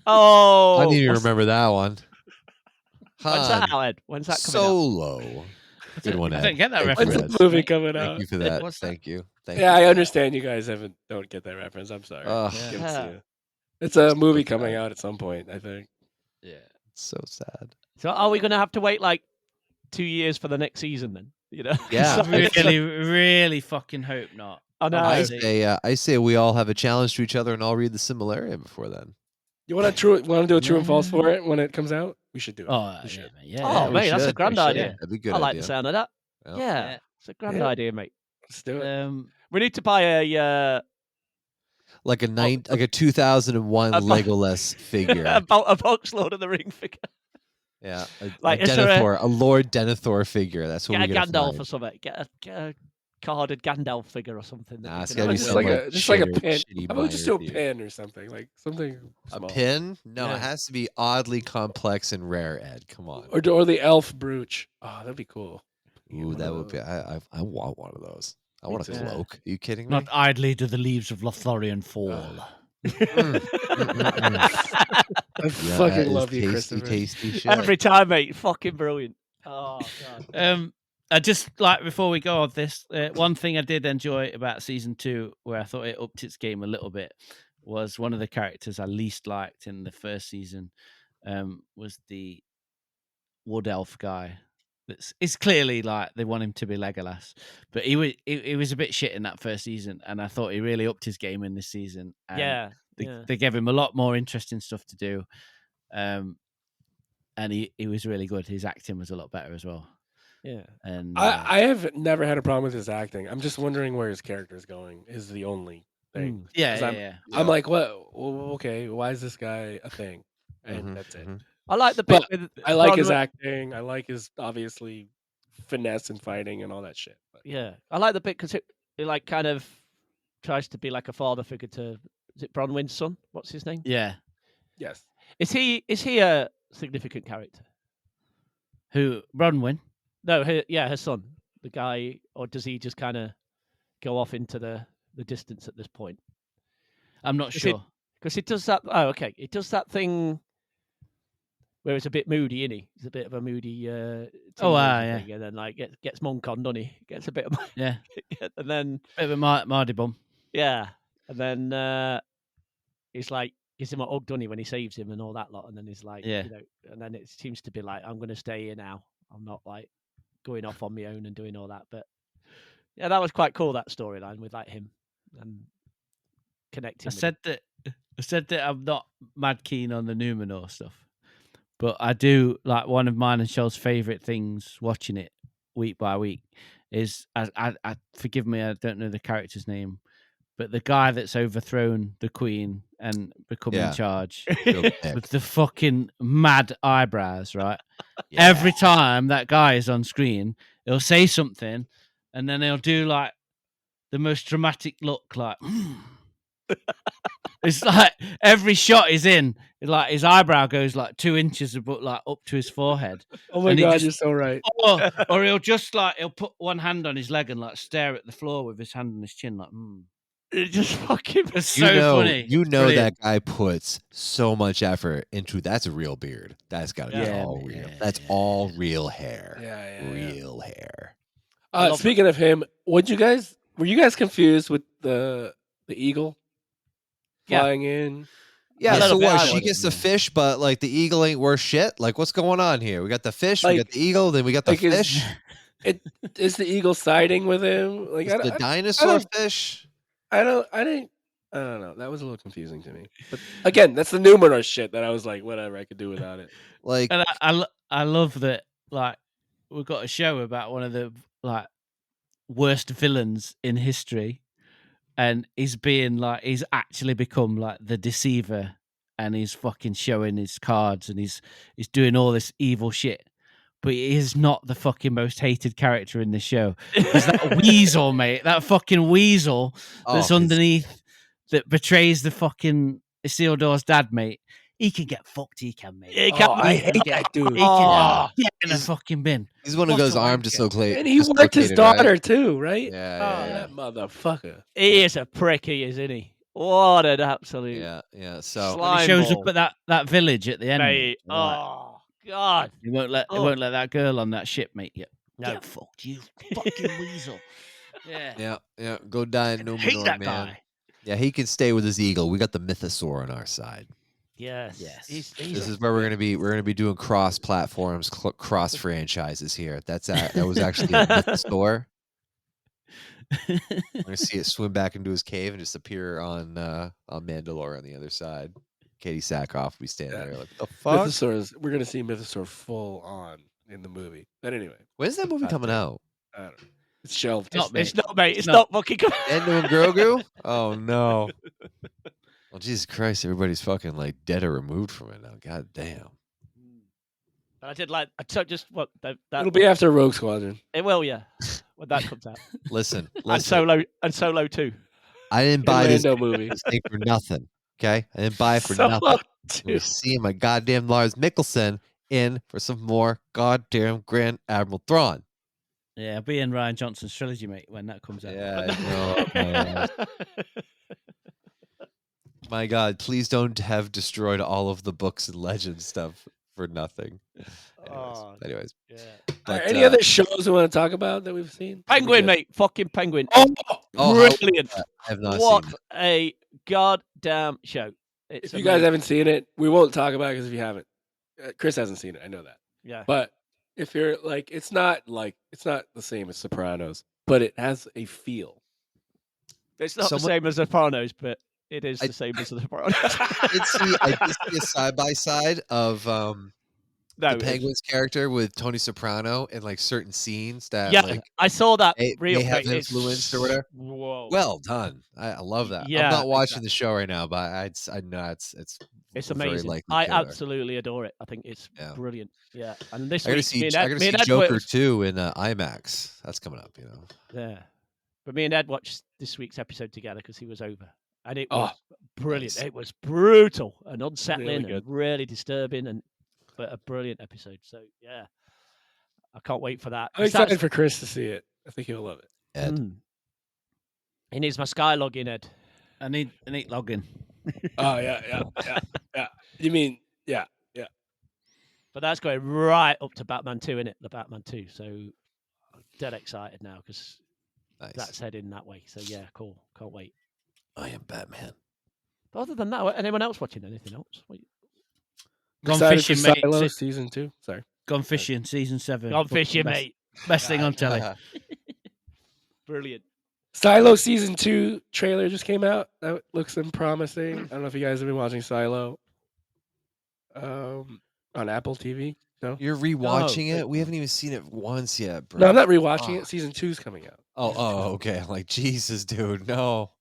Oh,
I need to
what's-
remember that one.
When's
Han
that out, Ed? When's that coming out?
Solo. Good one,
I
Ed.
don't get that
Thank
When's
you,
reference.
the
Ed.
movie coming
Thank
out?
you for that.
What's that?
Thank you. Thank
Yeah,
you.
I understand you guys don't get that reference. I'm sorry.
Ugh.
Give it to
Yeah.
you. It's a movie coming out at some point, I think.
Yeah.
It's so sad.
So are we going to have to wait like 2 years for the next season then? You know?
Yeah.
So it's like-
Really, really fucking hope not.
I know.
I say we all have a challenge to each other, and I'll read the Similaria before then.
You want to do a true and false for it when it comes out? We should do it.
Oh,
We
yeah,
should.
mate. Yeah.
Oh,
we
mate, that's a
should,
grand
we should.
idea.
That'd be a good.
I like
idea.
the sound of that.
Yeah.
Yeah, it's a grand
Yeah.
idea, mate.
Let's do it.
We need to buy a
Like a 2001
A bo-
Legolas figure.
a box Lord of the Ring figure.
Yeah,
Like,
a
is there
Denethor, a Lord Denethor figure. That's what
Get a
we're gonna
Gandalf
find.
or something. Get a carded Gandalf figure or something. that
Nah,
we
it's
can
gotta be
have.
Just
some,
like
like,
a pin.
shitty
How about just do
minor
a
thing.
pin or something? Like something
A
small.
pin? No,
Yeah.
it has to be oddly complex and rare. Ed, come on.
Or the elf brooch. Oh, that'd be cool.
Ooh,
one
that
of
would be. I want one of those. I want a
too.
cloak. Are you kidding me?
Not idly do the leaves of Lothlorien fall.
I
Yeah,
fucking
that is
love you,
tasty,
Christopher.
tasty shit.
Every time, mate. Fucking brilliant. Oh god.
I just like before we go on this, one thing I did enjoy about season 2, where I thought it upped its game a little bit, was one of the characters I least liked in the first season. Was the wood elf guy. It's clearly like they want him to be Legolas, but he was a bit shit in that first season, and I thought he really upped his game in this season. And
Yeah.
they gave him a lot more interesting stuff to do, and he was really good. His acting was a lot better as well.
Yeah.
And
I have never had a problem with his acting. I'm just wondering where his character is going. Is the only thing.
yeah,
'Cause
yeah.
I'm like, what? Well, okay, why is this guy a thing? And
Mhm,
that's it.
mhm.
I like the bit
But
with
I like his
Bronwyn-
acting. I like his obviously finesse and fighting and all that shit. But
Yeah, I like the bit because it like kind of tries to be like a father figure to. Is it Bronwyn's son? What's his name?
Yeah.
yes,
Is he a significant character?
Who Bronwyn?
No, her son, the guy, or does he just kind of go off into the distance at this point?
I'm not sure.
Because it does that. Oh, okay. It does that thing where it's a bit moody, isn't he? He's a bit of a moody.
Yeah.
Thing, and then like gets monk on, doesn't he? Gets a bit of
Yeah.
and then
Bit of a Mardy bum.
yeah, and then he's like gives him a hug, doesn't he, when he saves him and all that lot, and then he's like,
Yeah.
and then it seems to be like, I'm going to stay here now. I'm not like going off on my own and doing all that, but yeah, that was quite cool, that storyline with like him and connecting.
I said that I'm not mad keen on the Numenor stuff, but I do like one of mine and Shell's favorite things watching it week by week is I forgive me, I don't know the character's name, but the guy that's overthrown the Queen and become in charge with the fucking mad eyebrows, right?
Yeah.
Every time that guy is on screen, he'll say something, and then he'll do like the most dramatic look, like. It's like every shot he's in, like his eyebrow goes like 2 inches above, like up to his forehead.
Oh my
And he
God,
just-
you're so right.
Or he'll just like he'll put one hand on his leg and like stare at the floor with his hand on his chin, like.
It just fucking.
It's so funny.
You
It's
know
brilliant.
that guy puts so much effort into. That's a real beard. That's got to be
Yeah,
all
man,
real.
yeah,
That's
yeah,
all real hair.
Yeah.
Real hair.
Speaking of him, were you guys confused with the eagle
Yeah.
flying in?
Yeah,
A little
so
bit,
what?
I
She
was,
gets the fish, but like the eagle ain't worth shit. Like, what's going on here? We got the fish, we
Like-
got the eagle, then we got the
like, is-
fish.
Is the eagle siding with him? Like,
It's the dinosaur
don't-
fish.
I don't know. That was a little confusing to me. But again, that's the Numenor shit that I was like, whatever, I could do without it.
Like,
And I love that. Like we've got a show about one of the like worst villains in history, and he's actually become like the deceiver, and he's fucking showing his cards, and he's doing all this evil shit. But he is not the fucking most hated character in the show. There's that weasel, mate. That fucking weasel that's
oh,
underneath that betrays the fucking Isildur's dad, mate. He can get fucked. He can, mate.
It can
I
be-
hate that dude.
He can
Oh,
get in a
he's-
fucking bin.
he's one who
What
goes
a
arm
wanker.
dislocated.
And he worked his daughter
Right?
too, right?
Yeah,
Oh,
yeah,
that motherfucker.
He is a prick, he is, isn't he? What an absolute
yeah. So
Slime
He shows
ball.
up at that village at the end.
mate.
mate. Like,
Oh God.
he won't let that girl on that ship, mate. Yeah.
No.
Get fucked, you fucking weasel. Yeah.
yeah, go die in
Hate
Numenor,
that
man.
guy.
Yeah, he can stay with his eagle. We got the mythosaur on our side.
Yes.
Yes.
He's
This is where we're gonna be doing cross platforms, cross franchises here. That was actually a mythosaur. We're gonna see it swim back into his cave and just appear on Mandalore on the other side. Katie Sackhoff will be standing
Yeah.
there like, the fuck?
We're gonna see Mythosaur full on in the movie. But anyway,
When's that movie coming out?
I don't know. It's shelved.
Not, mate.
It's not, mate. It's
No.
not fucking.
Endo and Grogu? Oh no. Well, Jesus Christ, everybody's fucking like dead or removed from it now. God damn.
But I did like. I took just what that.
It'll be after Rogue Squadron.
It will, yeah. When that comes out.
Listen,
And Solo too.
I didn't buy this
Lando movie.
thing for nothing. Okay? I didn't buy it for
Solo
nothing. We're
2.
seeing my goddamn Lars Mikkelsen in for some more goddamn Grand Admiral Thrawn.
Yeah, I'll be in Ryan Johnson's trilogy, mate, when that comes out.
Yeah, I know. my ass. My God, please don't have destroyed all of the books and legend stuff for nothing.
Oh,
Anyways,
yeah.
but,
Any other shows we want to talk about that we've seen?
Penguin,
good.
mate. Fucking Penguin.
Oh,
Oh, how-
Brilliant.
I have not
What
seen it.
a goddamn show. It's
if you guys
amazing.
haven't seen it, we won't talk about it because if you haven't, Chris hasn't seen it. I know that.
Yeah.
But if you're it's not the same as Sopranos, but it has a feel.
It's not
Someone-
the same as The Sopranos, but it is
I-
the same as The Sopranos.
I did see a side by side of
No,
the
it's-
Penguin's character with Tony Soprano in like certain scenes that
Yeah,
like
I saw that.
may
Real
have
quick. It's-
influenced or whatever.
Whoa.
Well done. I love that.
Yeah,
I'm not watching
exactly.
the show right now, but I know it's
It's
very
amazing.
likely
I
killer.
absolutely adore it. I think it's
Yeah.
brilliant. Yeah. And this
I gotta
week,
see.
me and
I
Ed,
gotta
me
see
and Ed
Joker
watched-
2 in IMAX. That's coming up. You know.
Yeah. But me and Ed watched this week's episode together because he was over. And it
Oh,
was brilliant.
nice.
It was brutal and unsettling
Really
and
good.
really disturbing, but a brilliant episode. So, yeah. I can't wait for that.
I'm excited for Chris to see it. I think he'll love it.
Ed.
He needs my Sky login, Ed.
I need login.
Oh yeah. You mean yeah.
But that's going right up to Batman 2, isn't it? The Batman 2. So dead excited now because
Nice.
that's heading that way. So yeah, cool. Can't wait.
I am Batman.
But other than that, anyone else watching anything else?
Gone
Excited
fishing,
for
mate.
Silo season 2. Sorry.
Gone fishing, season 7.
Gone
Fucking
fishing,
best,
mate.
Best thing on telly.
Brilliant.
Silo season 2 trailer just came out. That looks promising. I don't know if you guys have been watching Silo. On Apple TV. No.
You're rewatching
No.
it? We haven't even seen it once yet, bro.
No, I'm not rewatching
Oh.
it. Season 2's coming out.
Oh, okay. I'm like, Jesus, dude, no.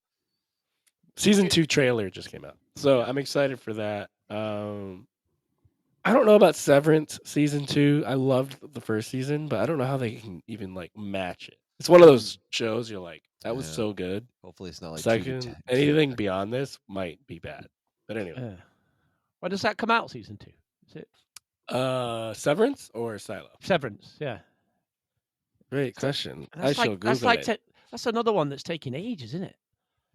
Season 2 trailer just came out. So I'm excited for that. I don't know about Severance season 2. I loved the first season, but I don't know how they can even like match it. It's one of those shows you're like, that was
Yeah.
so good.
Hopefully it's not like
Second, anything beyond this might be bad. But anyway,
When does that come out? Season 2? Is it
Severance or Silo?
Severance? Yeah.
Great question. I
That's
shall
like, that's
Google
like
it.
that's another one that's taking ages, isn't it?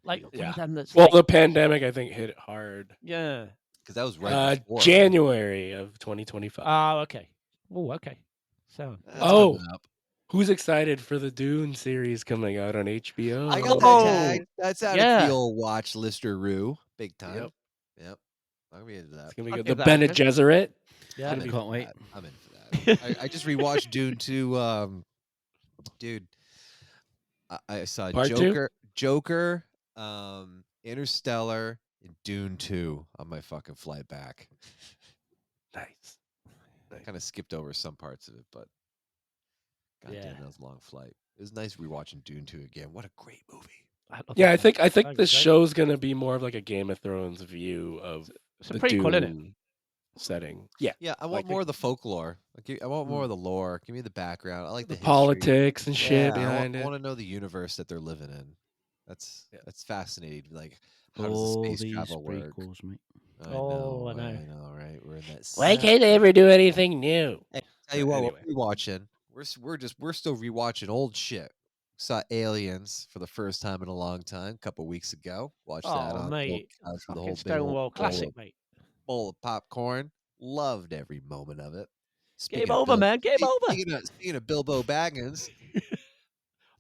Like one
Yeah.
of them that's
Well,
like,
the pandemic I think hit it hard.
yeah.
Because that was right before.
January of 2025.
Oh, okay. Oh, okay. So
That's
Oh.
coming up.
Who's excited for the Dune series coming out on HBO?
I got
Oh.
that tag. That's out
Yeah.
of the old watch lister Roo. Big time.
Yep.
I'm gonna be into that.
It's gonna be
I'll
good.
give
The
that a
Bene
good-
Gesserit.
yeah.
I'm
I
in
can't
for
wait.
that. I'm in for that. I just rewatched Dune 2. Dude, I saw
Part two?
Joker, Interstellar, and Dune 2 on my fucking flight back.
Nice.
Kind of skipped over some parts of it, but goddamn,
Yeah.
that was a long flight. It was nice rewatching Dune 2 again. What a great movie.
Yeah, I think
That'd be
this
great.
show's gonna be more of like a Game of Thrones view of
It's a
the
prequel, isn't it?
Dune setting. Yeah,
Yeah, I want
Like
more of the folklore. I want more of the lore. Give me the background. I like
the
the history.
politics and shit
Yeah,
behind
I
it.
want to know the universe that they're living in. That's
Yeah.
that's fascinating. Like, how
All
does the space
these
travel work?
prequels, mate.
I
Oh, I
know,
know.
right? We're in that.
Why can't they ever do anything new?
Tell you what,
Anyway.
we're rewatching. We're still rewatching old shit. Saw Aliens for the first time in a long time, a couple weeks ago. Watched that
Oh,
on
mate.
full couch with a
Fucking
whole big old
Stonewall classic, mate.
bowl of popcorn. Loved every moment of it.
Game
Speaking of
over,
Bil-
man. Game
Spe-
over.
Speaking of Bilbo Baggins,
What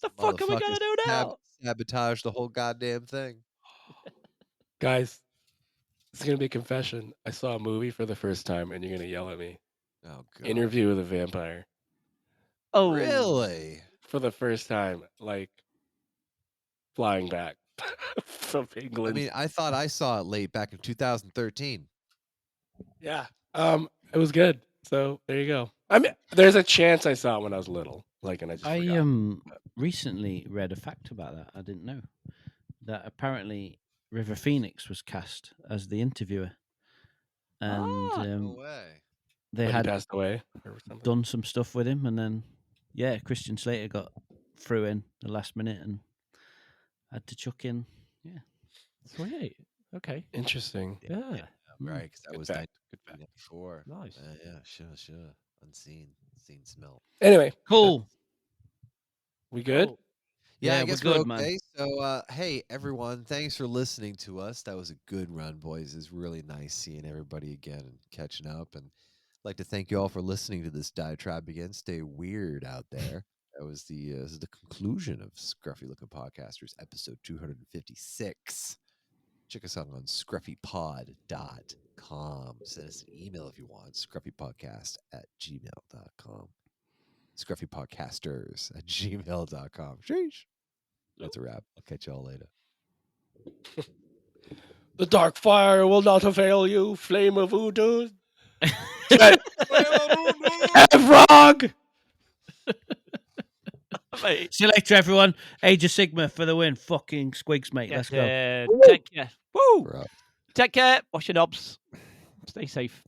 the fuck are we gonna
motherfuckers
do now?
sabotage the whole goddamn thing.
Guys, it's gonna be a confession. I saw a movie for the first time, and you're gonna yell at me.
Oh god.
Interview with a Vampire
Oh,
Really?
for the first time, like flying back from
I
England.
mean, I thought I saw it late back in 2013.
Yeah. It was good. So there you go. I mean, there's a chance I saw it when I was little, like, and I just
I
forgot.
recently read a fact about that. I didn't know that apparently River Phoenix was cast as the interviewer, and
Ah.
No way.
they
But he
had
passed away or something.
done some stuff with him, and then Christian Slater got through in the last minute and had to chuck in.
sweet. Okay.
Interesting.
Yeah.
Right, because that
Good
was
fact. Good fact.
1994.
Nice.
Yeah, sure. Unseen, smell.
Anyway,
Cool.
we good?
Cool.
Yeah,
Yeah,
I
we're
guess
good,
we're
man.
okay. So, hey, everyone, thanks for listening to us. That was a good run, boys. It's really nice seeing everybody again and catching up. And I'd like to thank you all for listening to this diatribe again. Stay weird out there. That was this is the conclusion of Scruffy Looking Podcasters, episode 256. Check us out on scruffypod.com. Send us an email if you want, scruffypodcast@gmail.com. scruffypodcasters@gmail.com. Sheesh. That's a wrap. I'll catch y'all later.
The dark fire will not avail you, flame of voodoo. Evrog!
Mate.
See you later, everyone. Age of Sigma for the win. Fucking squigs, mate. Let's go.
Take care. Woo.
We're out.
Take care. Wash your knobs. Stay safe.